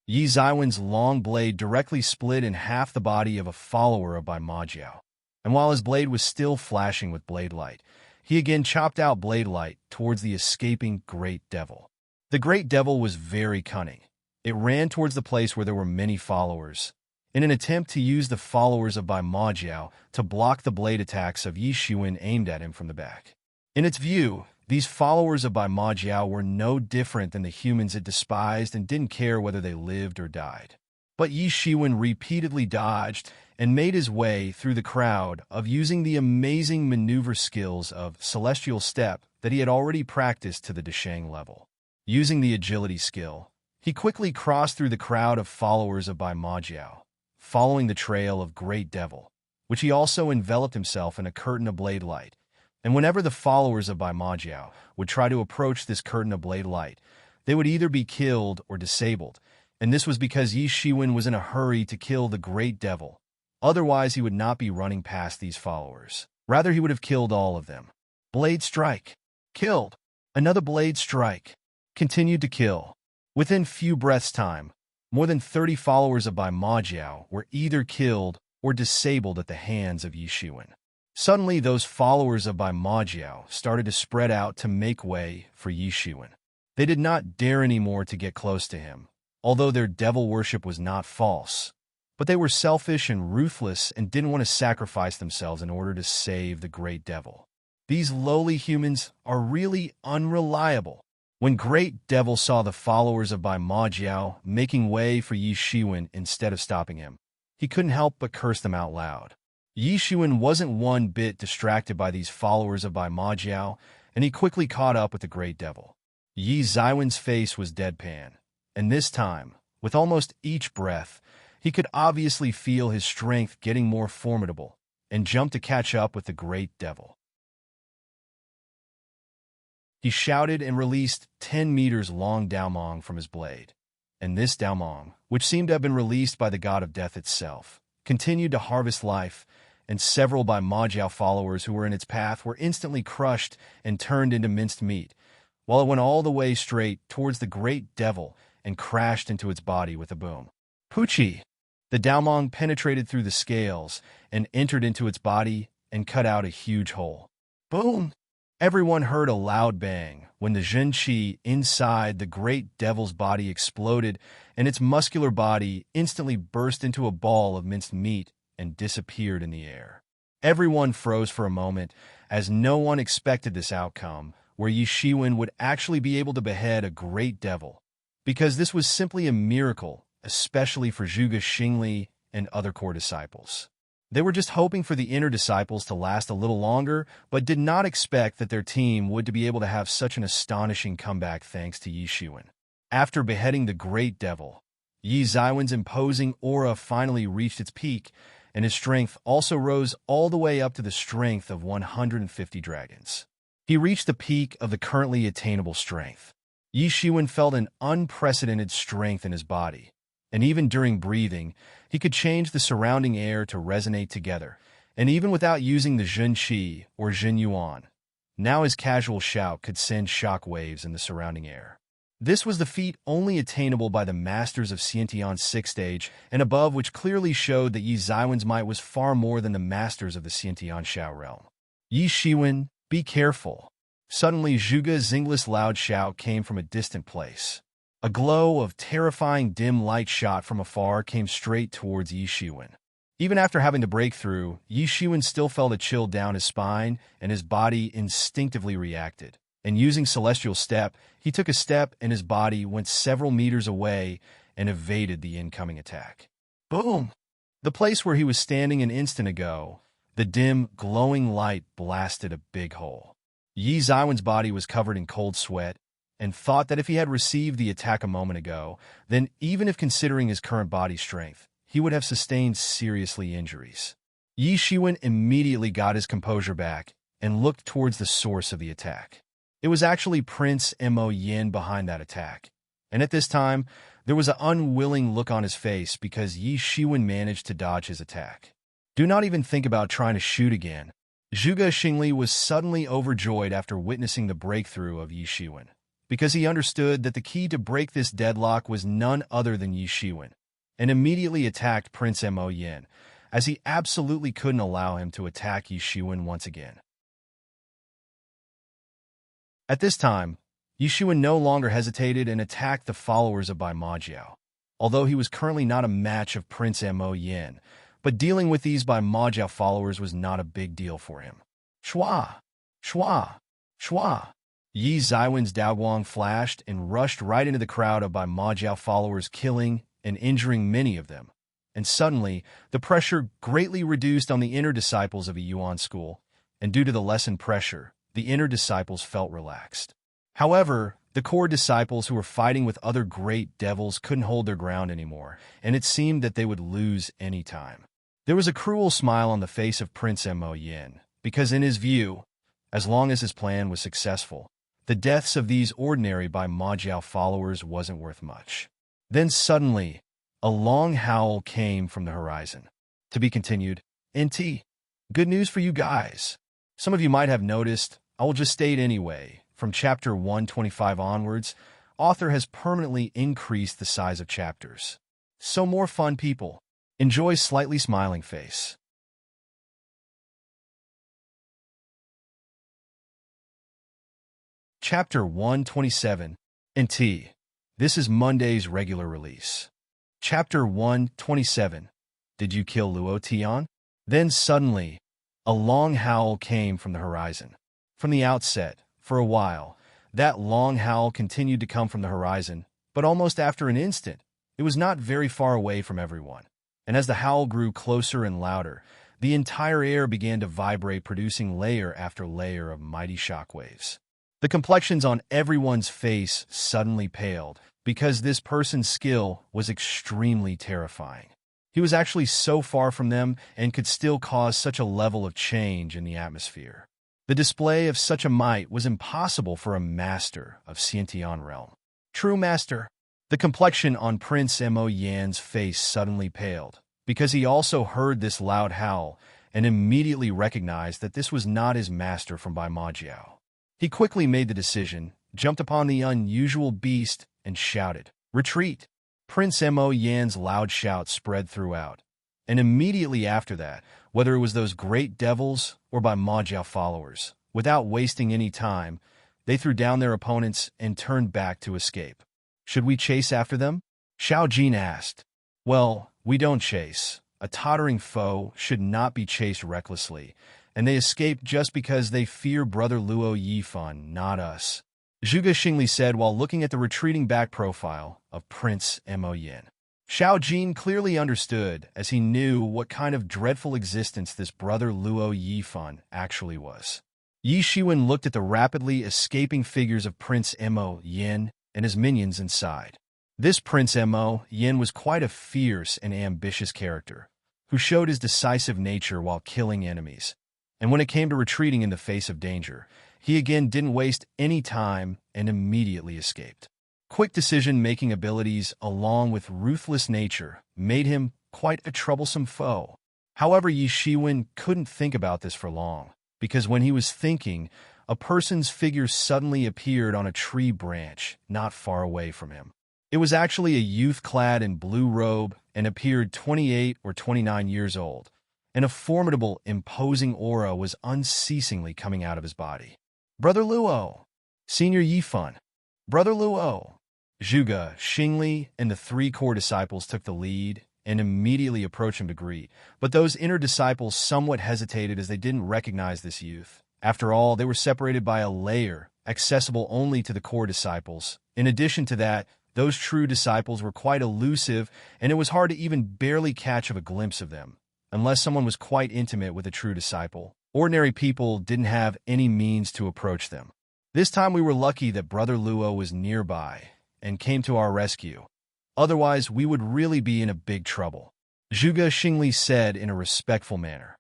Yi Zaiwen's long blade directly split in half the body of a follower of Bai Majiao, and while his blade was still flashing with blade light, he again chopped out blade light towards the escaping Great Devil. The Great Devil was very cunning. It ran towards the place where there were many followers, in an attempt to use the followers of Bai Majiao to block the blade attacks of Yi Shiwen aimed at him from the back. In its view, these followers of Bai Majiao were no different than the humans it despised and didn't care whether they lived or died. But Yi Shiwen repeatedly dodged and made his way through the crowd of using the amazing maneuver skills of Celestial Step that he had already practiced to the Deshang level. Using the agility skill, he quickly crossed through the crowd of followers of Bai Majiao, following the trail of Great Devil, which he also enveloped himself in a curtain of blade light. And whenever the followers of Bai Majiao would try to approach this curtain of blade light, they would either be killed or disabled, and this was because Yi Shiwen was in a hurry to kill the Great Devil. Otherwise, he would not be running past these followers. Rather, he would have killed all of them. Blade strike. Killed. Another blade strike. Continued to kill. Within few breaths' time, more than 30 followers of Bai Majiao were either killed or disabled at the hands of Yi Shiwen. Suddenly, those followers of Bai Majiao started to spread out to make way for Yi Shiwen. They did not dare anymore to get close to him, although their devil worship was not false. But they were selfish and ruthless and didn't want to sacrifice themselves in order to save the Great Devil. These lowly humans are really unreliable. When Great Devil saw the followers of Bai Majiao making way for Yi Shiwen instead of stopping him, he couldn't help but curse them out loud. Yi Shiwen wasn't one bit distracted by these followers of Bai Majiao, and he quickly caught up with the Great Devil. Yi Zaiwen's face was deadpan, and this time, with almost each breath, he could obviously feel his strength getting more formidable, and jumped to catch up with the Great Devil. He shouted and released 10 meters long Daomong from his blade, and this Daomong, which seemed to have been released by the god of death itself, continued to harvest life, and several Bai Majiao followers who were in its path were instantly crushed and turned into minced meat, while it went all the way straight towards the Great Devil and crashed into its body with a boom. Puqi! The Daomong penetrated through the scales and entered into its body and cut out a huge hole. Boom! Everyone heard a loud bang when the Jin Qi inside the Great Devil's body exploded and its muscular body instantly burst into a ball of minced meat and disappeared in the air. Everyone froze for a moment, as no one expected this outcome, where Yi Shiwen would actually be able to behead a Great Devil, because this was simply a miracle, especially for Zhuge Xingli and other core disciples. They were just hoping for the inner disciples to last a little longer, but did not expect that their team would be able to have such an astonishing comeback thanks to Yi Shiwen. After beheading the Great Devil, Yi Zaiwen's imposing aura finally reached its peak, and his strength also rose all the way up to the strength of 150 dragons. He reached the peak of the currently attainable strength. Yi Shiwen felt an unprecedented strength in his body, and even during breathing, he could change the surrounding air to resonate together, and even without using the Jin Qi or Jin Yuan. Now his casual shout could send shock waves in the surrounding air. This was the feat only attainable by the masters of Xiantian's sixth stage and above, which clearly showed that Yi Zaiwen's might was far more than the masters of the Xiantian Shao realm. Yi Shiwen, be careful. Suddenly, Zhuge Xingle's loud shout came from a distant place. A glow of terrifying dim light shot from afar came straight towards Yi Shiwen. Even after having the breakthrough, Yi Shiwen still felt a chill down his spine, and his body instinctively reacted. And using Celestial Step, he took a step and his body went several meters away and evaded the incoming attack. Boom! The place where he was standing an instant ago, the dim, glowing light blasted a big hole. Yi Zaiwen's body was covered in cold sweat, and thought that if he had received the attack a moment ago, then even if considering his current body strength, he would have sustained seriously injuries. Yi Shiwen immediately got his composure back and looked towards the source of the attack. It was actually Prince Mo Yin behind that attack, and at this time, there was an unwilling look on his face because Yi Shiwen managed to dodge his attack. Do not even think about trying to shoot again. Zhuge Xingli was suddenly overjoyed after witnessing the breakthrough of Yi Shiwen, because he understood that the key to break this deadlock was none other than Yi Shiwen, and immediately attacked Prince Mo Yin, as he absolutely couldn't allow him to attack Yi Shiwen once again. At this time, Yi Shiwen no longer hesitated and attacked the followers of Bai Majiao, although he was currently not a match of Prince Mo Yin, but dealing with these Bai Majiao followers was not a big deal for him. Shua! Shua! Shua! Yi Zaiwen's Daoguang flashed and rushed right into the crowd of Bai Majiao followers, killing and injuring many of them. And suddenly, the pressure greatly reduced on the inner disciples of a Yuan school, and due to the lessened pressure, the inner disciples felt relaxed. However, the core disciples who were fighting with other great devils couldn't hold their ground anymore, and it seemed that they would lose any time. There was a cruel smile on the face of Prince Mo Yin, because in his view, as long as his plan was successful, the deaths of these ordinary Bai Majiao followers wasn't worth much. Then suddenly, a long howl came from the horizon. To be continued. NT. Good news for you guys. Some of you might have noticed, I will just state anyway, from chapter 125 onwards, author has permanently increased the size of chapters. So more fun, people. Enjoy slightly smiling face. Chapter 127, NT. This is Monday's regular release. Chapter 127. Did you kill Luo Tian? Then suddenly, a long howl came from the horizon. From the outset, for a while, that long howl continued to come from the horizon, but almost after an instant, it was not very far away from everyone. And as the howl grew closer and louder, the entire air began to vibrate, producing layer after layer of mighty shockwaves. The complexions on everyone's face suddenly paled, because this person's skill was extremely terrifying. He was actually so far from them and could still cause such a level of change in the atmosphere. The display of such a might was impossible for a master of Xiantian realm. True master. The complexion on Prince Mo Yan's face suddenly paled, because he also heard this loud howl and immediately recognized that this was not his master from Bai Majiao. He quickly made the decision, jumped upon the unusual beast, and shouted, "Retreat!" Prince Mo Yan's loud shout spread throughout, and immediately after that, whether it was those great devils or Bai Majiao followers, without wasting any time, they threw down their opponents and turned back to escape. Should we chase after them? Xiao Jin asked. Well, we don't chase. A tottering foe should not be chased recklessly, and they escaped just because they fear Brother Luo Yifan, not us, Zhuge Xingli said while looking at the retreating back profile of Prince Mo Yin. Xiao Jin clearly understood, as he knew what kind of dreadful existence this Brother Luo Yifan actually was. Yi Shiwen looked at the rapidly escaping figures of Prince Mo Yin and his minions inside. This Prince Mo Yin was quite a fierce and ambitious character, who showed his decisive nature while killing enemies. And when it came to retreating in the face of danger, he again didn't waste any time and immediately escaped. Quick decision-making abilities along with ruthless nature made him quite a troublesome foe. However, Yi Shiwen couldn't think about this for long, because when he was thinking, a person's figure suddenly appeared on a tree branch not far away from him. It was actually a youth clad in blue robe and appeared 28 or 29 years old, and a formidable, imposing aura was unceasingly coming out of his body. "Brother Luo! Senior Yifan! Brother Luo!" Zhuge, Xingli, and the three core disciples took the lead and immediately approached him to greet, but those inner disciples somewhat hesitated as they didn't recognize this youth. After all, they were separated by a layer, accessible only to the core disciples. In addition to that, those true disciples were quite elusive, and it was hard to even barely catch a glimpse of them, unless someone was quite intimate with a true disciple. Ordinary people didn't have any means to approach them. This time we were lucky that Brother Luo was nearby and came to our rescue. Otherwise, we would really be in a big trouble, Zhuge Xingli said in a respectful manner.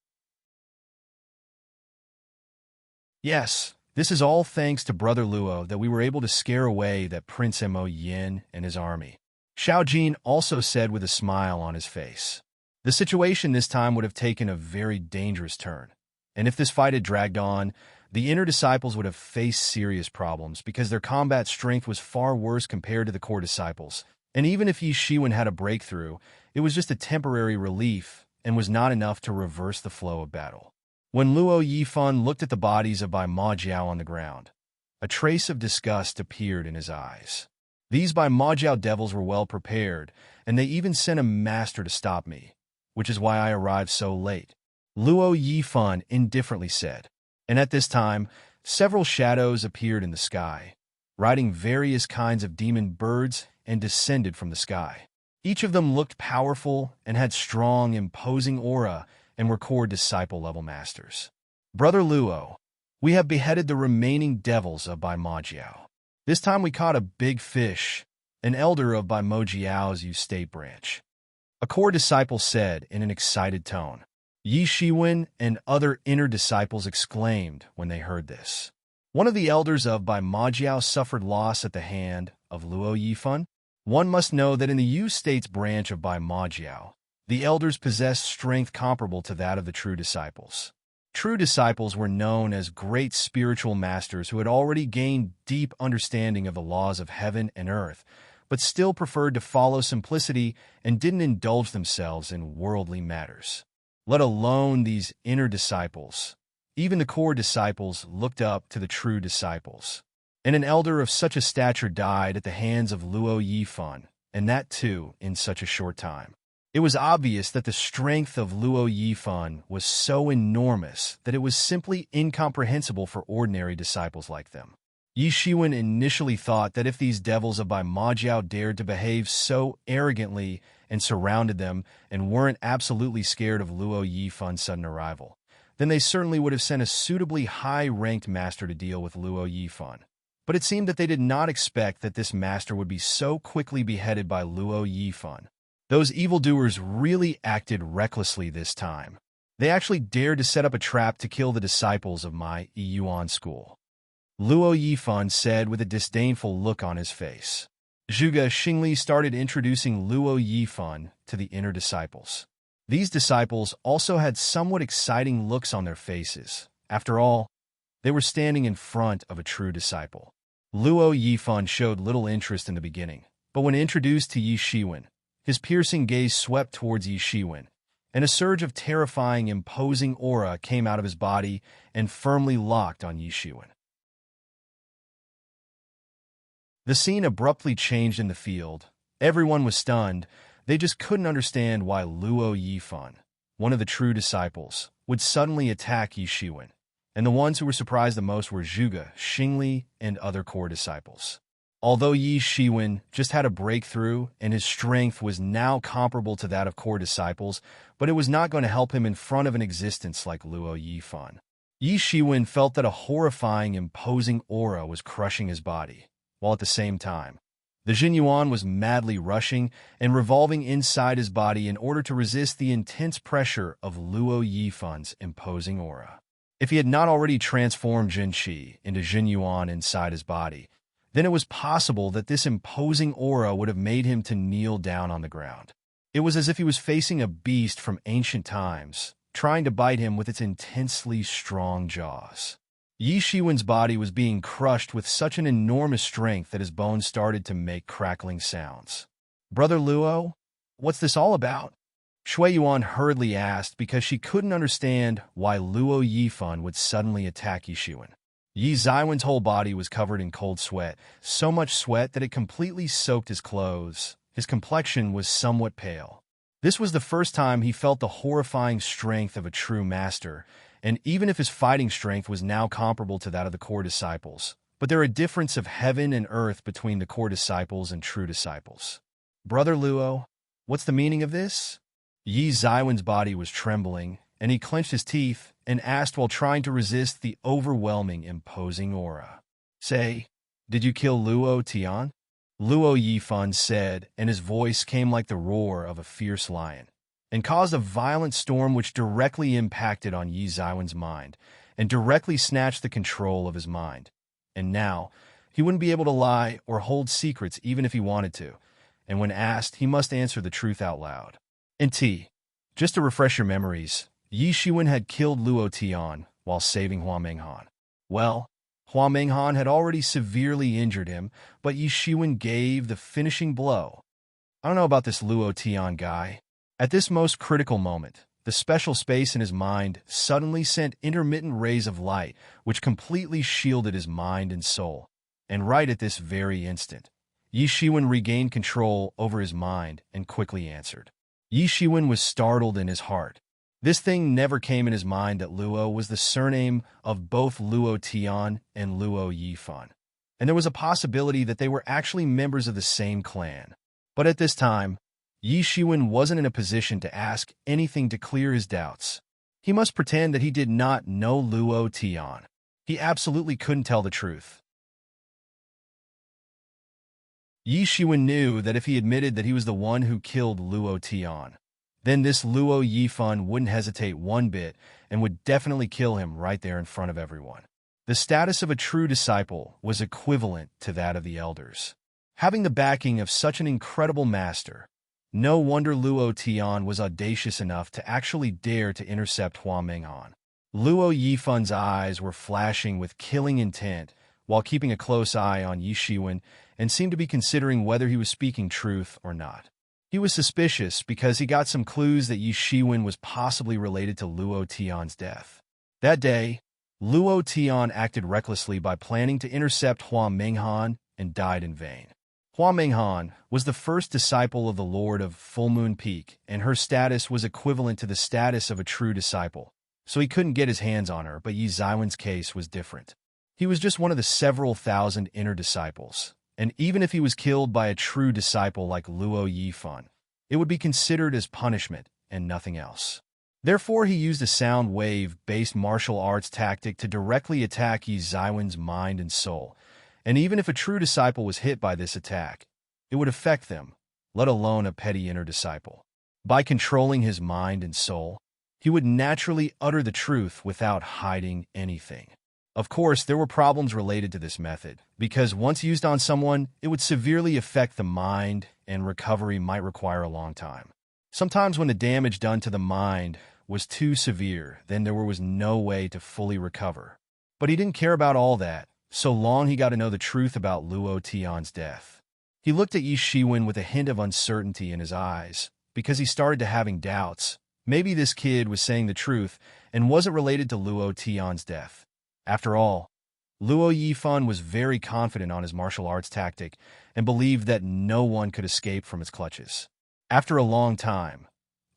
"Yes, this is all thanks to Brother Luo that we were able to scare away that Prince Mo Yin and his army," Xiao Jin also said with a smile on his face. The situation this time would have taken a very dangerous turn, and if this fight had dragged on, the inner disciples would have faced serious problems because their combat strength was far worse compared to the core disciples. And even if Yi Shiwen had a breakthrough, it was just a temporary relief and was not enough to reverse the flow of battle. When Luo Yifan looked at the bodies of Bai Ma Jiao on the ground, a trace of disgust appeared in his eyes. These Bai Ma Jiao devils were well prepared, and they even sent a master to stop me, which is why I arrived so late, Luo Yifan indifferently said. And at this time, several shadows appeared in the sky, riding various kinds of demon birds and descended from the sky. Each of them looked powerful and had strong, imposing aura and were core disciple-level masters. "Brother Luo, we have beheaded the remaining devils of Bai Ma Jiao. This time we caught a big fish, an elder of Bai Mo Jiao's Yu State branch," a core disciple said in an excited tone. Yi Shiwen and other inner disciples exclaimed when they heard this. One of the elders of Bai Ma Jiao suffered loss at the hand of Luo Yifan. One must know that in the Yu State's branch of Bai Ma Jiao, the elders possessed strength comparable to that of the true disciples. True disciples were known as great spiritual masters who had already gained deep understanding of the laws of heaven and earth, but still preferred to follow simplicity and didn't indulge themselves in worldly matters. Let alone these inner disciples. Even the core disciples looked up to the true disciples. And an elder of such a stature died at the hands of Luo Yifan, and that too in such a short time. It was obvious that the strength of Luo Yifan was so enormous that it was simply incomprehensible for ordinary disciples like them. Yi Shiwen initially thought that if these devils of Bai Ma Jiao dared to behave so arrogantly and surrounded them and weren't absolutely scared of Luo Yifan's sudden arrival, then they certainly would have sent a suitably high-ranked master to deal with Luo Yifan. But it seemed that they did not expect that this master would be so quickly beheaded by Luo Yifan. Those evildoers really acted recklessly this time. They actually dared to set up a trap to kill the disciples of my Yuan school, Luo Yifan said with a disdainful look on his face. Zhuge Xingli started introducing Luo Yifan to the inner disciples. These disciples also had somewhat exciting looks on their faces. After all, they were standing in front of a true disciple. Luo Yifan showed little interest in the beginning, but when introduced to Yi Shiwen, his piercing gaze swept towards Yi Shiwen, and a surge of terrifying, imposing aura came out of his body and firmly locked on Yi Shiwen. The scene abruptly changed in the field. Everyone was stunned. They just couldn't understand why Luo Yifan, one of the true disciples, would suddenly attack Yi Shiwen, and the ones who were surprised the most were Zhuge, Xingli, and other core disciples. Although Yi Shiwen just had a breakthrough and his strength was now comparable to that of core disciples, but it was not going to help him in front of an existence like Luo Yifan. Yi Shiwen felt that a horrifying, imposing aura was crushing his body, while at the same time, the Jinyuan was madly rushing and revolving inside his body in order to resist the intense pressure of Luo Yifan's imposing aura. If he had not already transformed Jinqi into Jinyuan inside his body, then it was possible that this imposing aura would have made him to kneel down on the ground. It was as if he was facing a beast from ancient times, trying to bite him with its intensely strong jaws. Yi Shiwen's body was being crushed with such an enormous strength that his bones started to make crackling sounds. "Brother Luo, what's this all about?" Shui Yuan hurriedly asked because she couldn't understand why Luo Yifan would suddenly attack Yi Shiwen. Yi Zaiwen's whole body was covered in cold sweat, so much sweat that it completely soaked his clothes. His complexion was somewhat pale. This was the first time he felt the horrifying strength of a true master, and even if his fighting strength was now comparable to that of the core disciples, but there are a difference of heaven and earth between the core disciples and true disciples. "Brother Luo, what's the meaning of this?" Yi Zaiwen's body was trembling, and he clenched his teeth and asked while trying to resist the overwhelming, imposing aura. "Say, did you kill Luo Tian?" Luo Yifan said, and his voice came like the roar of a fierce lion, and caused a violent storm which directly impacted on Yi Zaiwen's mind, and directly snatched the control of his mind. And now, he wouldn't be able to lie or hold secrets even if he wanted to, and when asked, he must answer the truth out loud. Just to refresh your memories, Yi Shiwen had killed Luo Tian while saving Hua Menghan. Well, Hua Menghan had already severely injured him, but Yi Shiwen gave the finishing blow. I don't know about this Luo Tian guy. At this most critical moment, the special space in his mind suddenly sent intermittent rays of light which completely shielded his mind and soul. And right at this very instant, Yi Shiwen regained control over his mind and quickly answered. Yi Shiwen was startled in his heart. This thing never came in his mind that Luo was the surname of both Luo Tian and Luo Yifan, and there was a possibility that they were actually members of the same clan. But at this time, Yi Shiwen wasn't in a position to ask anything to clear his doubts. He must pretend that he did not know Luo Tian. He absolutely couldn't tell the truth. Yi Shiwen knew that if he admitted that he was the one who killed Luo Tian, then this Luo Yifan wouldn't hesitate one bit and would definitely kill him right there in front of everyone. The status of a true disciple was equivalent to that of the elders. Having the backing of such an incredible master, no wonder Luo Tian was audacious enough to actually dare to intercept Hua Menghan. Luo Yifan's eyes were flashing with killing intent while keeping a close eye on Yi Shiwen and seemed to be considering whether he was speaking truth or not. He was suspicious because he got some clues that Yi Shiwen was possibly related to Luo Tian's death. That day, Luo Tian acted recklessly by planning to intercept Hua Menghan and died in vain. Hua Menghan was the first disciple of the Lord of Full Moon Peak, and her status was equivalent to the status of a true disciple, so he couldn't get his hands on her, but Yi Zaiwen's case was different. He was just one of the several thousand inner disciples, and even if he was killed by a true disciple like Luo Yifan, it would be considered as punishment and nothing else. Therefore, he used a sound wave-based martial arts tactic to directly attack Yi Zaiwen's mind and soul, and even if a true disciple was hit by this attack, it would affect them, let alone a petty inner disciple. By controlling his mind and soul, he would naturally utter the truth without hiding anything. Of course, there were problems related to this method, because once used on someone, it would severely affect the mind, and recovery might require a long time. Sometimes when the damage done to the mind was too severe, then there was no way to fully recover. But he didn't care about all that, so long he got to know the truth about Luo Tian's death. He looked at Yi Shiwen with a hint of uncertainty in his eyes, because he started to having doubts. Maybe this kid was saying the truth and wasn't related to Luo Tian's death. After all, Luo Yifan was very confident on his martial arts tactic and believed that no one could escape from its clutches. After a long time,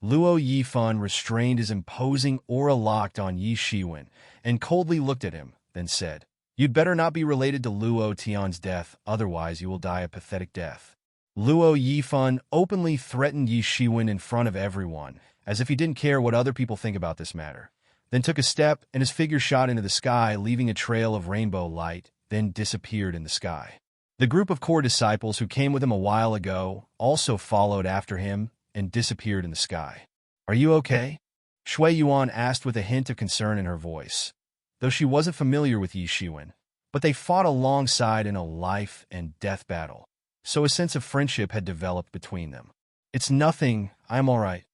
Luo Yifan restrained his imposing aura locked on Yi Shiwen and coldly looked at him, then said, "You'd better not be related to Luo Tian's death, otherwise you will die a pathetic death." Luo Yifan openly threatened Yi Shiwen in front of everyone, as if he didn't care what other people think about this matter, then took a step and his figure shot into the sky, leaving a trail of rainbow light, then disappeared in the sky. The group of core disciples who came with him a while ago also followed after him and disappeared in the sky. "Are you okay?" Shui Yuan asked with a hint of concern in her voice, though she wasn't familiar with Yi Shiwen. But they fought alongside in a life and death battle, so a sense of friendship had developed between them. "It's nothing, I'm all right."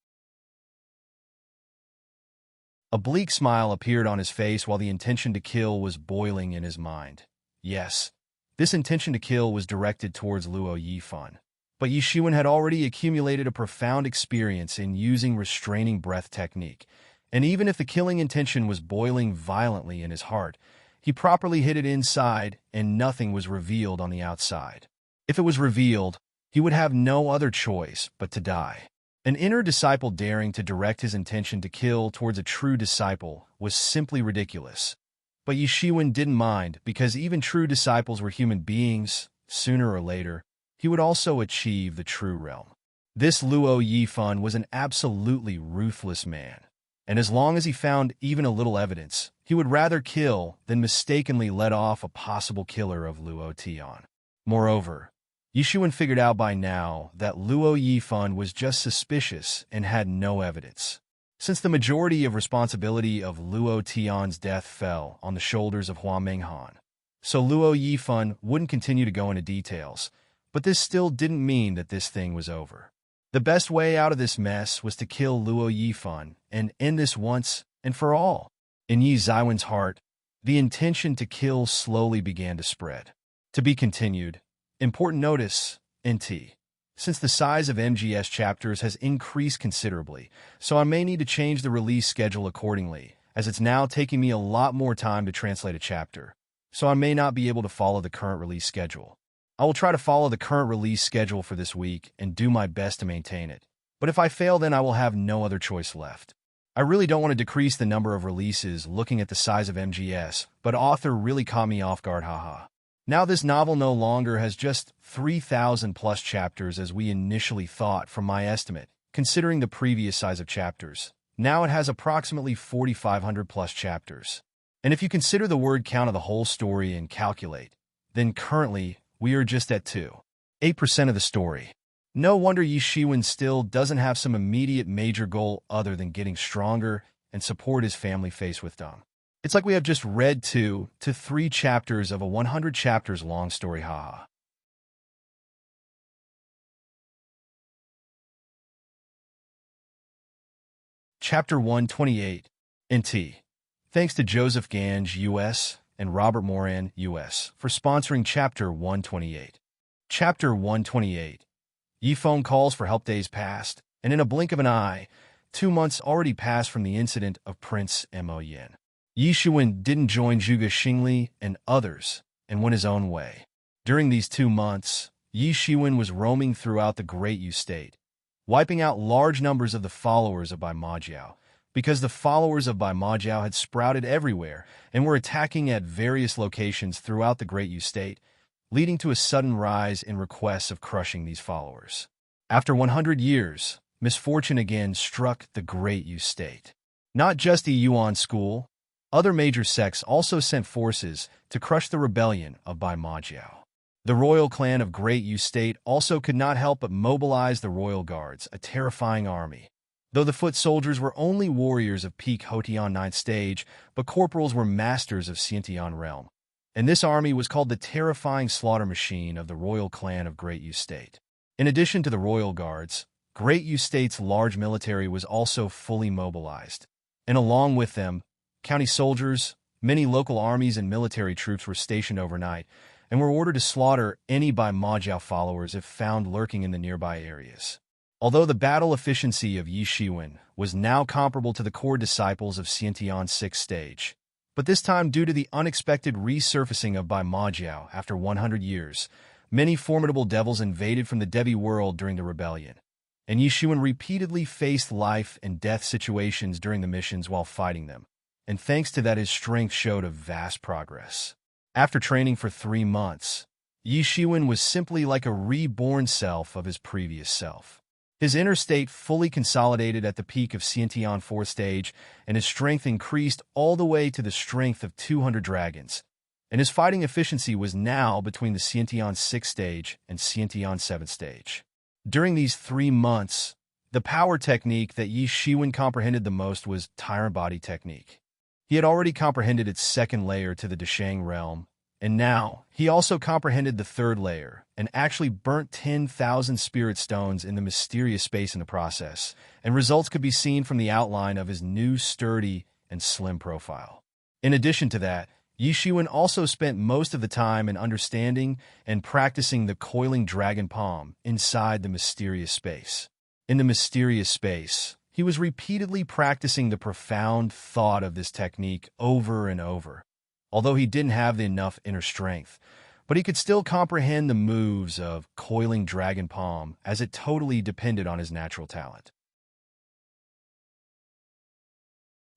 A bleak smile appeared on his face while the intention to kill was boiling in his mind. Yes, this intention to kill was directed towards Luo Yifan. But Yishuan had already accumulated a profound experience in using restraining breath technique, and even if the killing intention was boiling violently in his heart, he properly hid it inside and nothing was revealed on the outside. If it was revealed, he would have no other choice but to die. An inner disciple daring to direct his intention to kill towards a true disciple was simply ridiculous. But Yishuan didn't mind because even true disciples were human beings. Sooner or later, he would also achieve the true realm. This Luo Yifan was an absolutely ruthless man, and as long as he found even a little evidence, he would rather kill than mistakenly let off a possible killer of Luo Tian. Moreover, Yishuan figured out by now that Luo Yifan was just suspicious and had no evidence. Since the majority of responsibility of Luo Tian's death fell on the shoulders of Hua Menghan, so Luo Yifan wouldn't continue to go into details, but this still didn't mean that this thing was over. The best way out of this mess was to kill Luo Yifan and end this once and for all. In Yi Zaiwen's heart, the intention to kill slowly began to spread. To be continued. Important notice, NT. Since the size of MGS chapters has increased considerably, so I may need to change the release schedule accordingly, as it's now taking me a lot more time to translate a chapter, so I may not be able to follow the current release schedule. I will try to follow the current release schedule for this week and do my best to maintain it, but if I fail then I will have no other choice left. I really don't want to decrease the number of releases looking at the size of MGS, but author really caught me off guard, haha. Now this novel no longer has just 3,000 plus chapters as we initially thought from my estimate, considering the previous size of chapters. Now it has approximately 4,500 plus chapters. And if you consider the word count of the whole story and calculate, then currently we are just at 8% of the story. No wonder Yishuan still doesn't have some immediate major goal other than getting stronger and support his family face with Dom. It's like we have just read 2 to 3 chapters of a 100 chapters long story, haha. Chapter 128, NT. Thanks to Joseph Gange, U.S., and Robert Moran, U.S., for sponsoring Chapter 128. Chapter 128. Yi phone calls for help days passed, and in a blink of an eye, 2 months already passed from the incident of Prince Mo Yin. Yishuan didn't join Zhuge Xingli and others and went his own way. During these 2 months, Yishuan was roaming throughout the Great Yu State, wiping out large numbers of the followers of Bai Majiao, because the followers of Bai Majiao had sprouted everywhere and were attacking at various locations throughout the Great Yu State, leading to a sudden rise in requests of crushing these followers. After 100 years, misfortune again struck the Great Yu State. Not just the Yuan school, other major sects also sent forces to crush the rebellion of Bai Majiao. The royal clan of Great Yu State also could not help but mobilize the royal guards, a terrifying army. Though the foot soldiers were only warriors of peak Hotian 9th stage, but corporals were masters of Xiantian realm. And this army was called the terrifying slaughter machine of the royal clan of Great Yu State. In addition to the royal guards, Great Yu State's large military was also fully mobilized. And along with them, county soldiers, many local armies and military troops were stationed overnight and were ordered to slaughter any Bai Majiao followers if found lurking in the nearby areas. Although the battle efficiency of Yishuan was now comparable to the core disciples of Xiantian's 6th stage, but this time due to the unexpected resurfacing of Bai Majiao after 100 years, many formidable devils invaded from the Devi world during the rebellion, and Yishuan repeatedly faced life and death situations during the missions while fighting them. And thanks to that his strength showed a vast progress. After training for 3 months, Yishuan was simply like a reborn self of his previous self. His inner state fully consolidated at the peak of Xiantian 4th stage, and his strength increased all the way to the strength of 200 dragons, and his fighting efficiency was now between the Xiantian 6th stage and Xiantian 7th stage. During these 3 months, the power technique that Yishuan comprehended the most was Tyrant Body technique. He had already comprehended its 2nd layer to the Deshang realm, and now he also comprehended the 3rd layer and actually burnt 10,000 spirit stones in the mysterious space in the process, and results could be seen from the outline of his new sturdy and slim profile. In addition to that, Yi Shiwen also spent most of the time in understanding and practicing the coiling dragon palm inside the mysterious space. In the mysterious space, he was repeatedly practicing the profound thought of this technique over and over. Although he didn't have enough inner strength, but he could still comprehend the moves of coiling dragon palm as it totally depended on his natural talent.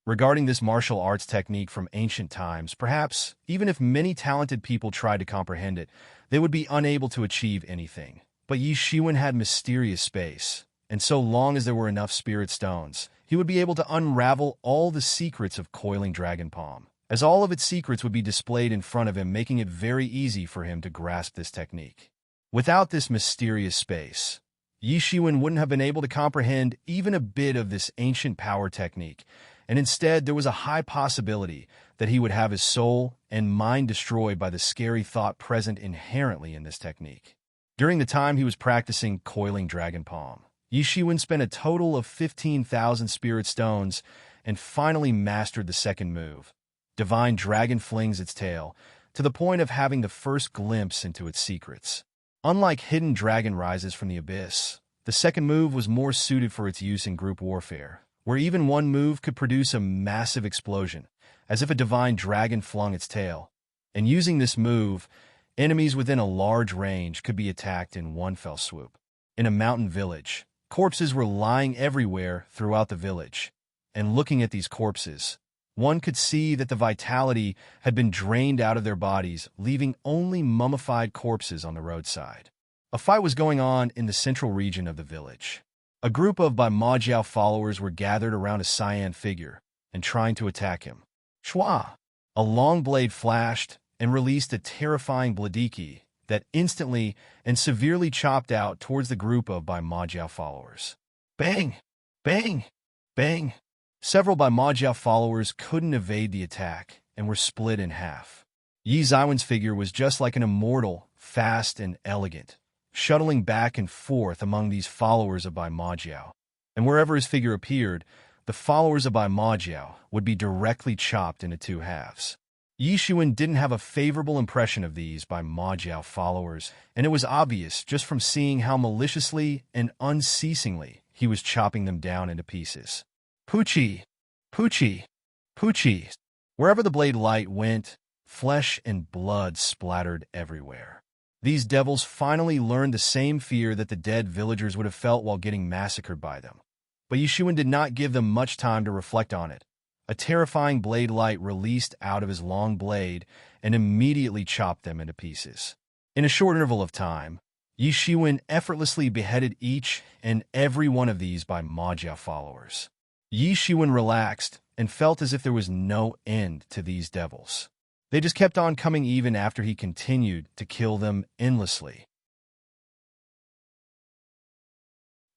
Regarding this martial arts technique from ancient times, perhaps, even if many talented people tried to comprehend it, they would be unable to achieve anything. But Yi Shiwen had mysterious space, and so long as there were enough spirit stones, he would be able to unravel all the secrets of coiling dragon palm, as all of its secrets would be displayed in front of him, making it very easy for him to grasp this technique. Without this mysterious space, Yi Shiwen wouldn't have been able to comprehend even a bit of this ancient power technique, and instead there was a high possibility that he would have his soul and mind destroyed by the scary thought present inherently in this technique. During the time he was practicing coiling dragon palm, Yi Shiwen spent a total of 15,000 spirit stones and finally mastered the second move. Divine Dragon flings its tail, to the point of having the first glimpse into its secrets. Unlike Hidden Dragon rises from the abyss, the second move was more suited for its use in group warfare, where even one move could produce a massive explosion, as if a divine dragon flung its tail. And using this move, enemies within a large range could be attacked in one fell swoop. In a mountain village, corpses were lying everywhere throughout the village, and looking at these corpses, one could see that the vitality had been drained out of their bodies, leaving only mummified corpses on the roadside. A fight was going on in the central region of the village. A group of Bai Majiao followers were gathered around a cyan figure and trying to attack him. Shua! A long blade flashed and released a terrifying bladiki that instantly and severely chopped out towards the group of Bai Majiao followers. Bang! Bang! Bang! Several Bai Majiao followers couldn't evade the attack and were split in half. Yi Zaiwen's figure was just like an immortal, fast and elegant, shuttling back and forth among these followers of Bai Majiao. And wherever his figure appeared, the followers of Bai Majiao would be directly chopped into two halves. Yi Shiwen didn't have a favorable impression of these Bai Majiao followers, and it was obvious just from seeing how maliciously and unceasingly he was chopping them down into pieces. Poochie! Poochie! Poochie! Wherever the blade light went, flesh and blood splattered everywhere. These devils finally learned the same fear that the dead villagers would have felt while getting massacred by them. But Yi Shiwen did not give them much time to reflect on it. A terrifying blade light released out of his long blade and immediately chopped them into pieces. In a short interval of time, Yi Shiwen effortlessly beheaded each and every one of these Bai Majiao followers. Yi Shiwen relaxed and felt as if there was no end to these devils. They just kept on coming even after he continued to kill them endlessly.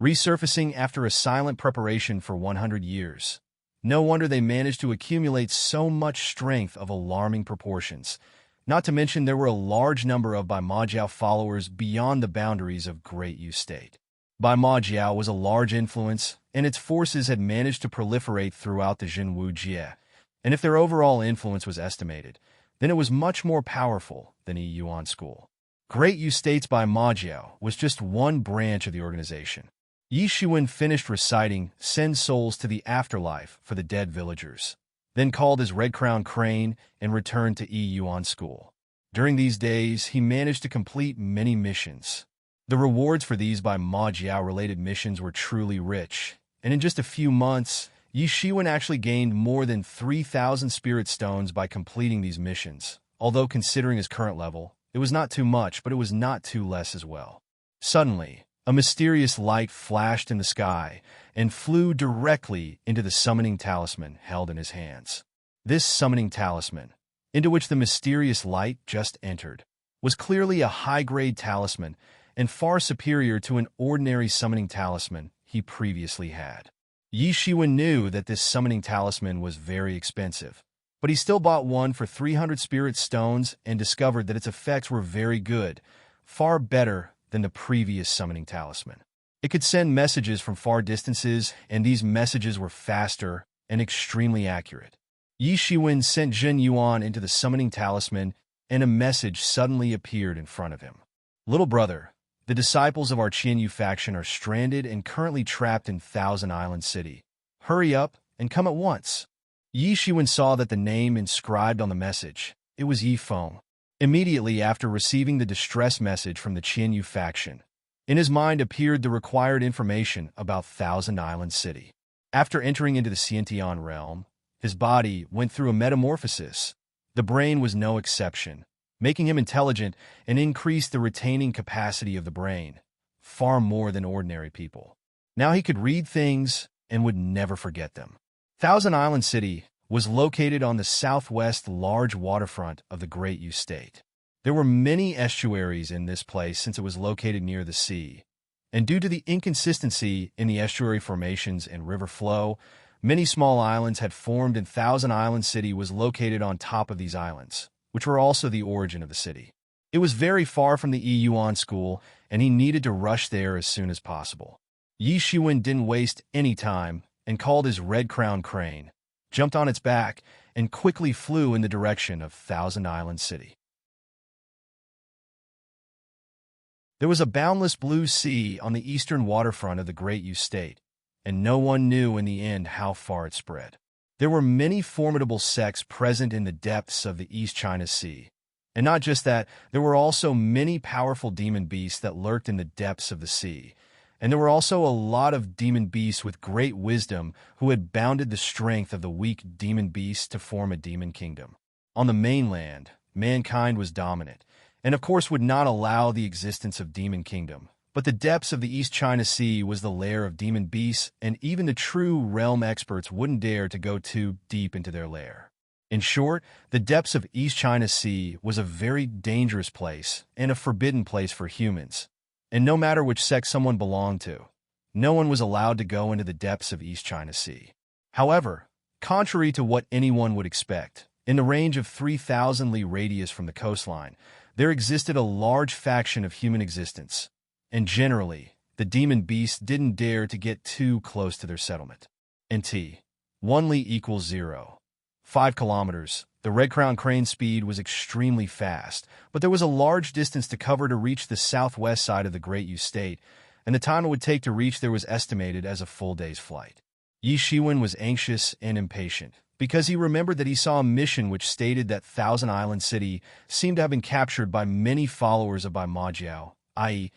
Resurfacing after a silent preparation for 100 years. No wonder they managed to accumulate so much strength of alarming proportions. Not to mention there were a large number of Bai Majiao followers beyond the boundaries of Great Yu State. Bai Majiao was a large influence, and its forces had managed to proliferate throughout the Jinwu Jie. And if their overall influence was estimated, then it was much more powerful than Yi Yuan School. Great Yu State's Bai Majiao was just one branch of the organization. Yi Shiwen finished reciting Send Souls to the Afterlife for the dead villagers, then called his Red Crown Crane and returned to Yi Yuan School. During these days, he managed to complete many missions. The rewards for these Bai Majiao-related missions were truly rich, and in just a few months, Yi Shiwen actually gained more than 3,000 spirit stones by completing these missions. Although considering his current level, it was not too much, but it was not too less as well. Suddenly, a mysterious light flashed in the sky and flew directly into the summoning talisman held in his hands. This summoning talisman, into which the mysterious light just entered, was clearly a high-grade talisman and far superior to an ordinary summoning talisman he previously had. Yi Shiwen knew that this summoning talisman was very expensive, but he still bought one for 300 spirit stones and discovered that its effects were very good, far better than the previous summoning talisman. It could send messages from far distances, and these messages were faster and extremely accurate. Yi Shiwen sent Zhen Yuan into the summoning talisman, and a message suddenly appeared in front of him. Little brother, the disciples of our Qianyu faction are stranded and currently trapped in Thousand Island City. Hurry up and come at once. Yi Shiwen saw that the name inscribed on the message, it was Yi Feng. Immediately after receiving the distress message from the Qianyu faction, in his mind appeared the required information about Thousand Island City. After entering into the Xiantian realm, his body went through a metamorphosis. The brain was no exception, making him intelligent and increased the retaining capacity of the brain, far more than ordinary people. Now he could read things and would never forget them. Thousand Island City was located on the southwest large waterfront of the Great Yu State. There were many estuaries in this place since it was located near the sea, and due to the inconsistency in the estuary formations and river flow, many small islands had formed, and Thousand Island City was located on top of these islands, which were also the origin of the city. It was very far from the Yuan school, and he needed to rush there as soon as possible. Yi Shiwen didn't waste any time and called his red-crowned crane, jumped on its back, and quickly flew in the direction of Thousand Island City. There was a boundless blue sea on the eastern waterfront of the Great Yu State, and no one knew in the end how far it spread. There were many formidable sects present in the depths of the East China Sea, and not just that, there were also many powerful demon beasts that lurked in the depths of the sea, and there were also a lot of demon beasts with great wisdom who had bounded the strength of the weak demon beasts to form a demon kingdom. On the mainland, mankind was dominant, and of course would not allow the existence of demon kingdom. But the depths of the East China Sea was the lair of demon beasts, and even the true realm experts wouldn't dare to go too deep into their lair. In short, the depths of East China Sea was a very dangerous place and a forbidden place for humans. And no matter which sect someone belonged to, no one was allowed to go into the depths of East China Sea. However, contrary to what anyone would expect, in the range of 3,000 li radius from the coastline, there existed a large faction of human existence, and generally, the demon beasts didn't dare to get too close to their settlement. NT 1 li equals 0. 5 kilometers. The red-crowned crane speed was extremely fast, but there was a large distance to cover to reach the southwest side of the Great Yu State, and the time it would take to reach there was estimated as a full day's flight. Yi Shiwen was anxious and impatient, because he remembered that he saw a mission which stated that Thousand Island City seemed to have been captured by many followers of Bai Majiao, i.e.,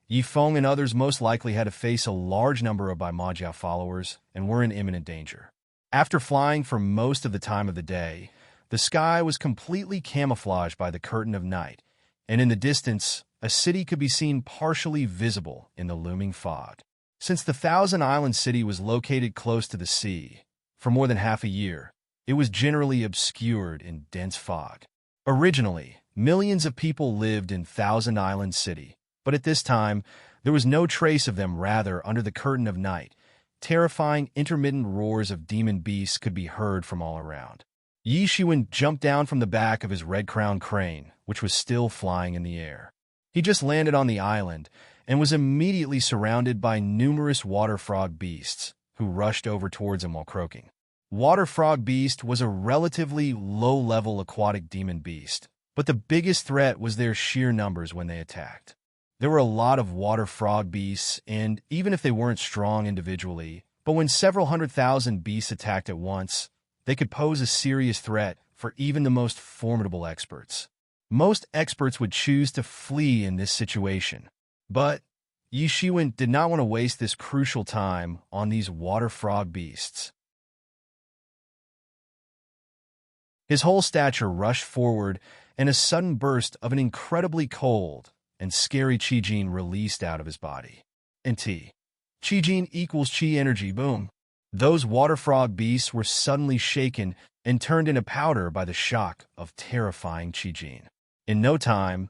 Yi Feng and others most likely had to face a large number of Bai Majiao followers and were in imminent danger. After flying for most of the time of the day, the sky was completely camouflaged by the curtain of night, and in the distance, a city could be seen partially visible in the looming fog. Since the Thousand Island City was located close to the sea, for more than half a year, it was generally obscured in dense fog. Originally, millions of people lived in Thousand Island City, but at this time, there was no trace of them. Rather, under the curtain of night, terrifying intermittent roars of demon beasts could be heard from all around. Yi Shiwen jumped down from the back of his red-crowned crane, which was still flying in the air. He just landed on the island and was immediately surrounded by numerous water frog beasts, who rushed over towards him while croaking. Water frog beast was a relatively low-level aquatic demon beast, but the biggest threat was their sheer numbers when they attacked. There were a lot of water frog beasts, and even if they weren't strong individually, but when several 100,000 beasts attacked at once, they could pose a serious threat for even the most formidable experts. Most experts would choose to flee in this situation, but Yi Shiwen did not want to waste this crucial time on these water frog beasts. His whole stature rushed forward, and a sudden burst of an incredibly cold and scary Qi released out of his body. NT. Qi equals Qi energy, boom. Those water frog beasts were suddenly shaken and turned into powder by the shock of terrifying Qi. In no time,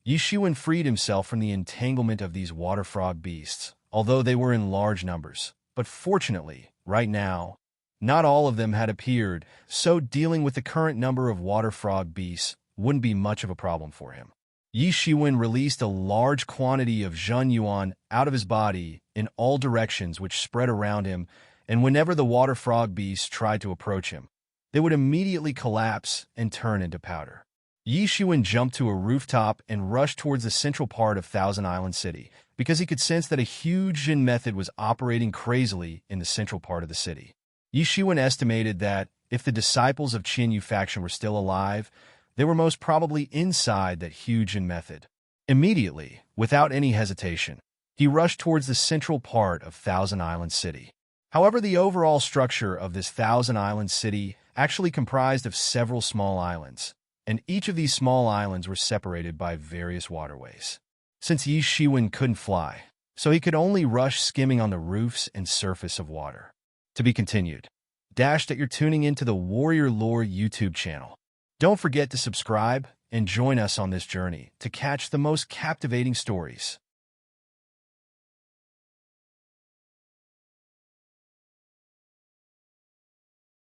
Yi Shiwen freed himself from the entanglement of these water frog beasts, although they were in large numbers. But fortunately, right now, not all of them had appeared, so dealing with the current number of water frog beasts wouldn't be much of a problem for him. Yi Shiwen released a large quantity of Zhen Yuan out of his body in all directions, which spread around him, and whenever the water frog beasts tried to approach him, they would immediately collapse and turn into powder. Yi Shiwen jumped to a rooftop and rushed towards the central part of Thousand Island City because he could sense that a huge Jin method was operating crazily in the central part of the city. Yi Shiwen estimated that if the disciples of Qin Yu faction were still alive, they were most probably inside that huge Jin method. Immediately, without any hesitation, he rushed towards the central part of Thousand Island City. However, the overall structure of this Thousand Island City actually comprised of several small islands, and each of these small islands were separated by various waterways. Since Yi Shiwen couldn't fly, so he could only rush skimming on the roofs and surface of water. To be continued. Dash that you're tuning into the Warrior Lore YouTube channel. Don't forget to subscribe and join us on this journey to catch the most captivating stories.